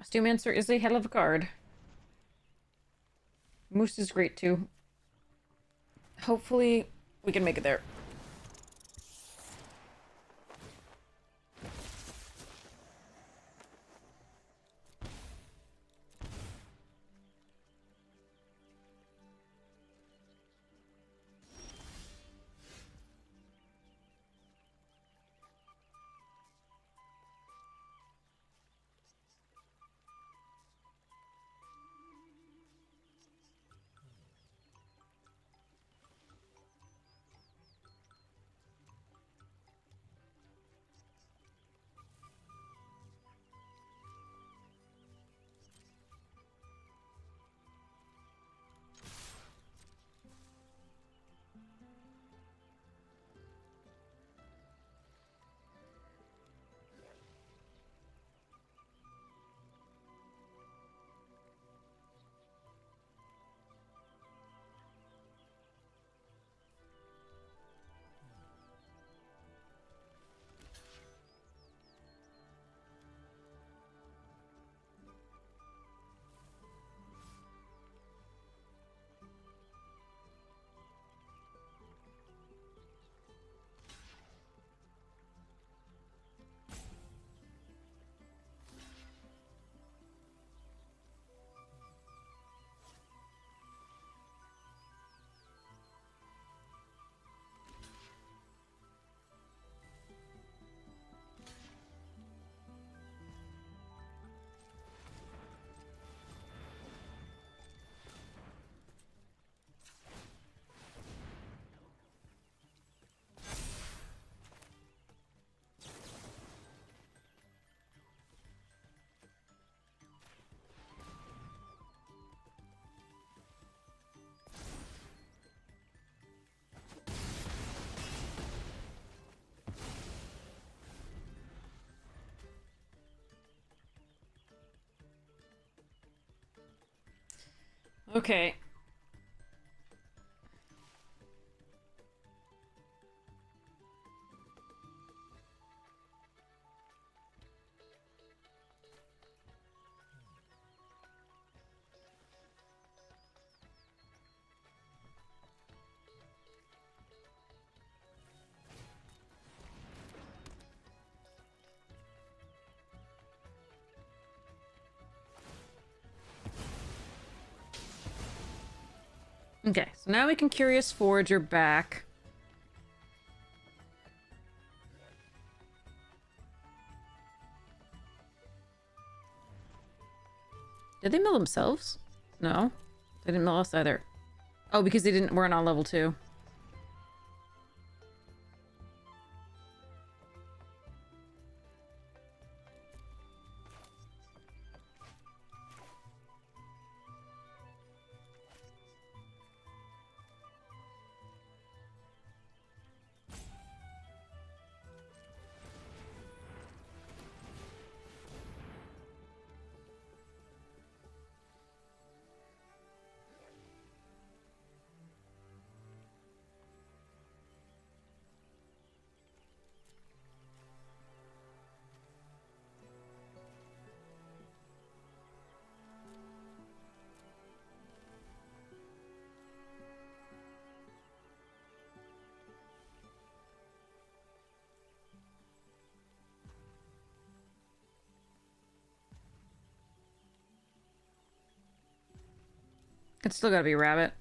Costume is a hell of a card. Moose is great too. Hopefully we can make it there. Okay. Okay, so now we can Curious Forager back. Did they mill themselves? No. They didn't mill us either. Oh, because they weren't on level 2. It's still gotta be rabbit.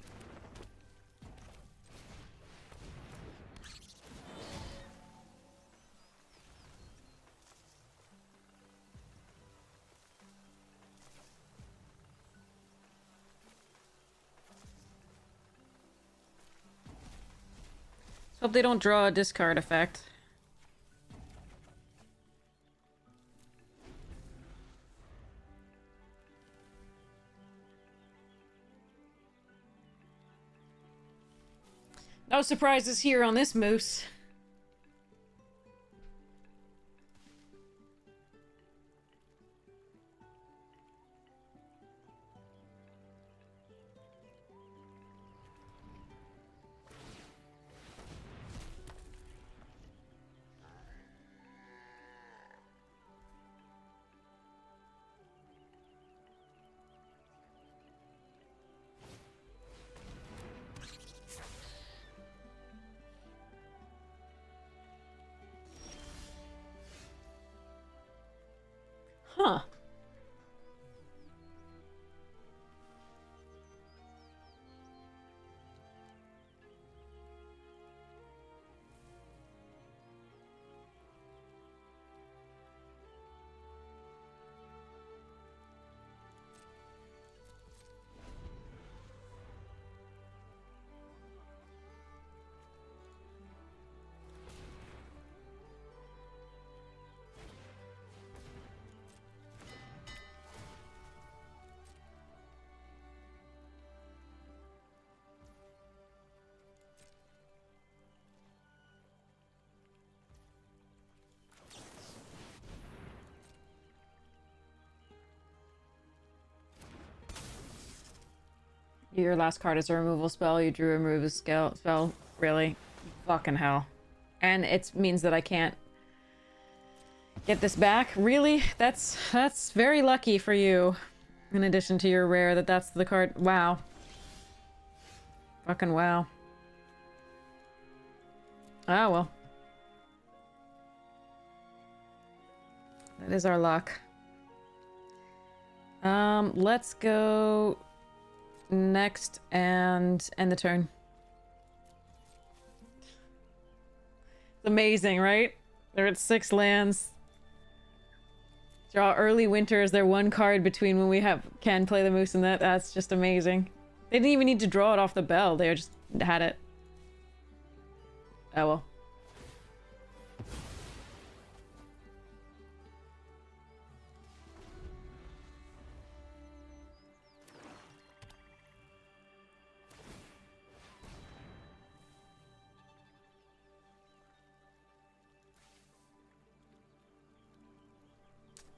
Hope they don't draw a discard effect. No surprises here on this moose. Your last card is a removal spell. You drew a removal spell. Really? Fucking hell. And it means that I can't get this back? Really? That's very lucky for you. In addition to your rare, that's the card. Wow. Fucking wow. Oh, well. That is our luck. Let's go next and end the turn. It's amazing, right? They're at 6 lands. Draw early winter as their one card between when we can play the moose and that. That's just amazing. They didn't even need to draw it off the bell. They just had it. Oh well.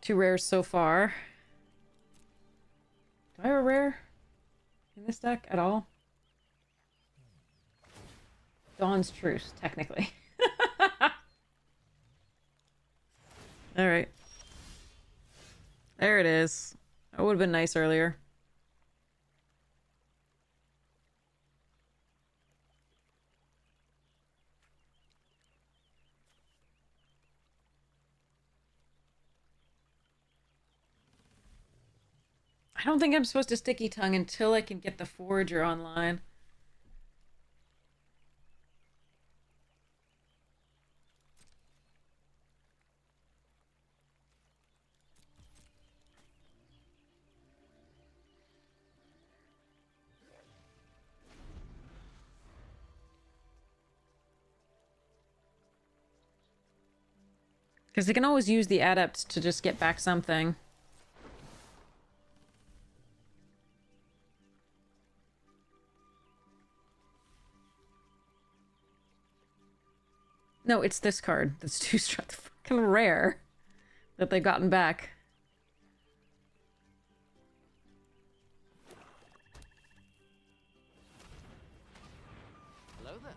Two rares so far. Do I have a rare in this deck at all? Dawn's Truce, technically. Alright. There it is. That would have been nice earlier. I don't think I'm supposed to sticky tongue until I can get the Forager online. Because they can always use the adept to just get back something. No, it's this card. That's too fucking rare that they've gotten back. Hello there.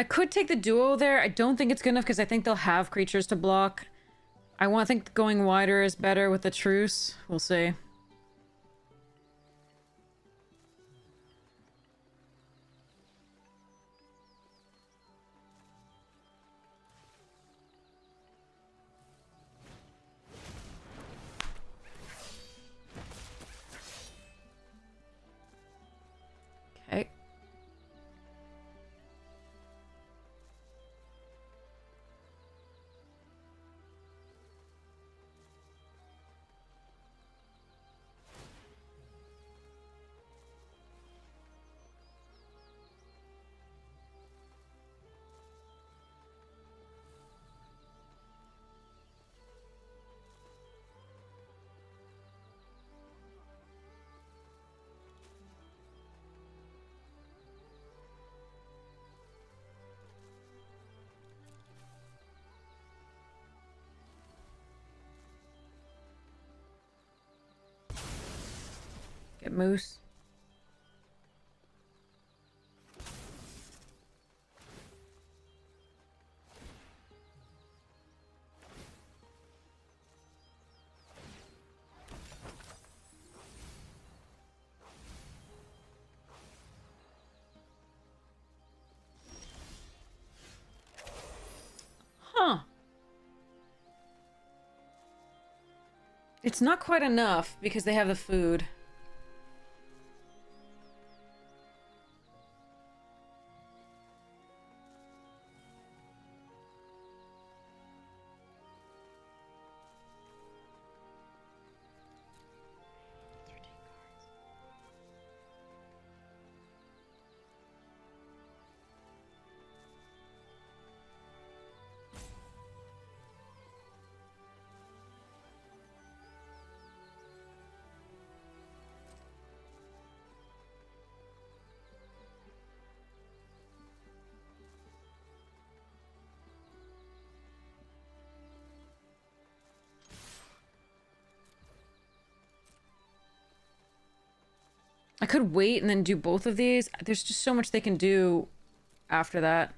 I could take the duo there. I don't think it's good enough because I think they'll have creatures to block. I think going wider is better with the truce. We'll see. Okay. Get moose. Huh. It's not quite enough because they have the food. I could wait and then do both of these. There's just so much they can do after that.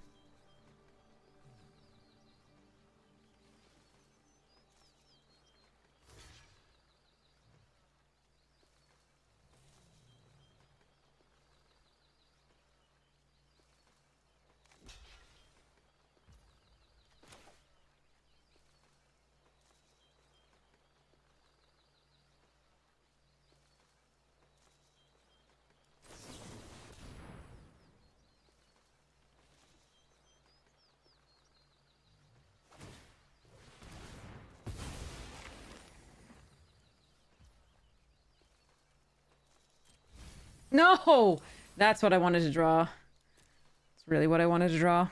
No! That's what I wanted to draw. It's really what I wanted to draw.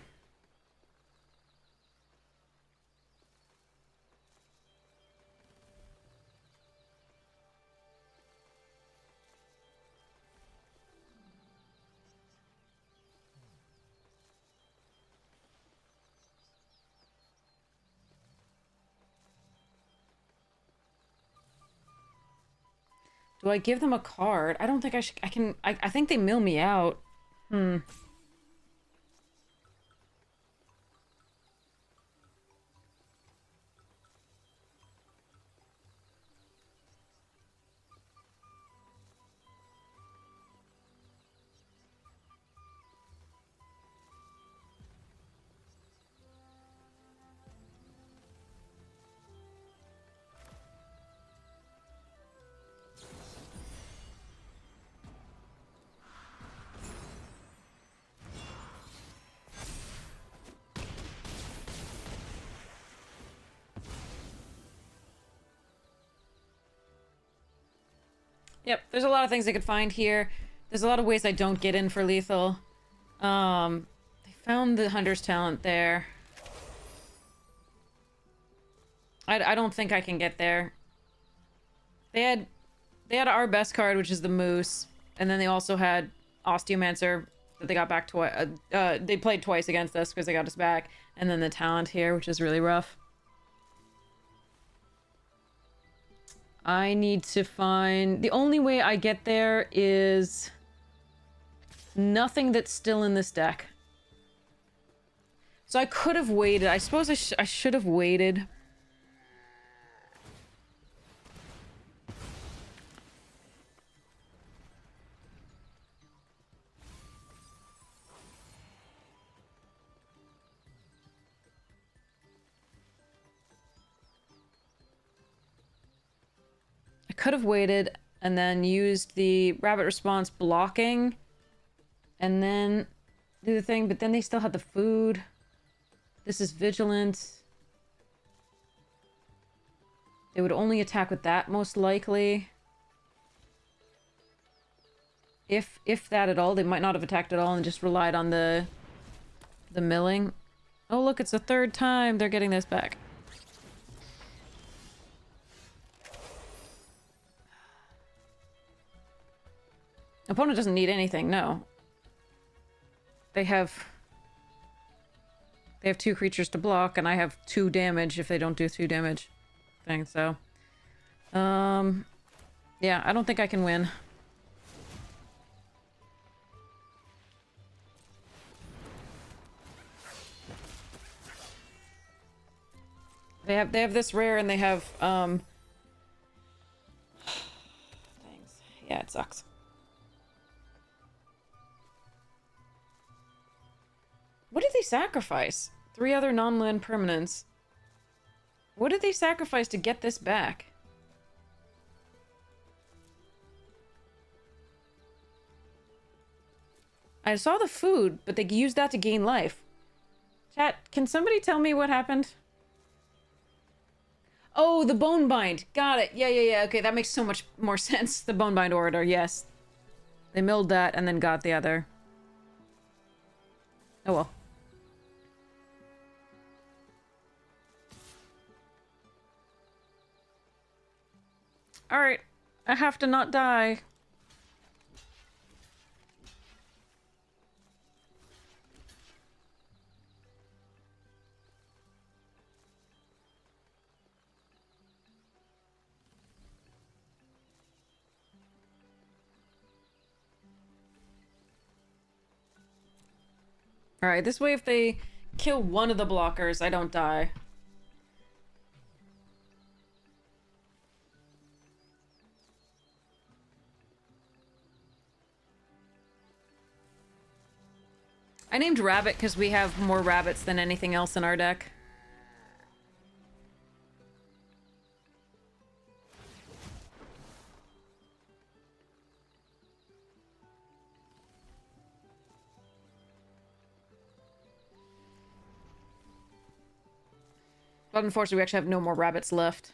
Do I give them a card? I don't think I should. I can. I think they mill me out. Hmm. Yep, there's a lot of things I could find here. There's a lot of ways I don't get in for lethal. They found the hunter's talent there. I don't think I can get there. They had our best card, which is the moose, and then they also had Osteomancer that they got back twice. They played twice against us because they got us back, and then the talent here, which is really rough. I need to find... The only way I get there is... nothing that's still in this deck. So I could have waited. I suppose I should have waited. I could have waited and then used the rabbit response blocking and then do the thing, but then they still had the food. This is vigilant. They would only attack with that, most likely. If that at all. They might not have attacked at all and just relied on the milling. Oh, look, it's the third time they're getting this back. Opponent doesn't need anything, no. They have 2 creatures to block, and I have 2 damage if they don't do 2 damage thing, so. Yeah, I don't think I can win. They have this rare and they have, things. Yeah, it sucks. What did they sacrifice? 3 other non-land permanents. What did they sacrifice to get this back? I saw the food, but they used that to gain life. Chat, can somebody tell me what happened? Oh, the bone bind. Got it. Yeah. Okay, that makes so much more sense. The bone bind orator, yes. They milled that and then got the other. Oh well. Alright. I have to not die. Alright, this way if they kill one of the blockers, I don't die. I named Rabbit because we have more rabbits than anything else in our deck. But unfortunately, we actually have no more rabbits left.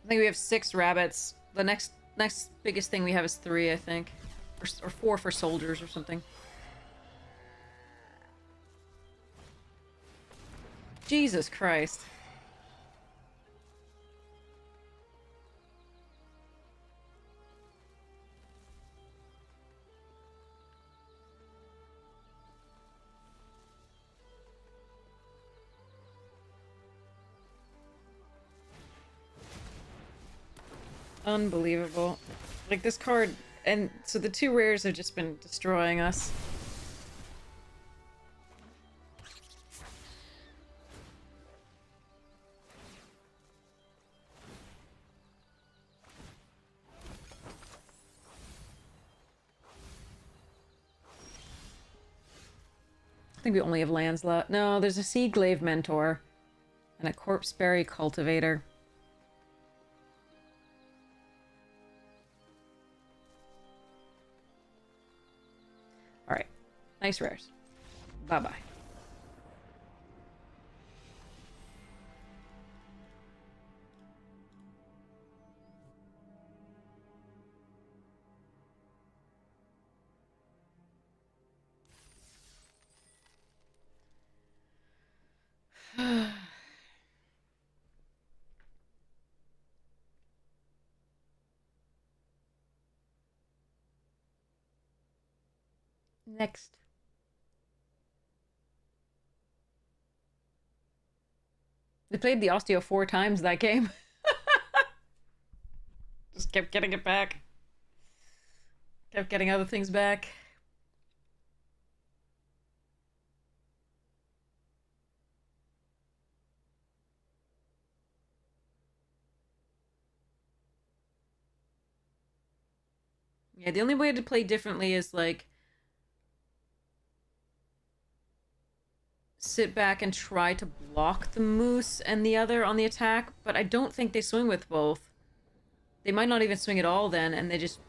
I think we have 6 rabbits. The next biggest thing we have is 3, I think. Or 4 for soldiers or something. Jesus Christ. Unbelievable. Like, this card... And so the 2 rares have just been destroying us. I think we only have lands left. No, there's a Seaglaive Mentor. And a Corpseberry Cultivator. Alright. Nice rares. Bye-bye. Next. We played the Osteo 4 times that game. Just kept getting it back. Kept getting other things back. Yeah, the only way to play differently is like sit back and try to block the moose and the other on the attack, but I don't think they swing with both. They might not even swing at all then, and they just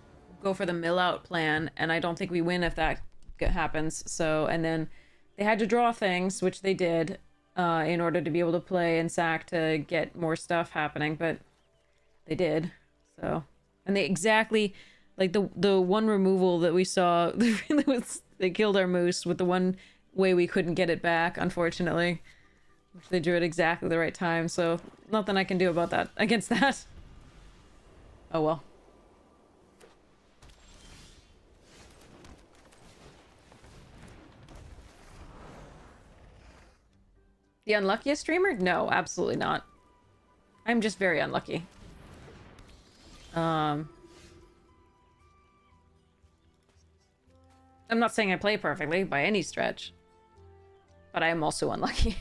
go for the mill out plan, and I don't think we win if that happens. So, and then they had to draw things, which they did, in order to be able to play and sack to get more stuff happening, but they did. So, and they exactly like the one removal that we saw really was they killed our moose with the one way we couldn't get it back, unfortunately. Which they drew at exactly the right time, so nothing I can do about that against that. Oh well. The unluckiest streamer? No, absolutely not. I'm just very unlucky. I'm not saying I play perfectly by any stretch, but I am also unlucky.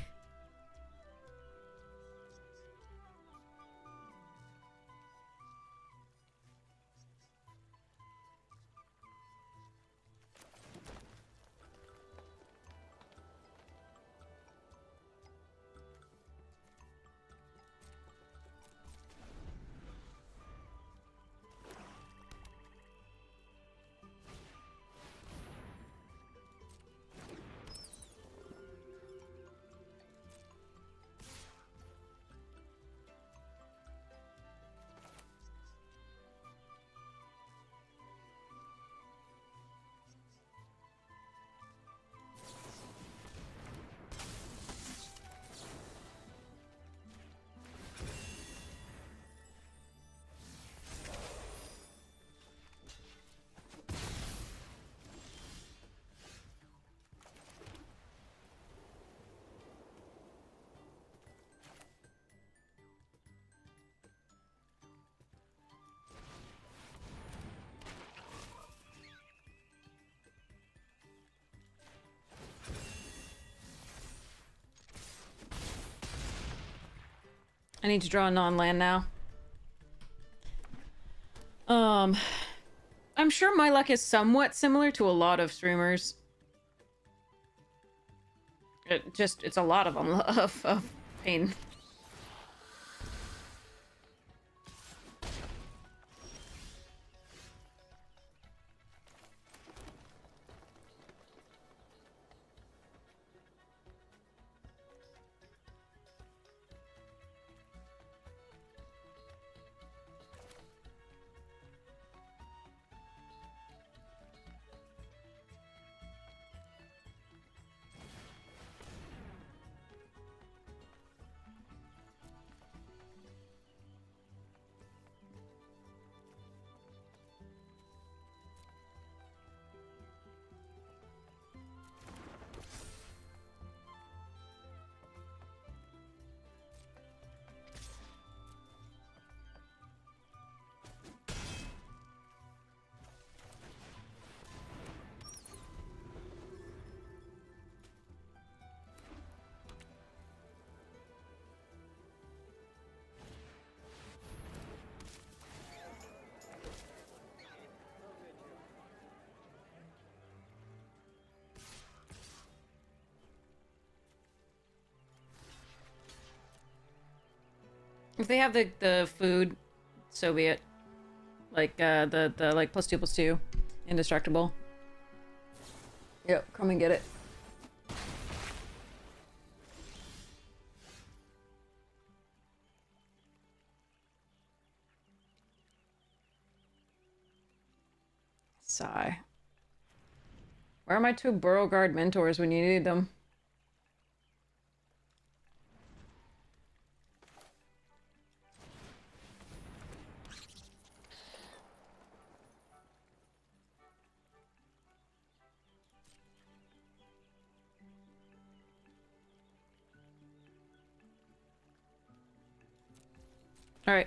I need to draw a non-land now. I'm sure my luck is somewhat similar to a lot of streamers. It's a lot of them, of pain. If they have the food, so be it. Like the like +2/+2, indestructible. Yep, come and get it. Sigh. Where are my 2 Burrow Guard mentors when you need them? All right.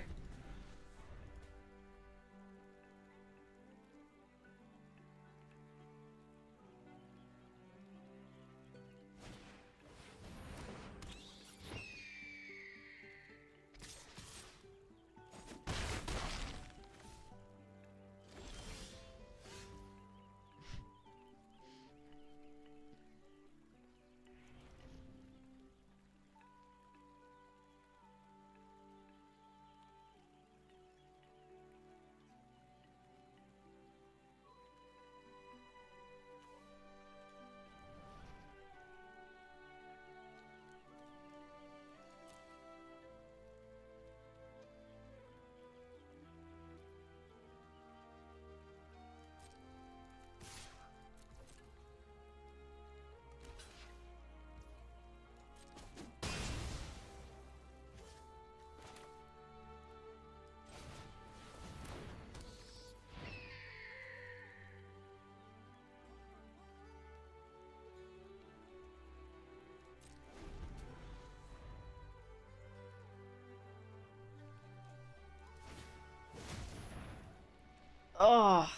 Oh.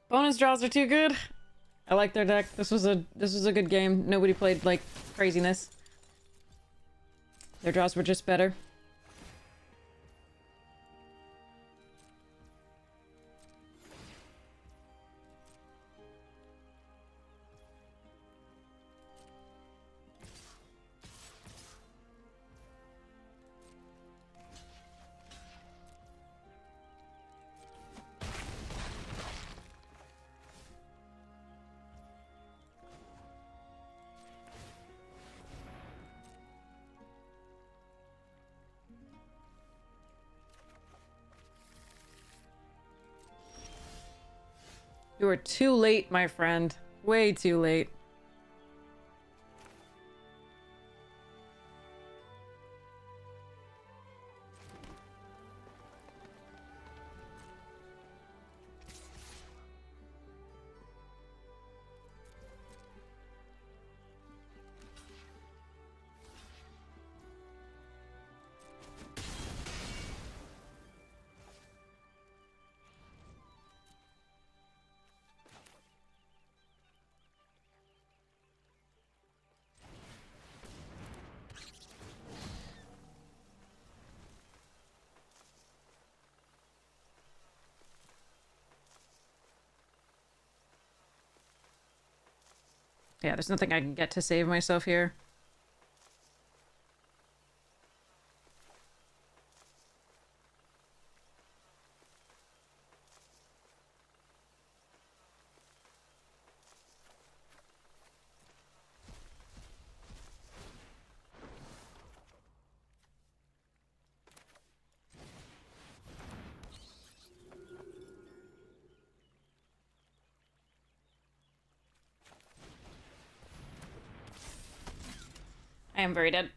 Bonus draws are too good. I like their deck. This was a good game. Nobody played like craziness. Their draws were just better. You are too late, my friend. Way too late. Yeah, there's nothing I can get to save myself here. I am very dead.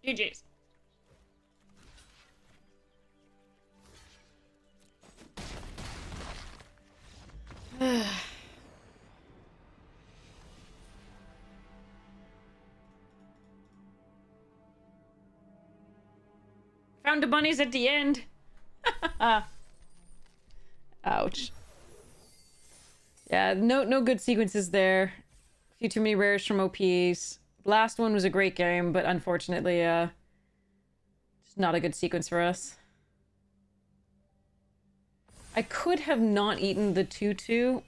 GG's. Found the bunnies at the end. Ouch. Yeah, no good sequences there. A few too many rares from OPs. Last one was a great game, but unfortunately, just not a good sequence for us. I could have not eaten the 2/2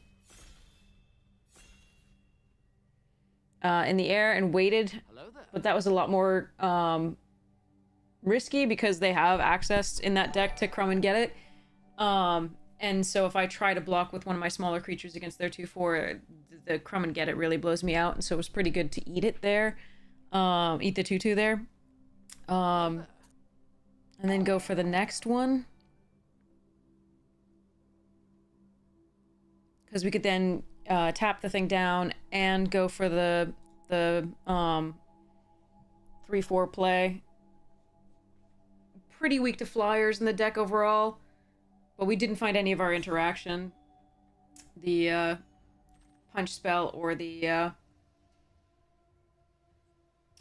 in the air and waited, but that was a lot more risky because they have access in that deck to Crumb and Get It. And so if I try to block with one of my smaller creatures against their 2/4, the Crumb and Get It really blows me out, and so it was pretty good to eat it there. Eat the 2/2 there. And then go for the next one. Because we could then tap the thing down and go for the 3/4 play. Pretty weak to flyers in the deck overall. Well, we didn't find any of our interaction. The punch spell or the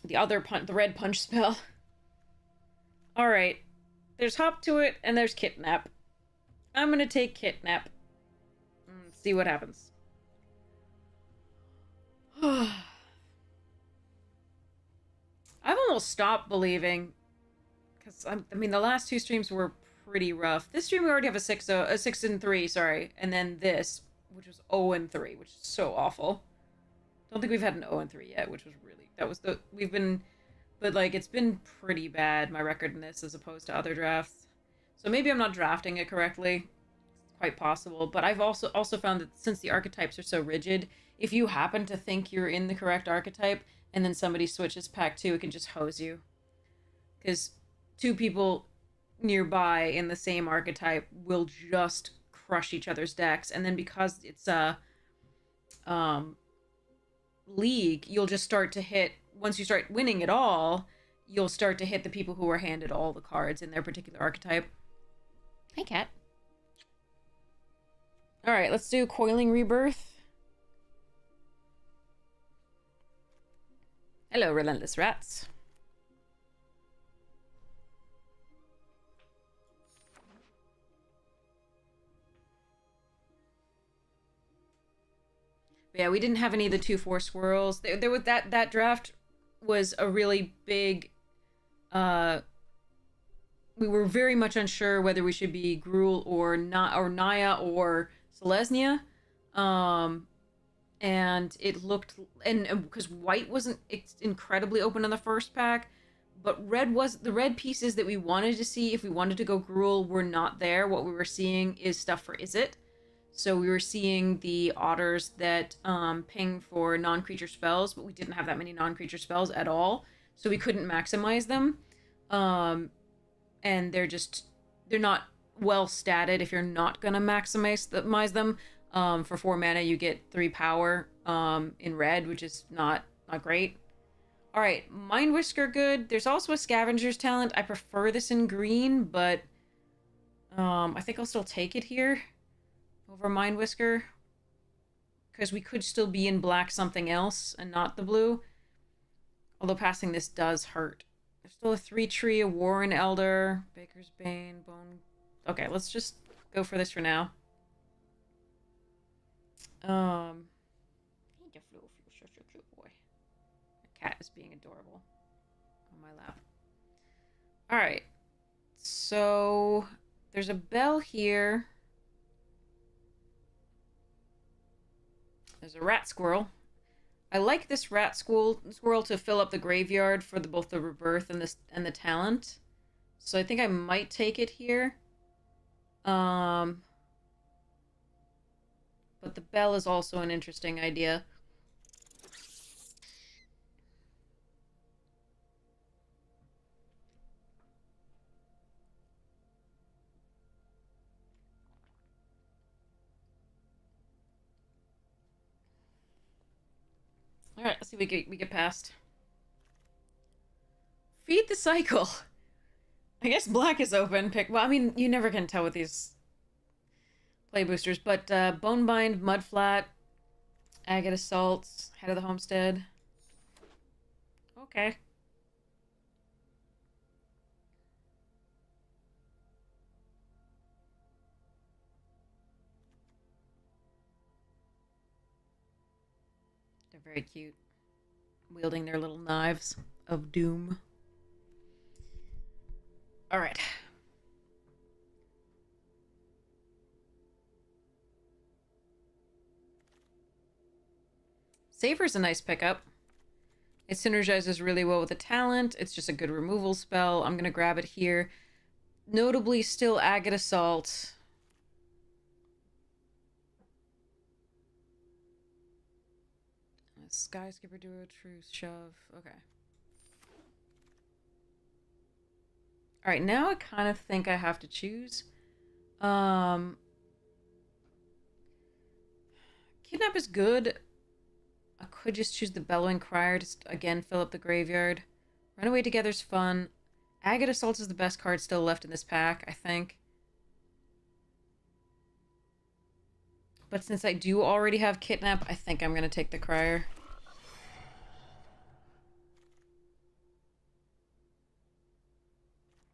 the red punch spell. All right. There's hop to it and there's kidnap. I'm gonna take kidnap. See what happens. I've almost stopped believing, because I mean the last two streams were pretty rough. This stream we already have a 6-3, sorry, and then this, which was 0-3, which is so awful. Don't think we've had an 0-3 yet, which was really but like it's been pretty bad, my record in this as opposed to other drafts. So maybe I'm not drafting it correctly. It's quite possible, but I've also found that since the archetypes are so rigid, if you happen to think you're in the correct archetype and then somebody switches pack 2, it can just hose you. Because two people nearby in the same archetype will just crush each other's decks, and then because it's a league, you'll just start to hit, once you start winning it all, you'll start to hit the people who were handed all the cards in their particular archetype. Hi, cat. All right, let's do Coiling Rebirth. Hello, Relentless Rats. But yeah, we didn't have any of the 2/4 swirls. There was that draft was a really big. We were very much unsure whether we should be Gruul or Naya or Selesnya. And it looked, and because white wasn't incredibly open on the first pack, but the red pieces that we wanted to see if we wanted to go Gruul were not there. What we were seeing is stuff for Izzet. So we were seeing the otters that ping for non-creature spells, but we didn't have that many non-creature spells at all, so we couldn't maximize them. And they're not well statted if you're not gonna maximize them. For 4 mana, you get 3 power in red, which is not great. All right, Mind Whisker good. There's also a Scavenger's Talent. I prefer this in green, but I think I'll still take it here over Mind Whisker, because we could still be in black something else and not the blue. Although passing this does hurt. There's still a 3-tree, a Warren Elder, Baker's Bane, Bone. Okay, let's just go for this for now. You're such a cute boy. The cat is being adorable on my lap. All right, so there's a bell here. There's a rat squirrel. I like this rat squirrel to fill up the graveyard for both the rebirth and the talent. So I think I might take it here. But the bell is also an interesting idea. All right, let's see if we get past. Feed the cycle. I guess black is open. Well, I mean, you never can tell with these play boosters, but Bonebind, Mudflat, Agate Assaults, Head of the Homestead. Okay. They're very cute, wielding their little knives of doom. All right. Saver's a nice pickup. It synergizes really well with the talent. It's just a good removal spell. I'm going to grab it here. Notably, still Agate Assault. Skyscraper Duo, Truce, Shove. Okay. Alright, now I kind of think I have to choose. Kidnap is good. I could just choose the Bellowing Crier to, again, fill up the graveyard. Runaway Together's fun. Agate Assault is the best card still left in this pack, I think. But since I do already have Kidnap, I think I'm gonna take the Crier.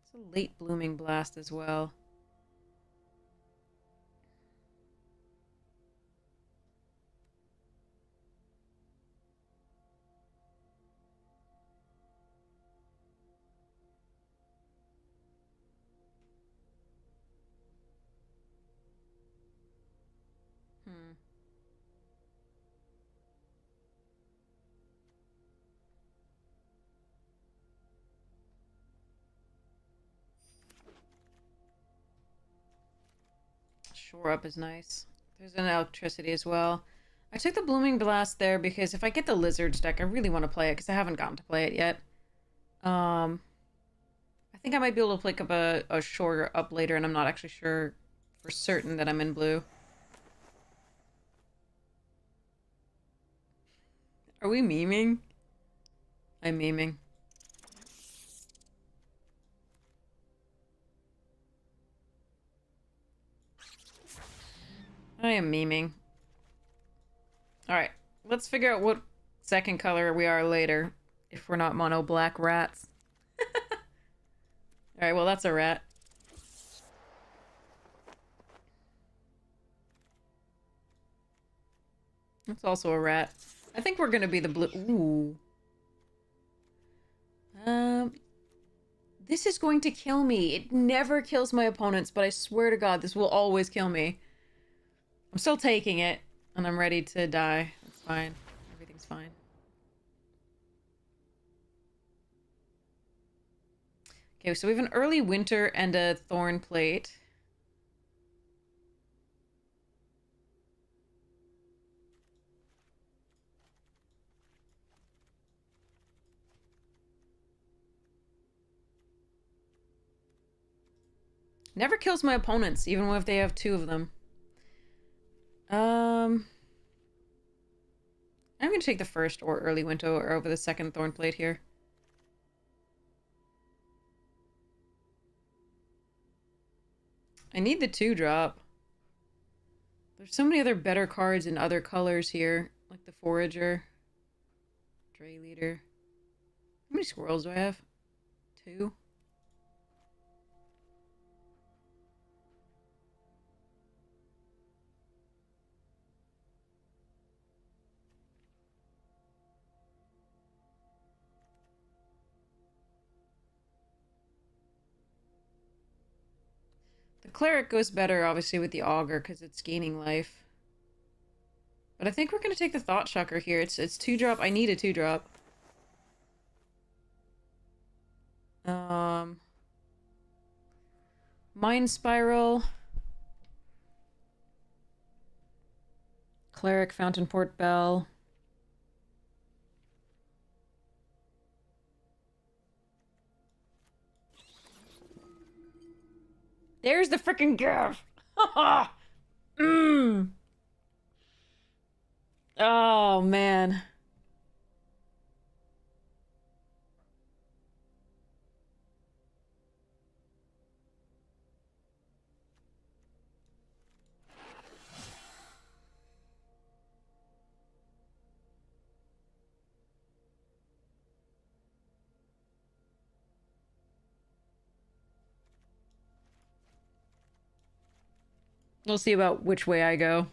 It's a late Blooming Blast as well. Hmm. Shore Up is nice. There's an Electricity as well. I took the Blooming Blast there because if I get the Lizards deck, I really want to play it because I haven't gotten to play it yet. I think I might be able to pick up a Shore Up later, and I'm not actually sure for certain that I'm in blue. Are we memeing? I'm memeing. I am memeing. Alright, let's figure out what second color we are later, if we're not mono black rats. Alright, well that's a rat. That's also a rat. I think we're gonna be the blue. Ooh. This is going to kill me. It never kills my opponents, but I swear to God, this will always kill me. I'm still taking it, and I'm ready to die. It's fine. Everything's fine. Okay, so we have an early winter and a thorn plate. Never kills my opponents, even if they have two of them. I'm gonna take the first or early winter over the second thorn plate here. I need the 2-drop. There's so many other better cards in other colors here, like the Forager, Dray Leader. How many squirrels do I have? 2. The Cleric goes better, obviously, with the Augur, because it's gaining life. But I think we're going to take the Thought Shocker here. It's 2-drop. I need a 2-drop. Mind Spiral. Cleric, Fountain Port Bell. There's the frickin' gift! Mmm! Oh, man. We'll see about which way I go.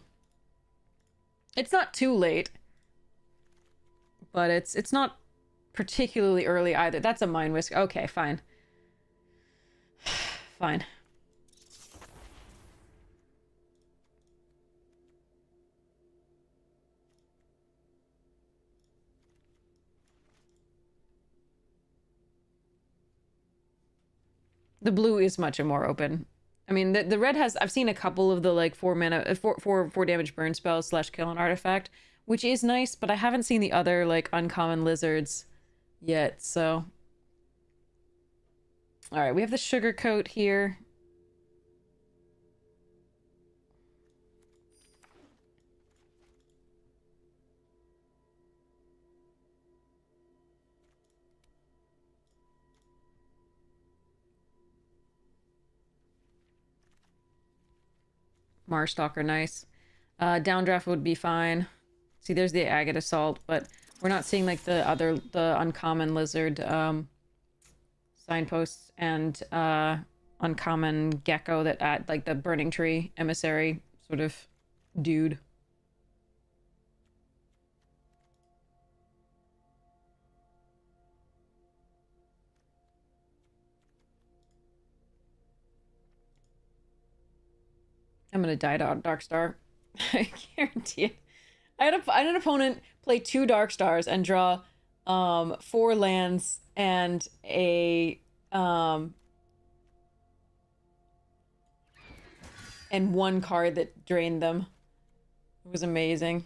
It's not too late. But it's not particularly early either. That's a Mind Whisk. Okay, fine. Fine. The blue is much more open. I mean, the red has... I've seen a couple of the, like, 4 mana... 4 damage burn spells / kill an artifact, which is nice, but I haven't seen the other, like, uncommon lizards yet, so... Alright, we have the Sugar Coat here. Marstalker, nice. Downdraft would be fine. See, there's the agate assault, but we're not seeing like the uncommon lizard signposts and uncommon gecko that add like the burning tree emissary sort of dude. I'm gonna die to Darkstar. I guarantee it. I had an opponent play 2 Dark Stars and draw 4 lands and a and 1 card that drained them. It was amazing.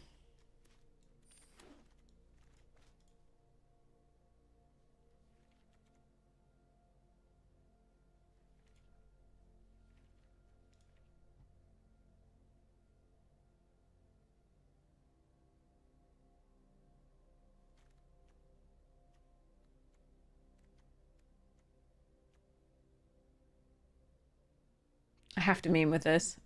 I have to meme with this.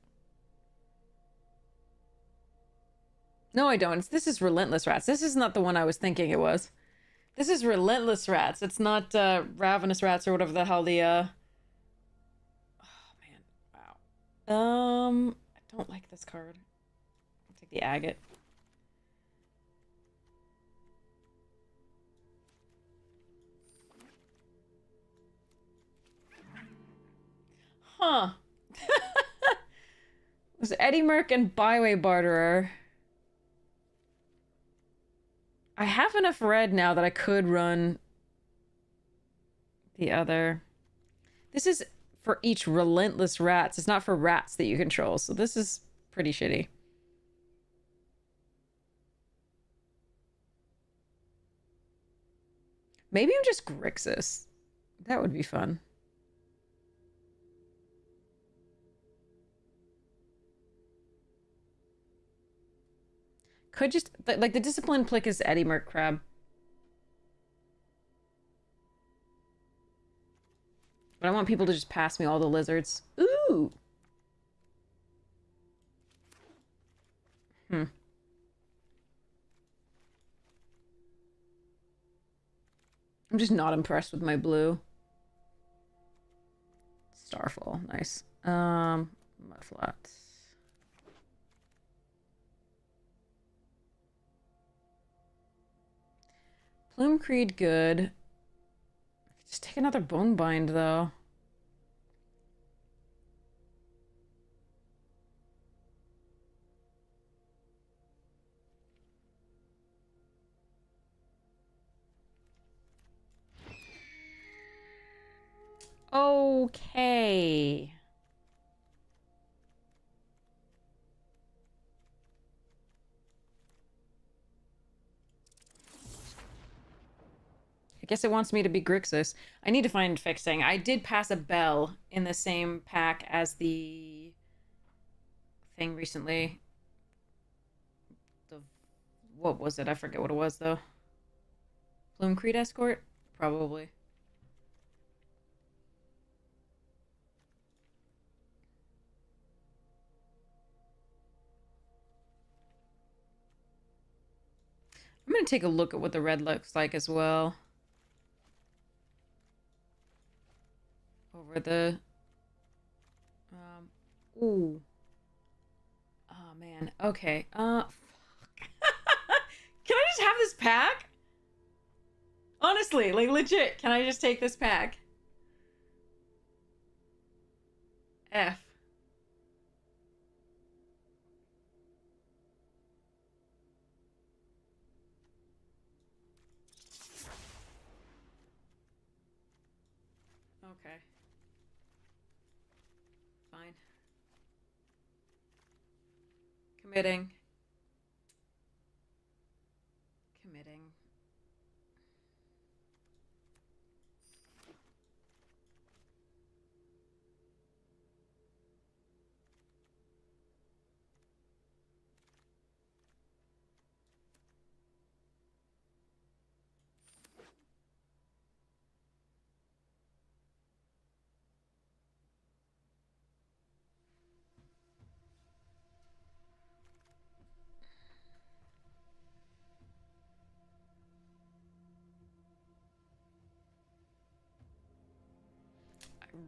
No, I don't. This is Relentless Rats. This is not the one I was thinking it was. This is Relentless Rats. It's not Ravenous Rats or whatever the hell the Oh man. Wow. I don't like this card. I'll take the agate. Huh. It was Eddie Merc and Byway Barterer. I have enough red now that I could run the other. This is for each Relentless Rats. It's not for rats that you control, so this is pretty shitty. Maybe I'm just Grixis. That would be fun. Could just, like, the Discipline Plick is Eddie Merc Crab. But I want people to just pass me all the lizards. Ooh! I'm just not impressed with my blue. Starfall, nice. Mudflat. Plume Creed, good. Just take another Bone Bind, though. Okay. I guess it wants me to be Grixis. I need to find fixing. I did pass a bell in the same pack as the thing recently. What was it? I forget what it was, though. Plume Creed Escort? Probably. I'm going to take a look at what the red looks like as well. Over the... ooh. Oh, man. Okay. Fuck. Can I just have this pack? Honestly, like, legit. Can I just take this pack? F. Okay. Fine. Committing. Committing.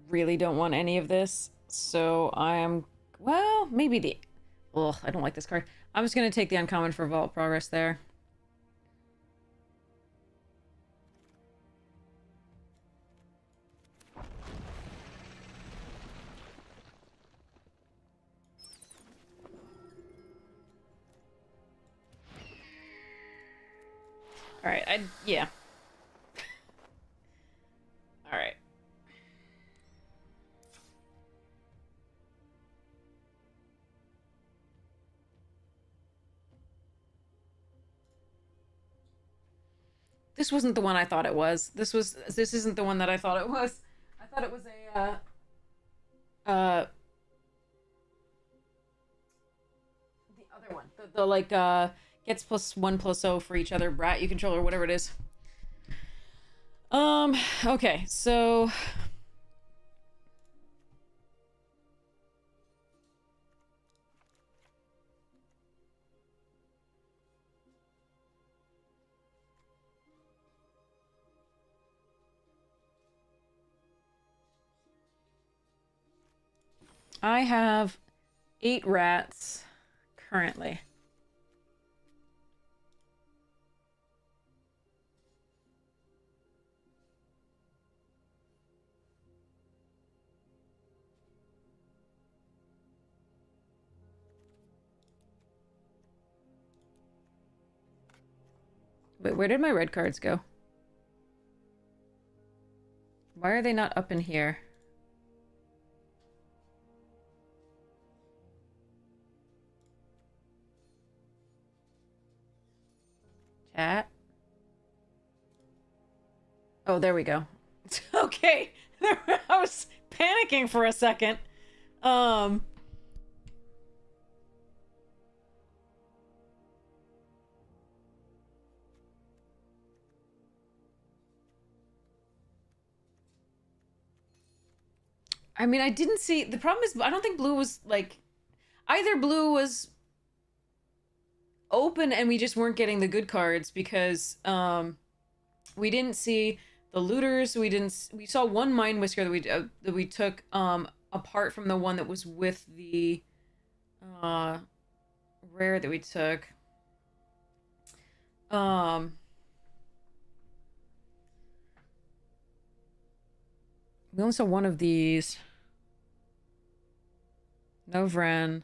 really don't want any of this. So I am, well, maybe the, ugh, I don't like this card. I'm just going to take the uncommon for Vault Progress there. Alright, yeah. Alright. This wasn't the one I thought it was. This isn't the one that I thought it was. I thought it was the other one. The like, gets +1/+0 for each other brat you control or whatever it is. Okay, so I have 8 rats currently. Wait, where did my red cards go? Why are they not up in here? Chat? Oh, there we go. Okay. I was panicking for a second. I mean, I didn't see... The problem is, I don't think blue was, like... Either blue was open and we just weren't getting the good cards because, we didn't see the looters. We saw one Mind Whisker that we took, apart from the one that was with the, rare that we took. We only saw one of these. No Vren.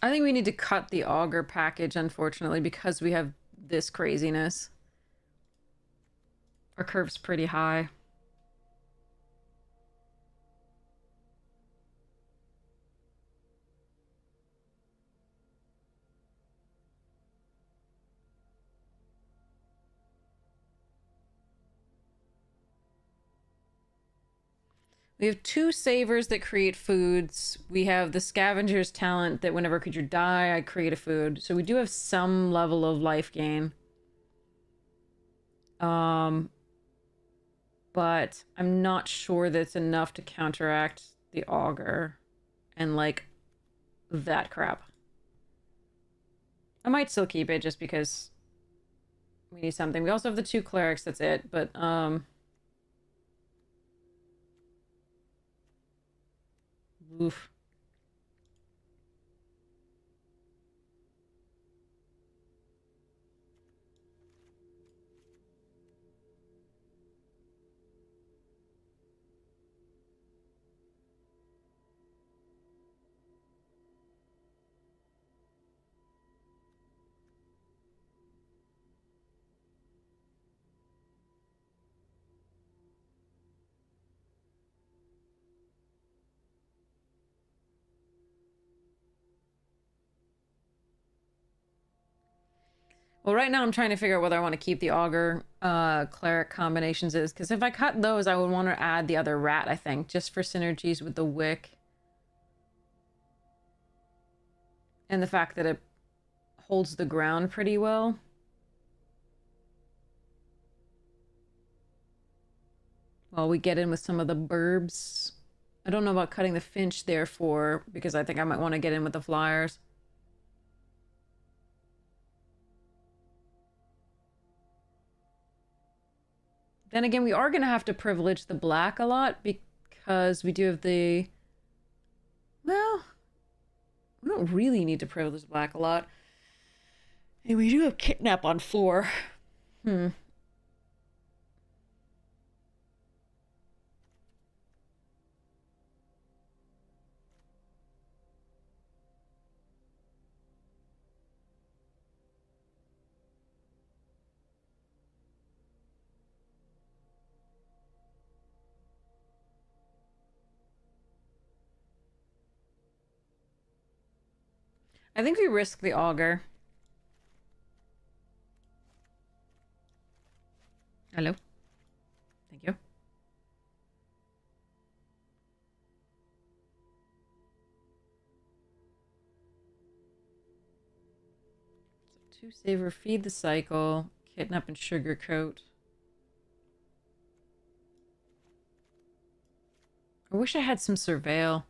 I think we need to cut the auger package, unfortunately, because we have this craziness. Our curve's pretty high. We have 2 savers that create foods. We have the scavenger's talent that whenever a creature die, I create a food. So we do have some level of life gain. But I'm not sure that's enough to counteract the auger and, like, that crap. I might still keep it just because we need something. We also have the 2 clerics, that's it. But, oof. Well, right now I'm trying to figure out whether I want to keep the augur cleric combinations is, because if I cut those, I would want to add the other rat, I think, just for synergies with the wick. And the fact that it holds the ground pretty well. While we get in with some of the burbs. I don't know about cutting the finch, therefore, because I think I might want to get in with the flyers. Then again, we are going to have to privilege the black a lot because we do have the... Well, we don't really need to privilege black a lot. And we do have kidnap on floor. I think we risk the augur. Hello. Thank you. So 2 saver, feed the cycle, kidnap and sugarcoat. I wish I had some surveil.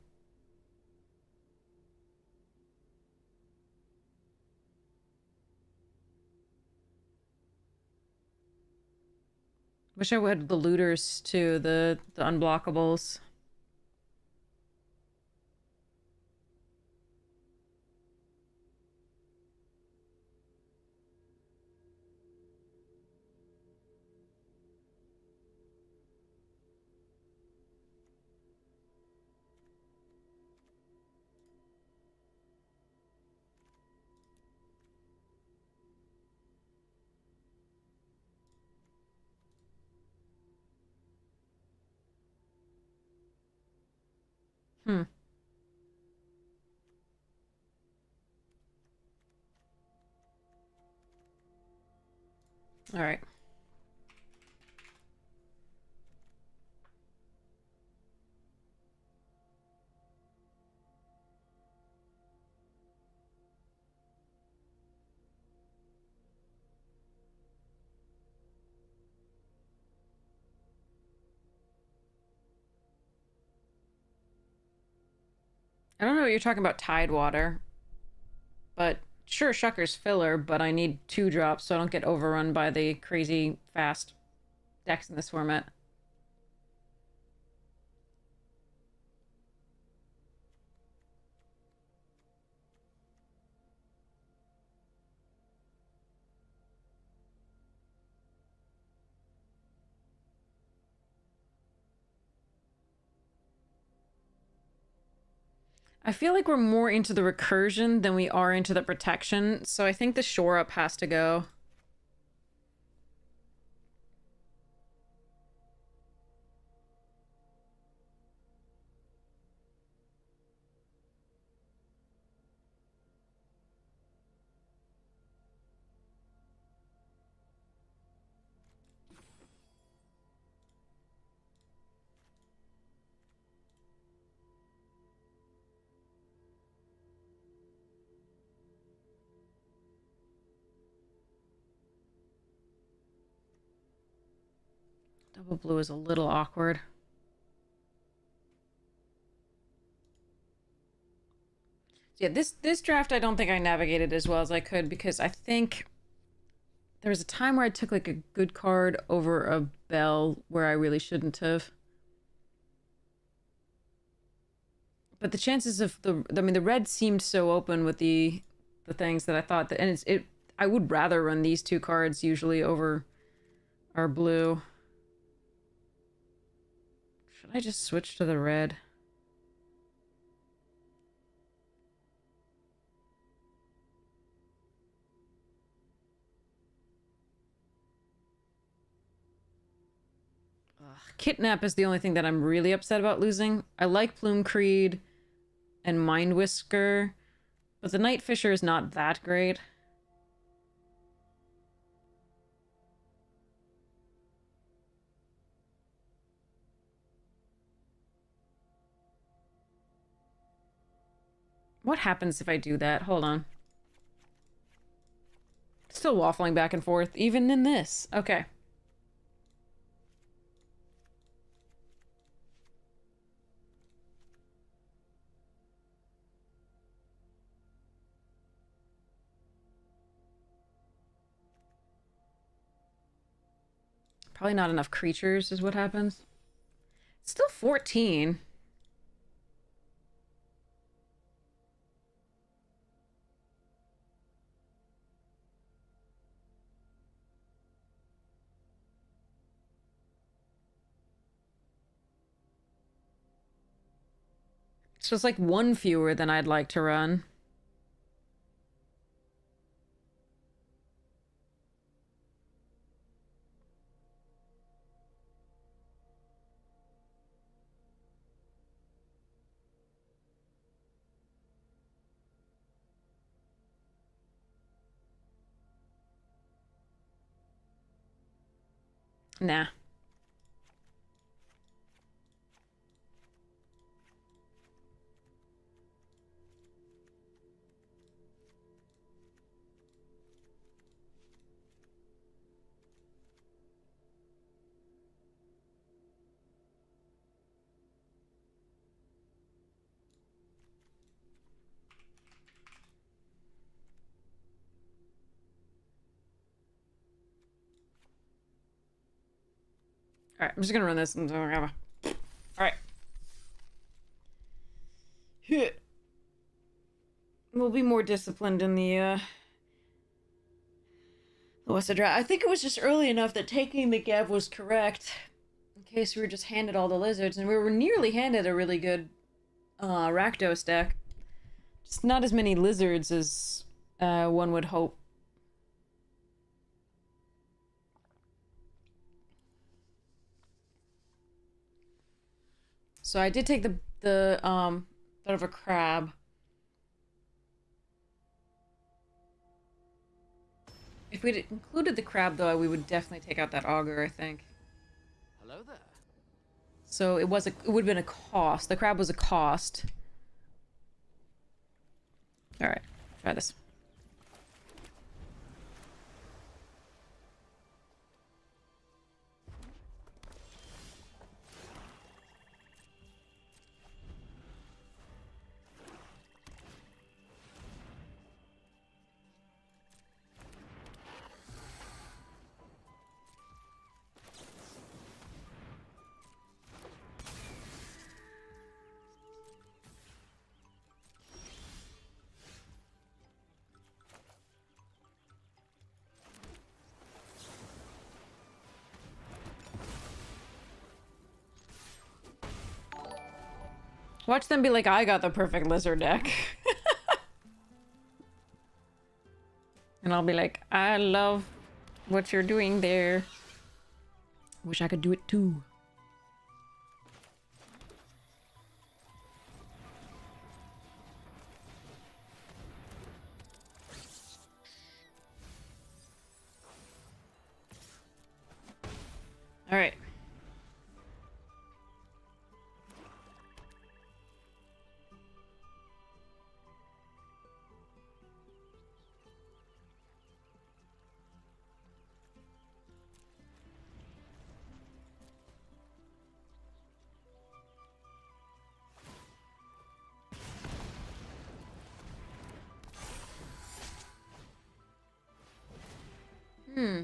Wish I had the looters too, the unblockables. All right. I don't know what you're talking about, Tidewater. But sure, Shucker's filler, but I need 2 drops so I don't get overrun by the crazy fast decks in this format. I feel like we're more into the recursion than we are into the protection, so I think the shore up has to go. Double blue is a little awkward. Yeah, this draft I don't think I navigated as well as I could because I think there was a time where I took like a good card over a bell where I really shouldn't have. But the chances of the red seemed so open with the things that I thought that, and I would rather run these 2 cards usually over our blue. Should I just switch to the red? Kidnap is the only thing that I'm really upset about losing. I like Plume Creed and Mind Whisker, but the Night Fisher is not that great. What happens if I do that? Hold on. Still waffling back and forth, even in this. Okay. Probably not enough creatures is what happens. Still 14. So it's like one fewer than I'd like to run. Nah. Alright, I'm just gonna run this. Alright. We'll be more disciplined in the Western Draft. I think it was just early enough that taking the Gev was correct. In case we were just handed all the lizards, and we were nearly handed a really good Rakdos deck. Just not as many lizards as one would hope. So I did take the thought of a crab. If we'd included the crab, though, we would definitely take out that auger, I think. Hello there. So it would have been a cost. The crab was a cost. All right, try this. Watch them be like, I got the perfect lizard deck. And I'll be like, I love what you're doing there. Wish I could do it too. All right. Hmm.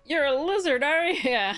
You're a lizard, are you? Yeah.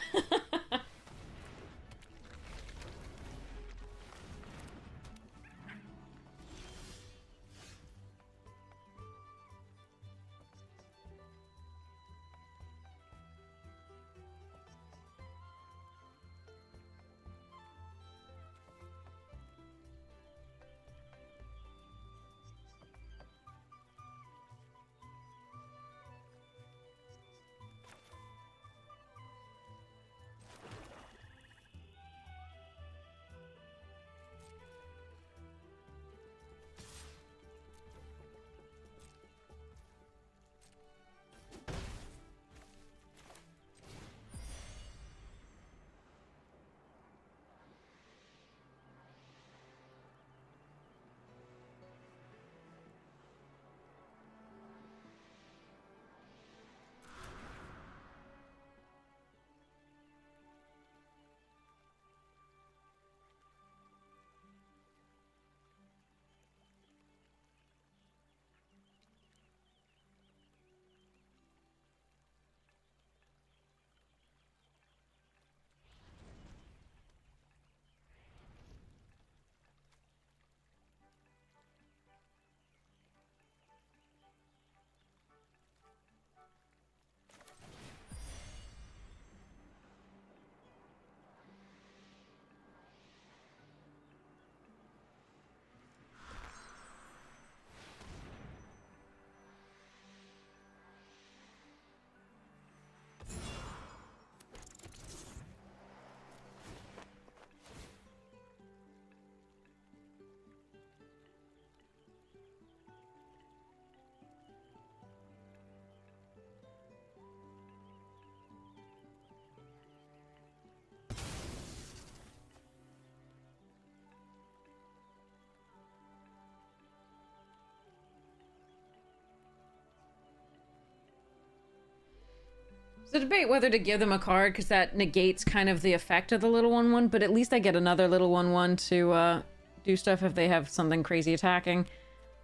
There's a debate whether to give them a card, because that negates kind of the effect of the little 1/1, but at least I get another little 1/1 to do stuff if they have something crazy attacking.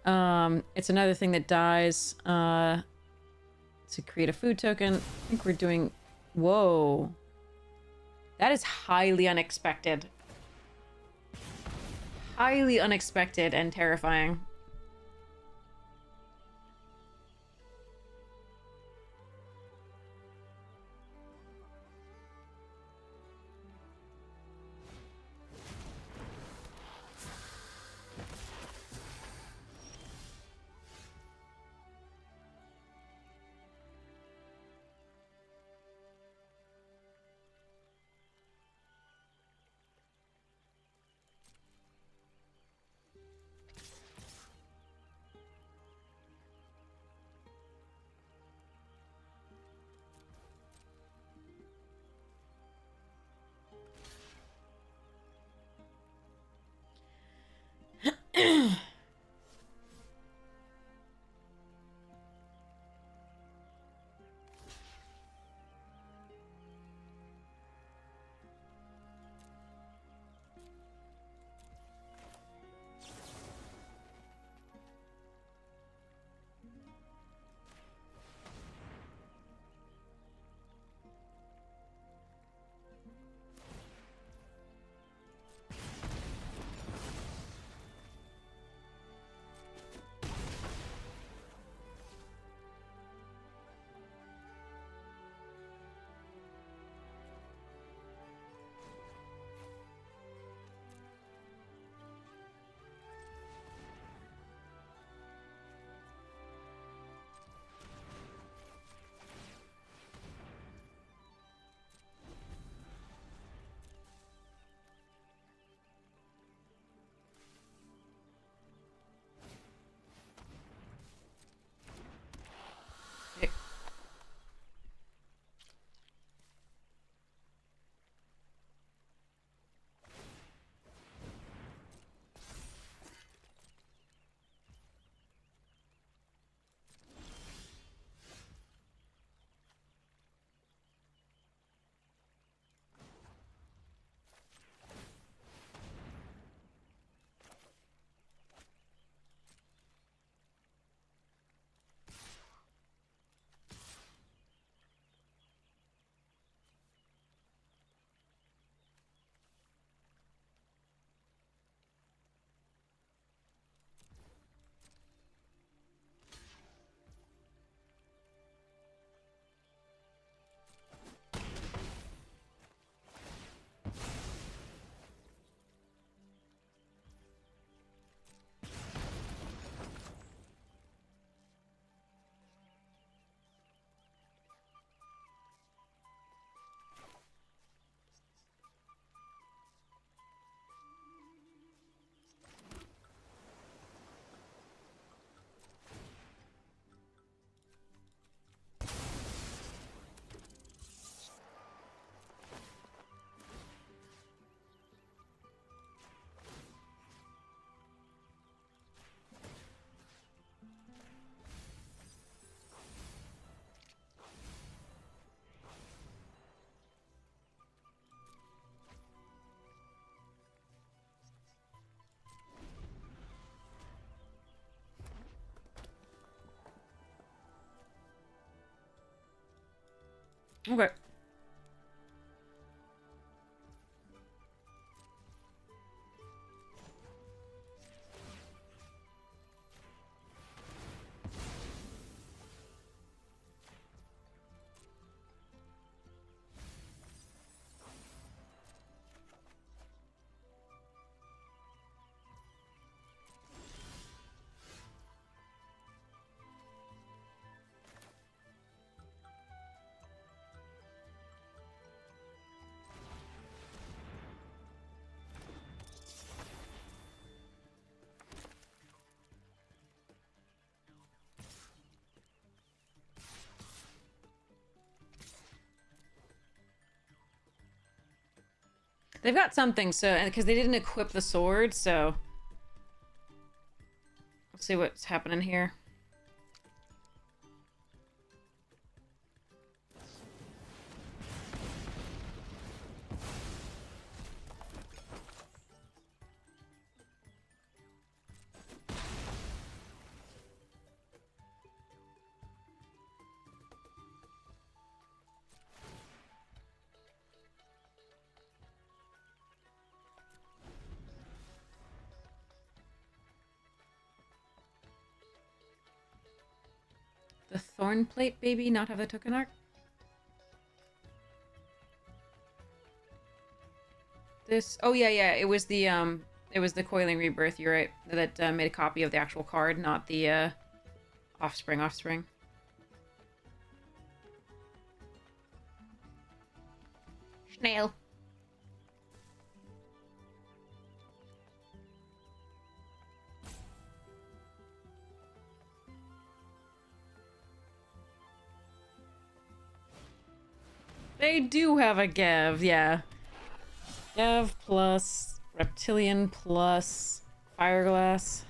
It's another thing that dies to create a food token. I think we're doing... Whoa. That is highly unexpected. Highly unexpected and terrifying. Okay. They've got something, so because they didn't equip the sword, so let's see what's happening here. The Thorn Plate baby not have the token arc? This, oh yeah, it was the Coiling Rebirth, you're right, that made a copy of the actual card, not the offspring. Snail. They do have a Gev, yeah. Gev plus Reptilian plus Fireglass.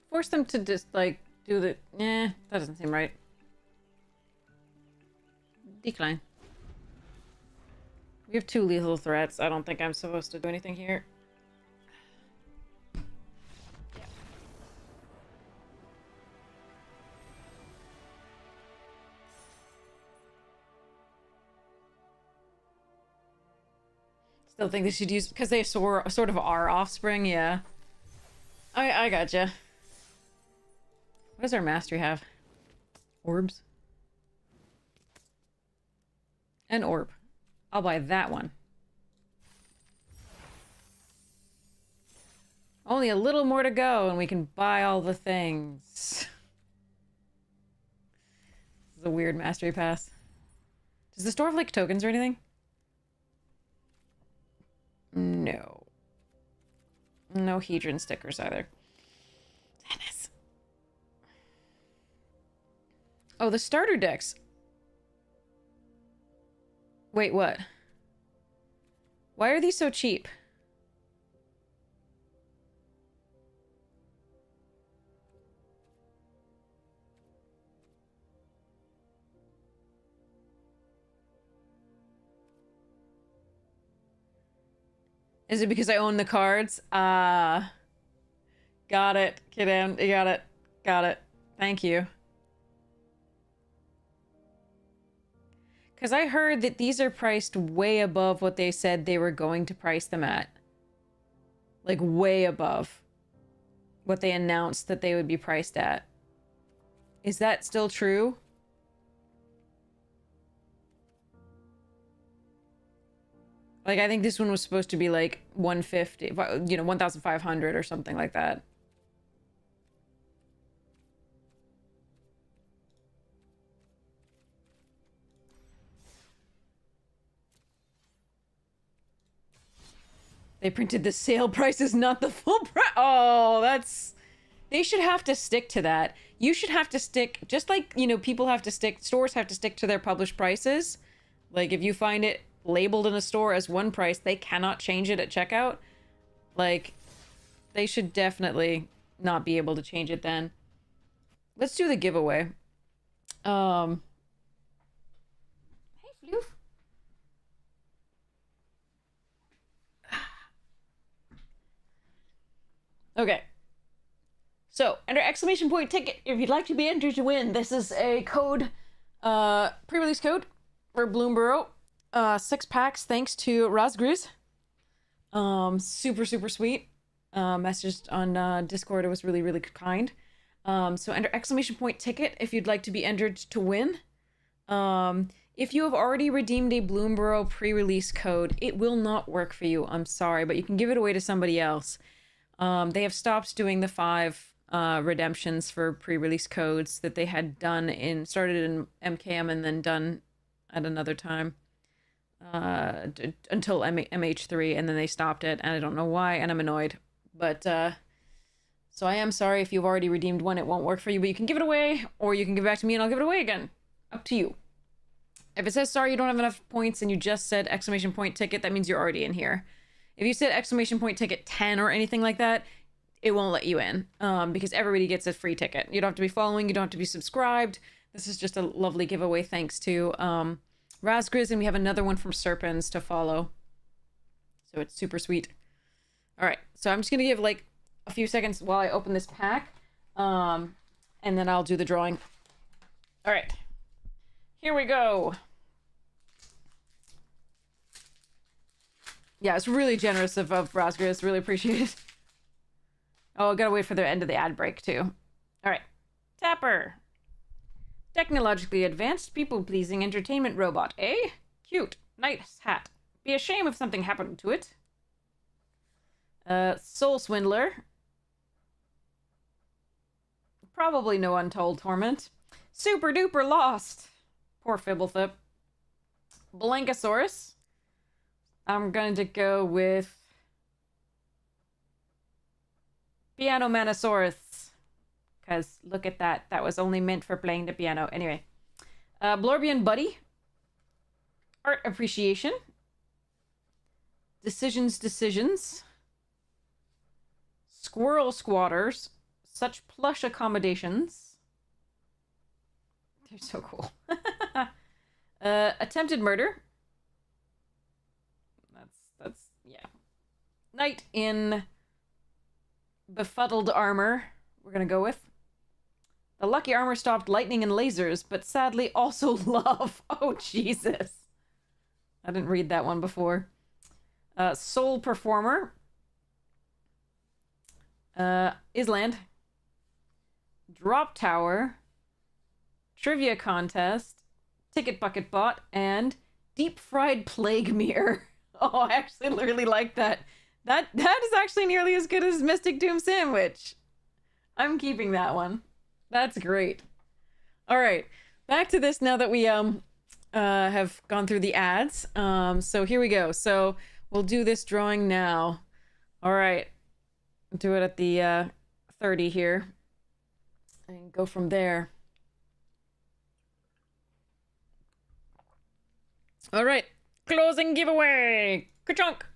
Force them to just, like, do the... that doesn't seem right. Decline. We have 2 lethal threats. I don't think I'm supposed to do anything here. Still think they should use... Because they sort of are offspring, yeah. I gotcha. What does our mastery have? Orbs? An orb. I'll buy that one. Only a little more to go and we can buy all the things. This is a weird mastery pass. Does the store have, like, tokens or anything? No. No Hedron stickers either. Dennis. Oh, the starter decks. Wait, what? Why are these so cheap? Is it because I own the cards? Got it. Get in. You got it. Got it. Thank you. Because I heard that these are priced way above what they said they were going to price them at. Like, way above what they announced that they would be priced at. Is that still true? Like, I think this one was supposed to be like 150, 1,500 or something like that. They printed the sale prices, not the full price. Oh, that's... They should have to stick to that. You should have to stick, just like, people have to stick, stores have to stick to their published prices. Like, if you find it labeled in a store as one price, they cannot change it at checkout. Like, they should definitely not be able to change it then. Let's do the giveaway. Hey, Floof. Okay. So, enter exclamation point ticket if you'd like to be entered to win. This is a code, pre-release code for Bloomburrow. 6 packs thanks to Razgriz. Super, super sweet. Messaged on Discord. It was really, really kind. So enter exclamation point ticket if you'd like to be entered to win. If you have already redeemed a Bloomburrow pre-release code, it will not work for you. I'm sorry, but you can give it away to somebody else. They have stopped doing the 5 redemptions for pre-release codes that they had done started in MKM and then done at another time until MH3, and then they stopped it, and I don't know why, and I'm annoyed. But so I am sorry if you've already redeemed one, it won't work for you, but you can give it away, or you can give it back to me and I'll give it away again. Up to you. If it says sorry you don't have enough points and you just said exclamation point ticket, that means you're already in here. If you said exclamation point ticket 10 or anything like that, it won't let you in, because everybody gets a free ticket. You don't have to be following, you don't have to be subscribed. This is just a lovely giveaway thanks to Razgriz, and we have another one from Serpens to follow. So it's super sweet. All right, so I'm just gonna give like a few seconds while I open this pack, and then I'll do the drawing. All right, here we go. Yeah, it's really generous of Razgriz. Really appreciate it. Oh, I gotta wait for the end of the ad break, too. Alright. Tapper. Technologically advanced, people-pleasing entertainment robot, eh? Cute. Nice hat. Be a shame if something happened to it. Soul Swindler. Probably no untold torment. Super duper lost. Poor Fibblethip. Blankosaurus. I'm going to go with Piano Manosaurus. Because look at that. That was only meant for playing the piano. Anyway. Blorbian Buddy. Art Appreciation. Decisions. Squirrel Squatters. Such plush accommodations. They're so cool. Attempted Murder. That's yeah. Knight in befuddled armor, we're gonna go with. The lucky armor stopped lightning and lasers, but sadly also love. Oh, Jesus. I didn't read that one before. Soul Performer. Island. Drop Tower. Trivia Contest. Ticket Bucket Bot. And Deep Fried Plague Mirror. Oh, I actually really like that. That is actually nearly as good as Mystic Doom Sandwich. I'm keeping that one. That's great. All right, back to this now that we have gone through the ads. So here we go. So we'll do this drawing now. All right, do it at the 30 here, and go from there. All right. Closing giveaway! Ka-chunk!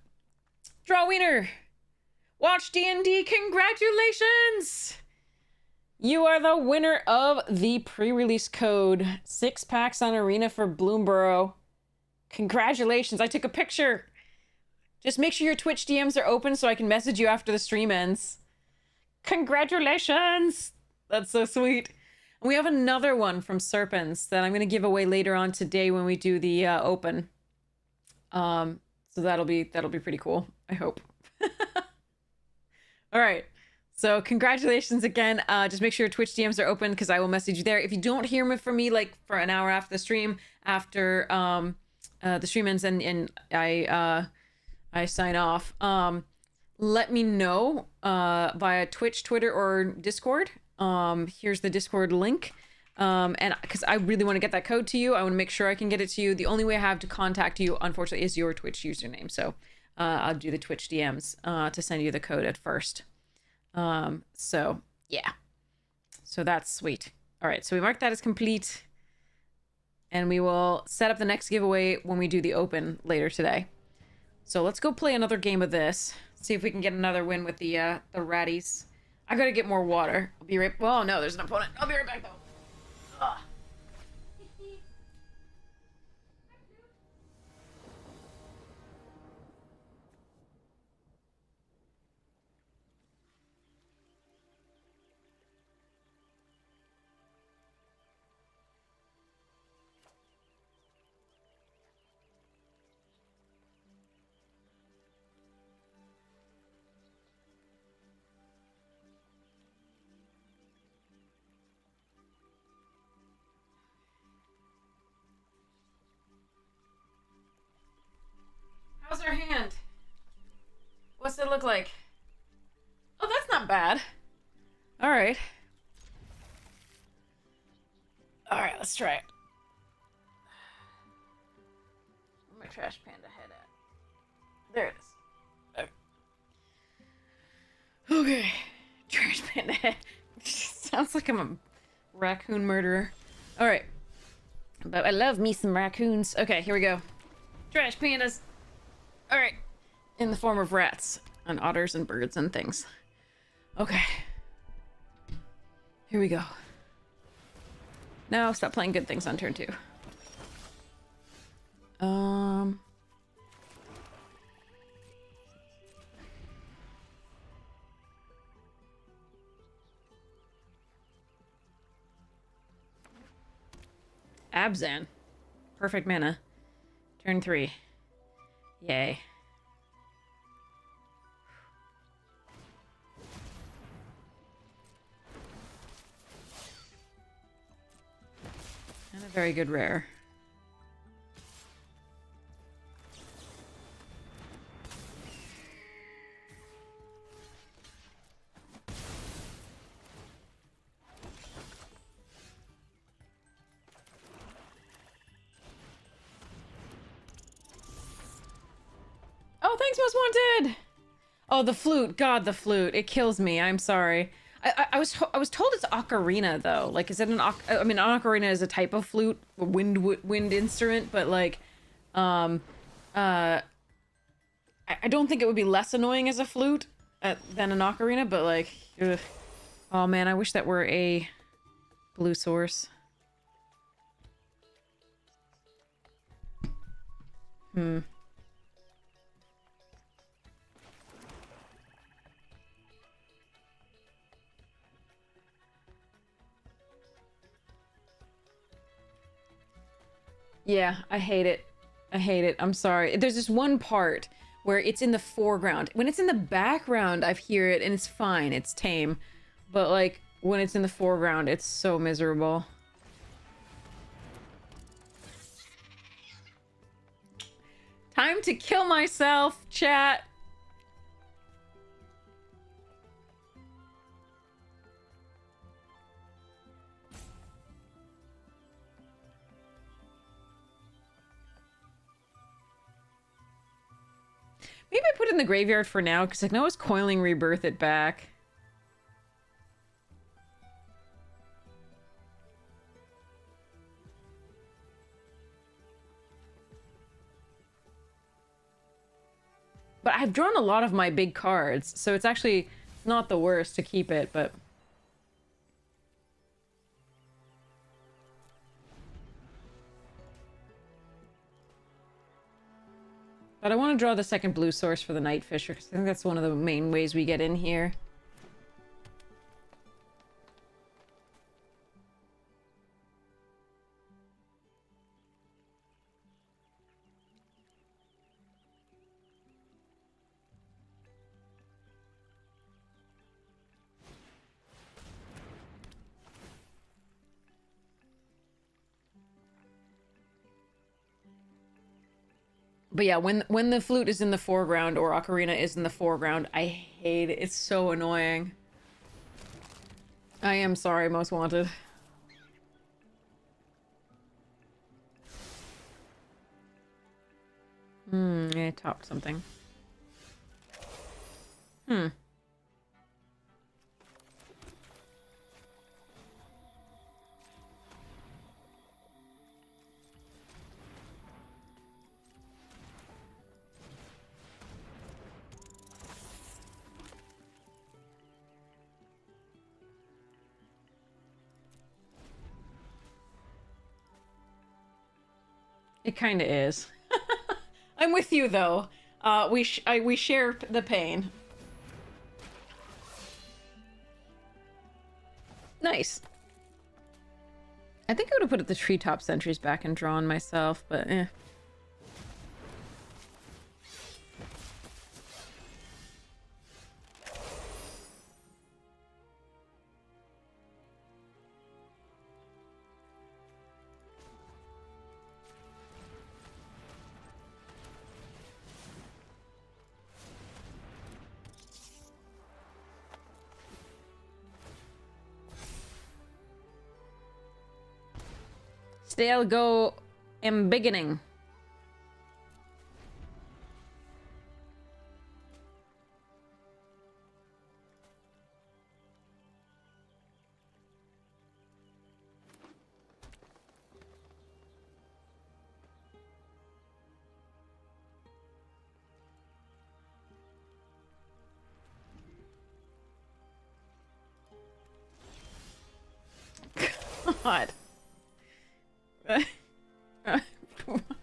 Draw winner! Watch D&D, congratulations! You are the winner of the pre-release code. 6 packs on Arena for Bloomburrow. Congratulations, I took a picture! Just make sure your Twitch DMs are open so I can message you after the stream ends. Congratulations! That's so sweet. And we have another one from Serpens that I'm going to give away later on today when we do the open. So that'll be pretty cool, I hope. All right. So congratulations again. Just make sure your Twitch DMs are open because I will message you there. If you don't hear from me like for an hour after the stream, after the stream ends and I I sign off. Let me know via Twitch, Twitter, or Discord. Here's the Discord link. And because I really want to get that code to you, I want to make sure I can get it to you. The only way I have to contact you, unfortunately, is your Twitch username. So I'll do the Twitch DMs to send you the code at first. So yeah. So that's sweet. All right, so we mark that as complete. And we will set up the next giveaway when we do the open later today. So let's go play another game of this. See if we can get another win with the ratties. I gotta get more water. I'll be right... Oh, no, there's an opponent. I'll be right back, though. Ugh. How's her hand? What's it look like? Oh, that's not bad. All right. All right, let's try it. Where's my trash panda head at? There it is. Okay. Trash panda head. Sounds like I'm a raccoon murderer. All right. But I love me some raccoons. Okay, here we go. Trash pandas. All right. In the form of rats and otters and birds and things. Okay. Here we go. No, stop playing good things on turn 2. Abzan. Perfect mana. Turn 3. Yay. And a very good rare. Oh, thanks, Most Wanted! Oh, the flute. God, the flute. It kills me. I'm sorry. I was told it's ocarina, though. Like, is it an I mean, an ocarina is a type of flute, a wind instrument, but, like, I don't think it would be less annoying as a flute than an ocarina, but, like, ugh. Oh, man, I wish that were a blue source. Yeah, I hate it. I hate it. I'm sorry. There's this one part where it's in the foreground. When it's in the background, I hear it and it's fine. It's tame. But, like, when it's in the foreground, it's so miserable. Time to kill myself, chat. Maybe I put it in the graveyard for now, because I can always Coiling Rebirth it back. But I've drawn a lot of my big cards, so it's actually not the worst to keep it, but... But I want to draw the second blue source for the Night Fisher, because I think that's one of the main ways we get in here. But yeah, when the flute is in the foreground or ocarina is in the foreground, I hate it. It's so annoying. I am sorry, Most Wanted. I topped something. It kind of is. I'm with you though. We share the pain. Nice. I think I would have put the treetop sentries back and drawn myself, but eh. Still go embiggening. God.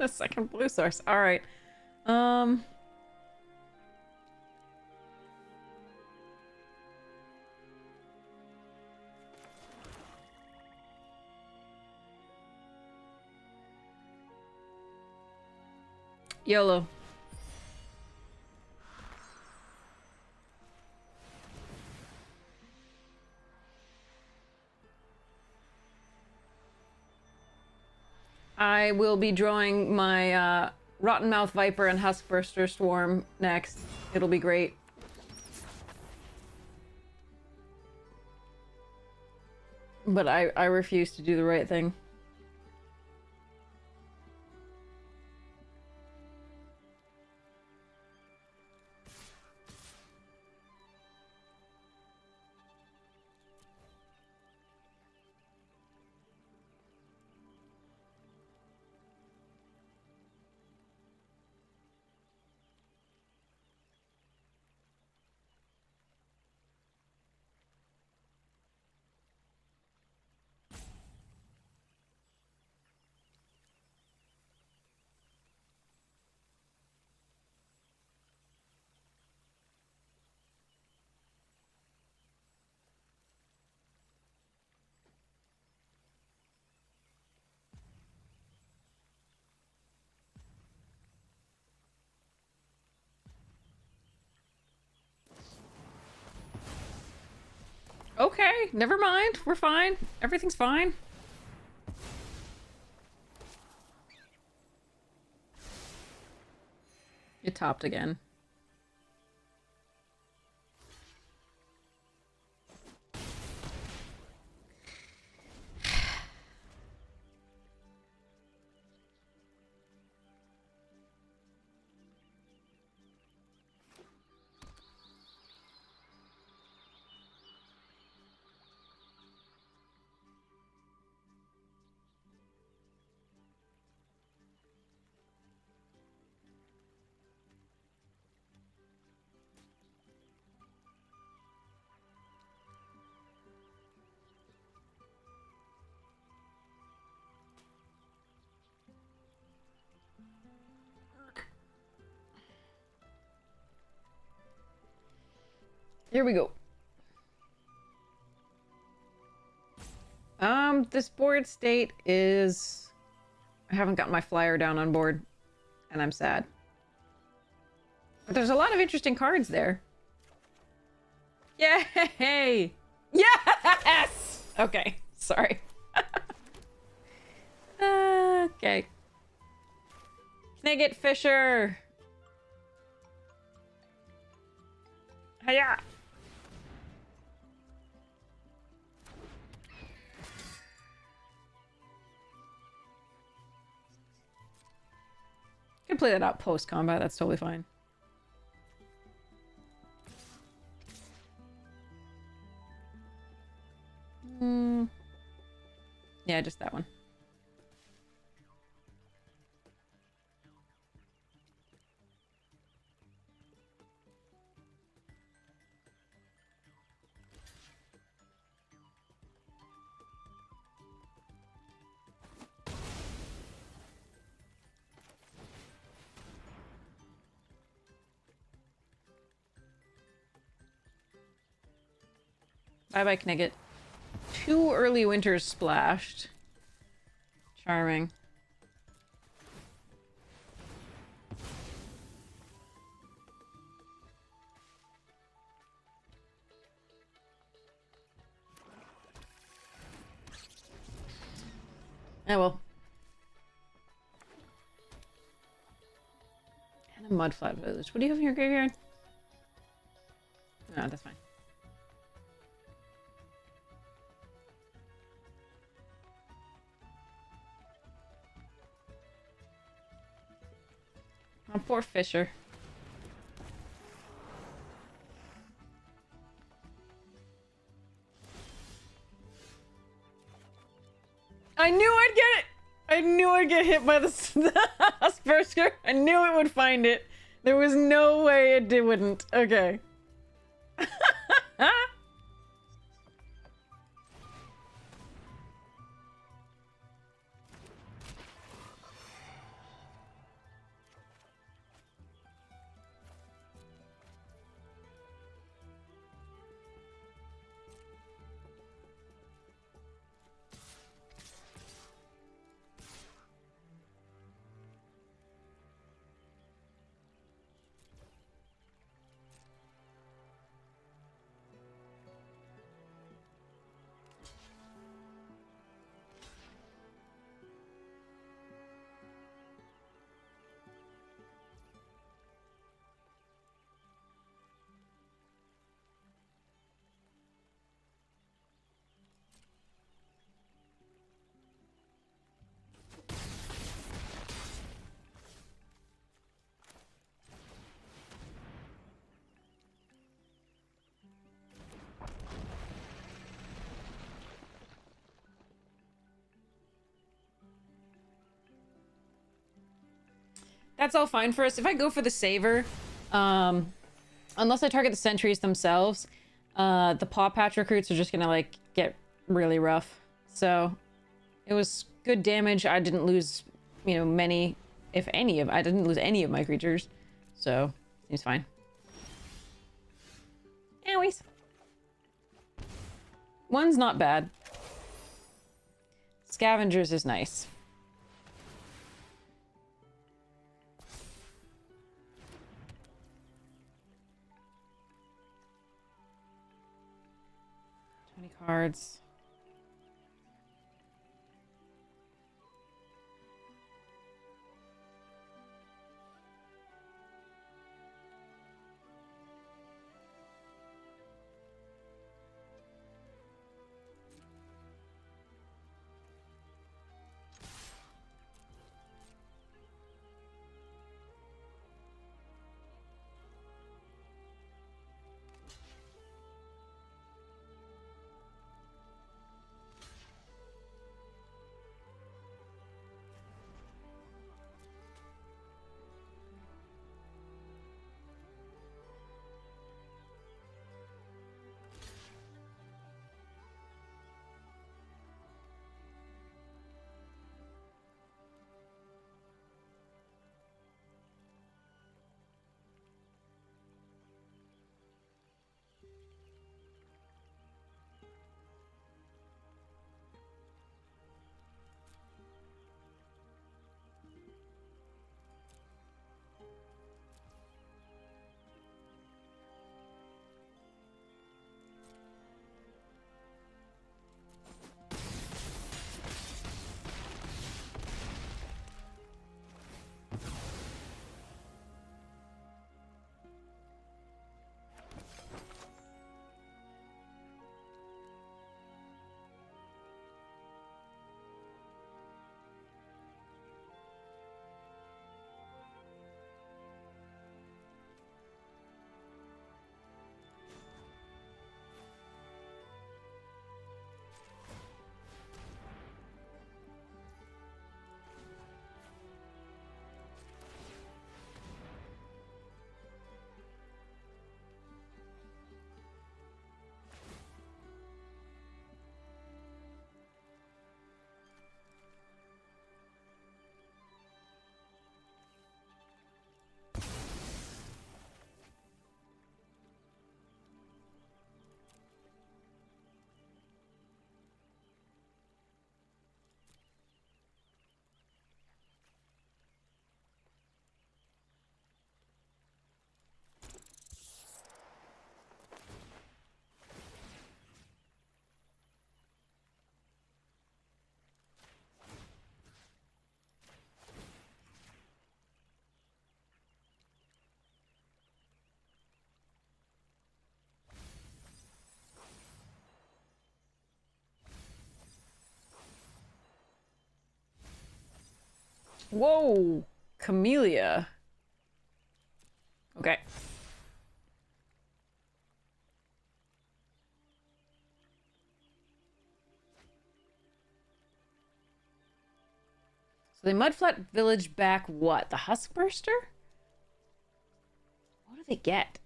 A second blue source. All right. YOLO. I will be drawing my Rottenmouth Viper and Huskburster Swarm next. It'll be great. But I refuse to do the right thing. Okay, never mind. We're fine. Everything's fine. It topped again. Here we go. This board state is... I haven't gotten my flyer down on board, and I'm sad. But there's a lot of interesting cards there. Yay! Yes! Okay, sorry. Okay. Knigget Fisher! Hiya! You can play that out post-combat, that's totally fine. Yeah, just that one. Bye-bye, Knigget. 2 early winters splashed. Charming. Oh well. And a mudflat village. What do you have in your graveyard? No, that's fine. Oh, poor Fisher. I knew I'd get it! I knew I'd get hit by the Asperger. I knew it would find it. There was no way it wouldn't. Okay. That's all fine for us. If I go for the Saver, unless I target the sentries themselves, the Paw Patch recruits are just gonna, like, get really rough. So, it was good damage. I didn't lose, you know, many, if any of... I didn't lose any of my creatures. So, seems fine. Anyways. One's not bad. Scavengers is nice. Cards. Whoa! Camellia. Okay. So they Mudflat Village back what? The Huskburster? What do they get?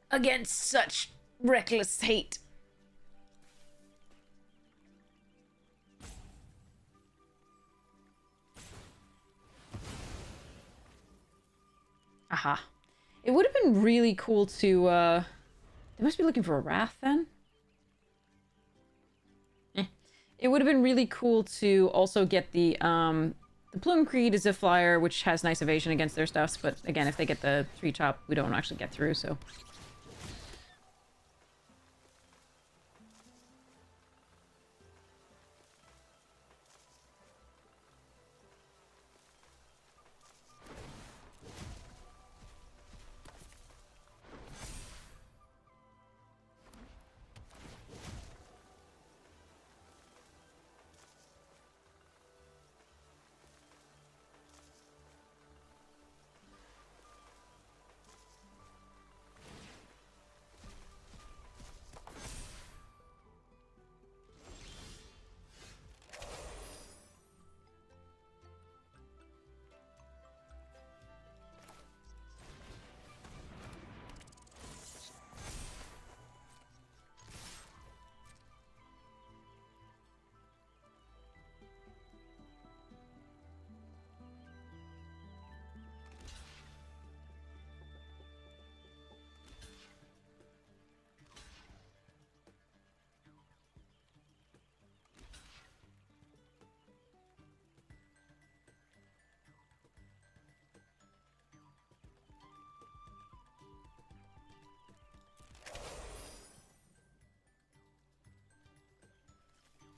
Against such reckless hate. Aha. It would have been really cool to, they must be looking for a Wrath then? It would have been really cool to also get the Plume Creed is a flyer, which has nice evasion against their stuffs, but again, if they get the 3-top, we don't actually get through, so...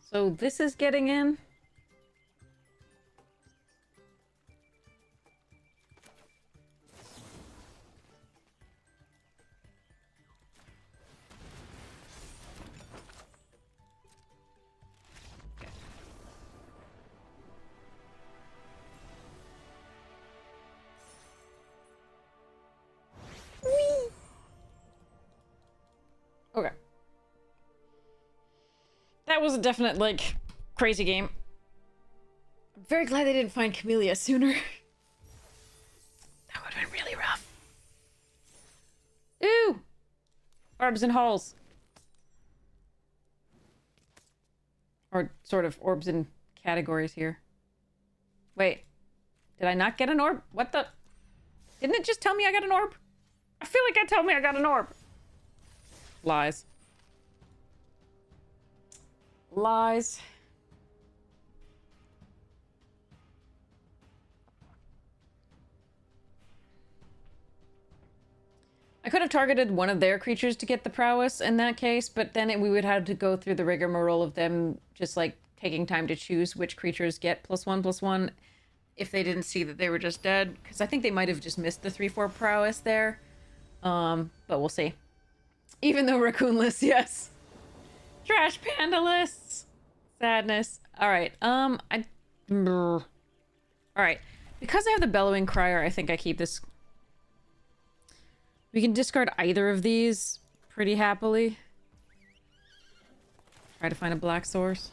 So this is getting in? Okay. That was a definite, like, crazy game. I'm very glad they didn't find Camellia sooner. That would have been really rough. Ooh! Orbs and holes. Or sort of orbs and categories here. Wait. Did I not get an orb? What the? Didn't it just tell me I got an orb? I feel like it told me I got an orb. Lies. Lies. I could have targeted one of their creatures to get the prowess in that case, but then we would have to go through the rigmarole of them just like taking time to choose which creatures get +1/+1 if they didn't see that they were just dead. Because I think they might have just missed the 3/4 prowess there. But we'll see. Even though raccoonless, yes. Trash panda lists. Sadness. Alright, Alright. Because I have the Bellowing Crier, I think I keep this. We can discard either of these pretty happily. Try to find a black source.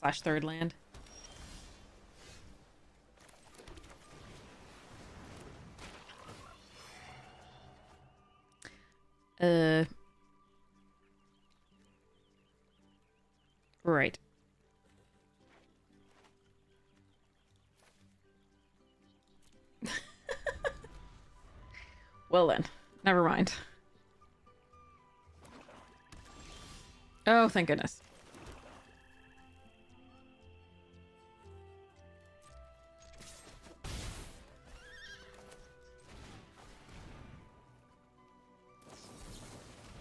/ third land. Right. Well then, never mind. Oh, thank goodness.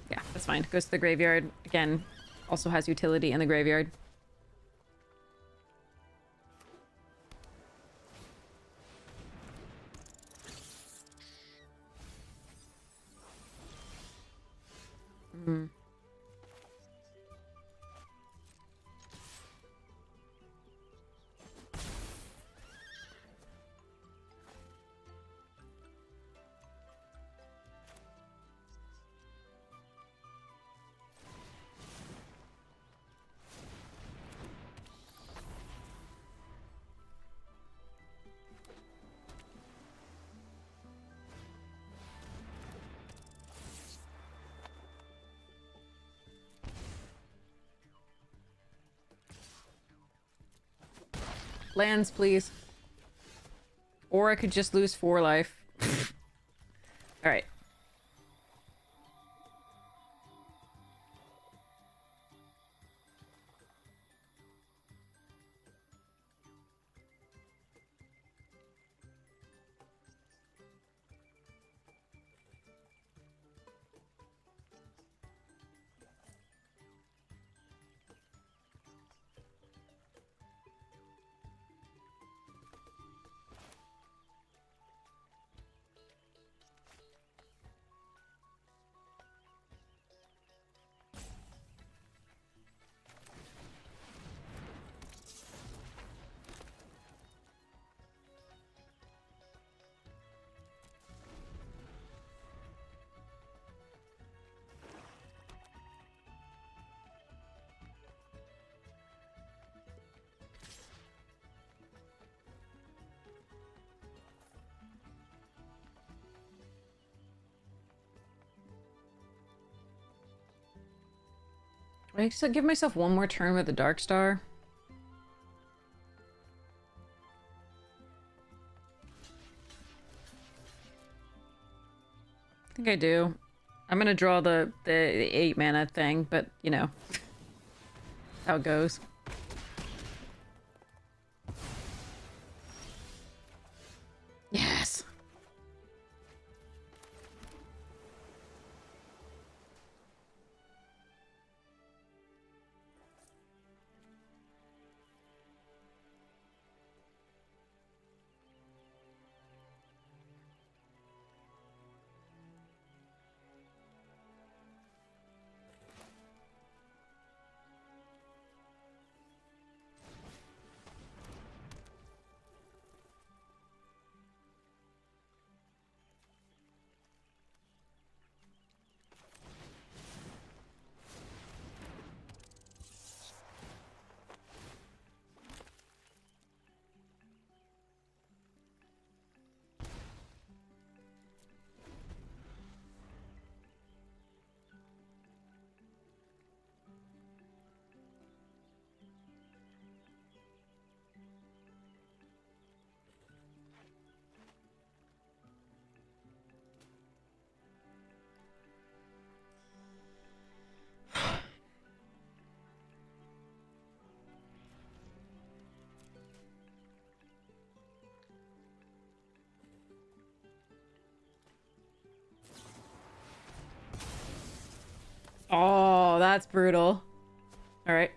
Yeah, that's fine. Goes to the graveyard. Again, also has utility in the graveyard. Mm. Lands, please. Or I could just lose 4 life. Alright. I still give myself one more turn with the Dark Star. I think I do. I'm gonna draw the 8 mana thing, but you know how it goes. Yes. Oh, that's brutal. All right.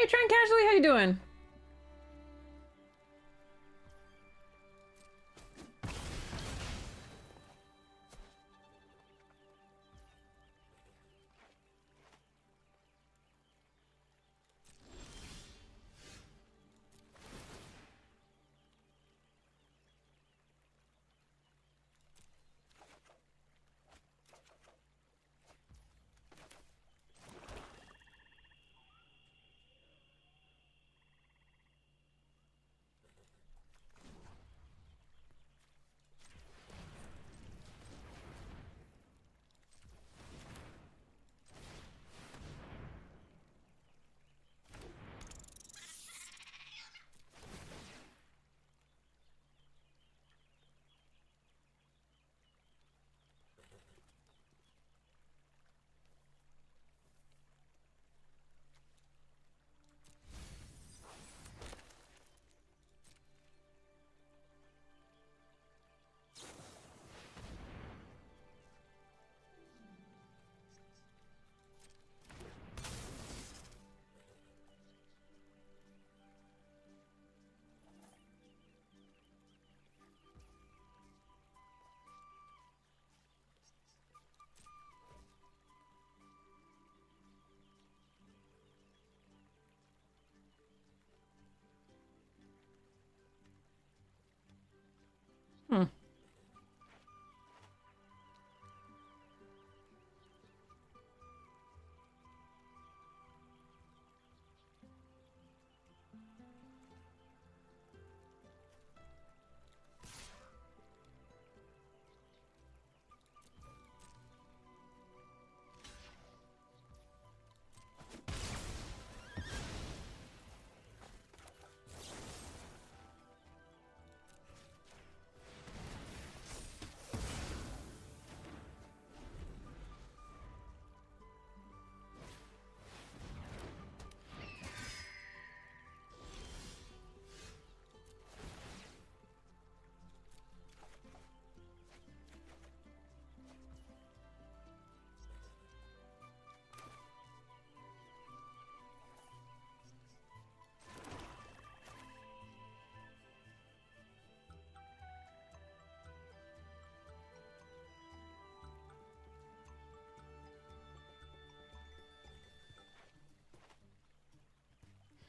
Trent Casually, how you doing? Hmm.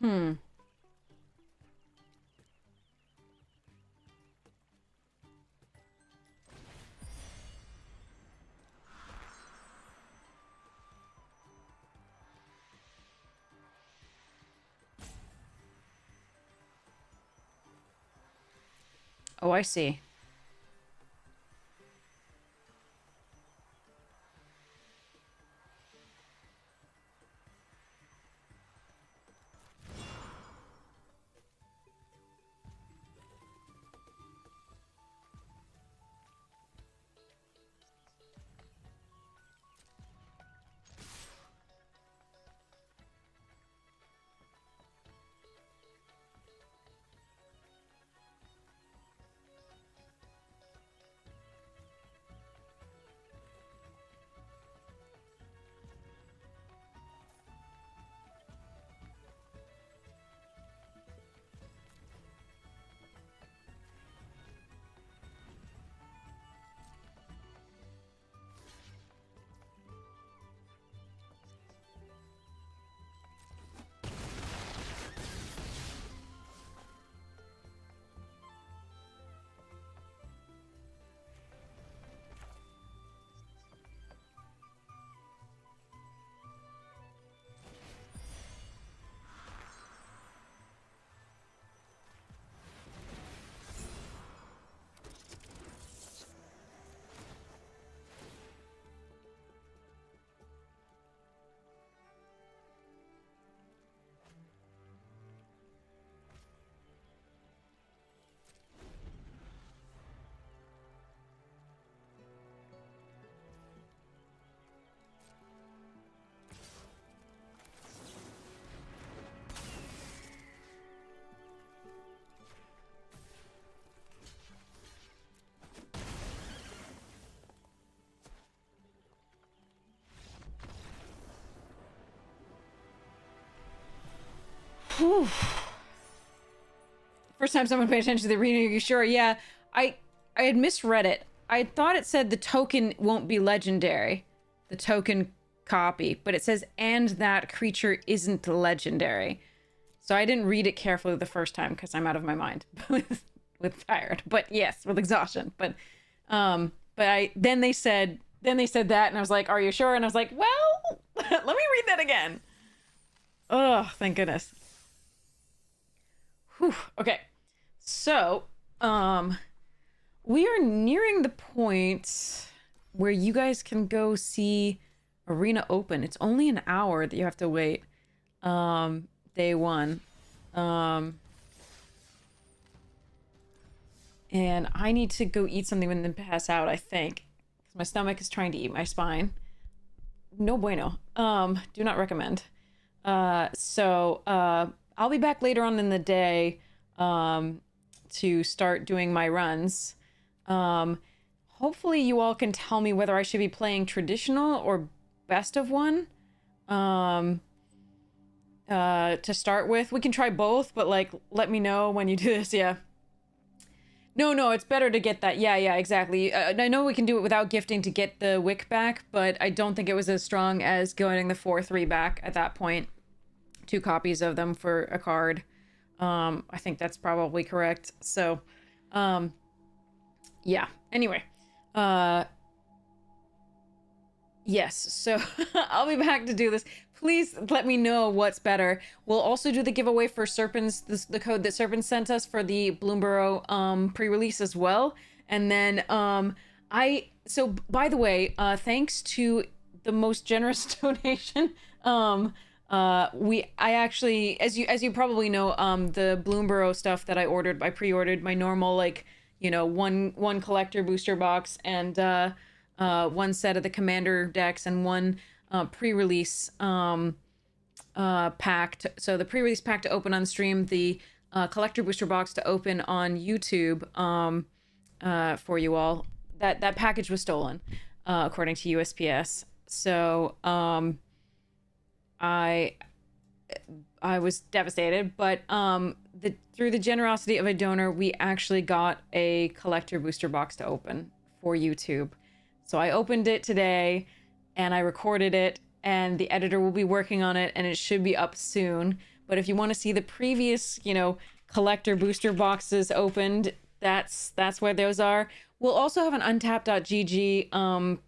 Hmm. Oh, I see. Whew. First time someone paid attention to the reading, are you sure? Yeah, I had misread it. I thought it said the token won't be legendary, the token copy, but it says, and that creature isn't legendary. So I didn't read it carefully the first time because I'm out of my mind with tired, but yes, with exhaustion. But then they said that, and I was like, are you sure? And I was like, well, let me read that again. Oh, thank goodness. Whew. Okay. So, we are nearing the point where you guys can go see Arena Open. It's only an hour that you have to wait. Day one. And I need to go eat something and then pass out, I think. Because my stomach is trying to eat my spine. No bueno. Do not recommend. So I'll be back later on in the day to start doing my runs. Hopefully you all can tell me whether I should be playing traditional or best of one to start with. We can try both, but like let me know when you do this. Yeah. No, it's better to get that. Yeah, exactly. I know we can do it without gifting to get the wick back, but I don't think it was as strong as getting the 4/3 back at that point. 2 copies of them for a card. I think that's probably correct. So, yeah. Anyway, yes. So I'll be back to do this. Please let me know what's better. We'll also do the giveaway for Serpents, the code that Serpents sent us for the Bloomburrow pre-release as well. And then so by the way, thanks to the most generous donation, I actually, as you probably know, the Bloomburrow stuff that I pre-ordered my normal, like, you know, one collector booster box and one set of the commander decks and one pre-release pack. So the pre-release pack to open on stream, the collector booster box to open on YouTube for you all. That package was stolen, according to USPS. So I was devastated, but through the generosity of a donor, we actually got a collector booster box to open for YouTube. So I opened it today and I recorded it, and the editor will be working on it and it should be up soon. But if you want to see the previous, you know, collector booster boxes opened, that's where those are. We'll also have an untapped.gg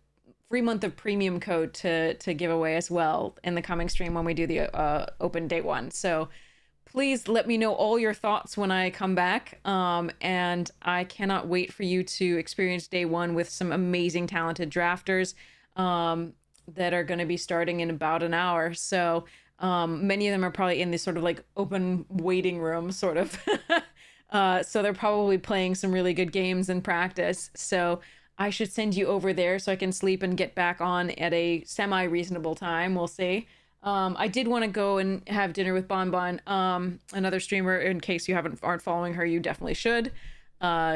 free month of premium code to give away as well in the coming stream when we do the open day one. So please let me know all your thoughts when I come back. And I cannot wait for you to experience day one with some amazing talented drafters that are going to be starting in about an hour. So many of them are probably in this sort of like open waiting room sort of. So they're probably playing some really good games in practice. So I should send you over there so I can sleep and get back on at a semi-reasonable time. We'll see. I did want to go and have dinner with Bonbon, another streamer. In case you aren't following her, you definitely should.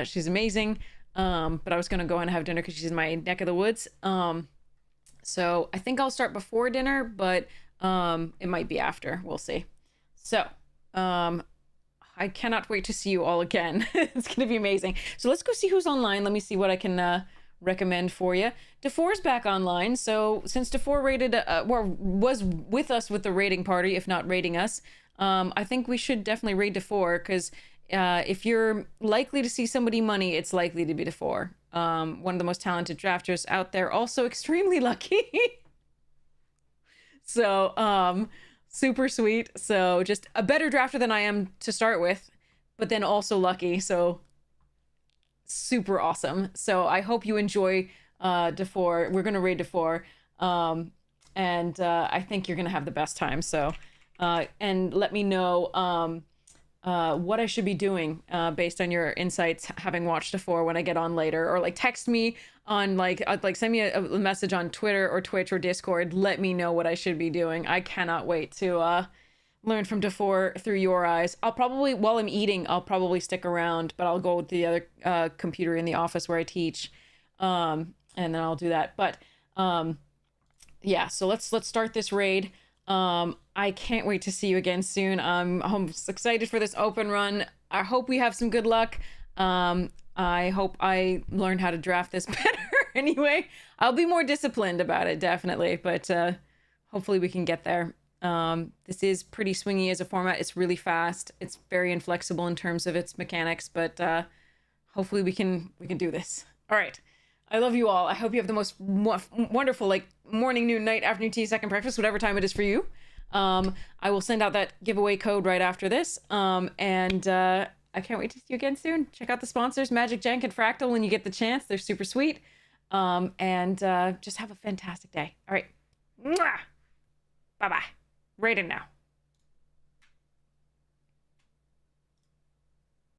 She's amazing. But I was going to go and have dinner because she's in my neck of the woods. So I think I'll start before dinner, but it might be after. We'll see. So I cannot wait to see you all again. It's going to be amazing. So let's go see who's online. Let me see what I can recommend for you. DeFore's back online. So since DeFore was with us with the raiding party, if not raiding us, I think we should definitely raid DeFore, because if you're likely to see somebody money, it's likely to be DeFore. One of the most talented drafters out there, also extremely lucky. So, super sweet. So just a better drafter than I am to start with, but then also lucky. So super awesome. So I hope you enjoy DeFore. We're gonna raid DeFore, and I think you're gonna have the best time. So and let me know what I should be doing based on your insights, having watched DeFore, when I get on later, or like text me on like send me a message on Twitter or Twitch or Discord. Let me know what I should be doing. I cannot wait to learn from DeFore through your eyes. I'll probably, while I'm eating, I'll probably stick around, but I'll go with the other computer in the office where I teach, and then I'll do that. But yeah, so let's start this raid. I can't wait to see you again soon. I'm excited for this open run. I hope we have some good luck. I hope I learned how to draft this better. Anyway, I'll be more disciplined about it, definitely. But hopefully we can get there. This is pretty swingy as a format. It's really fast. It's very inflexible in terms of its mechanics, but hopefully we can do this. All right. I love you all. I hope you have the most wonderful, like, morning, noon, night, afternoon tea, second breakfast, whatever time it is for you. I will send out that giveaway code right after this. I can't wait to see you again soon. Check out the sponsors, Magic Jank and Fractal, when you get the chance. They're super sweet. Just have a fantastic day. All right. Bye-bye. Right in now.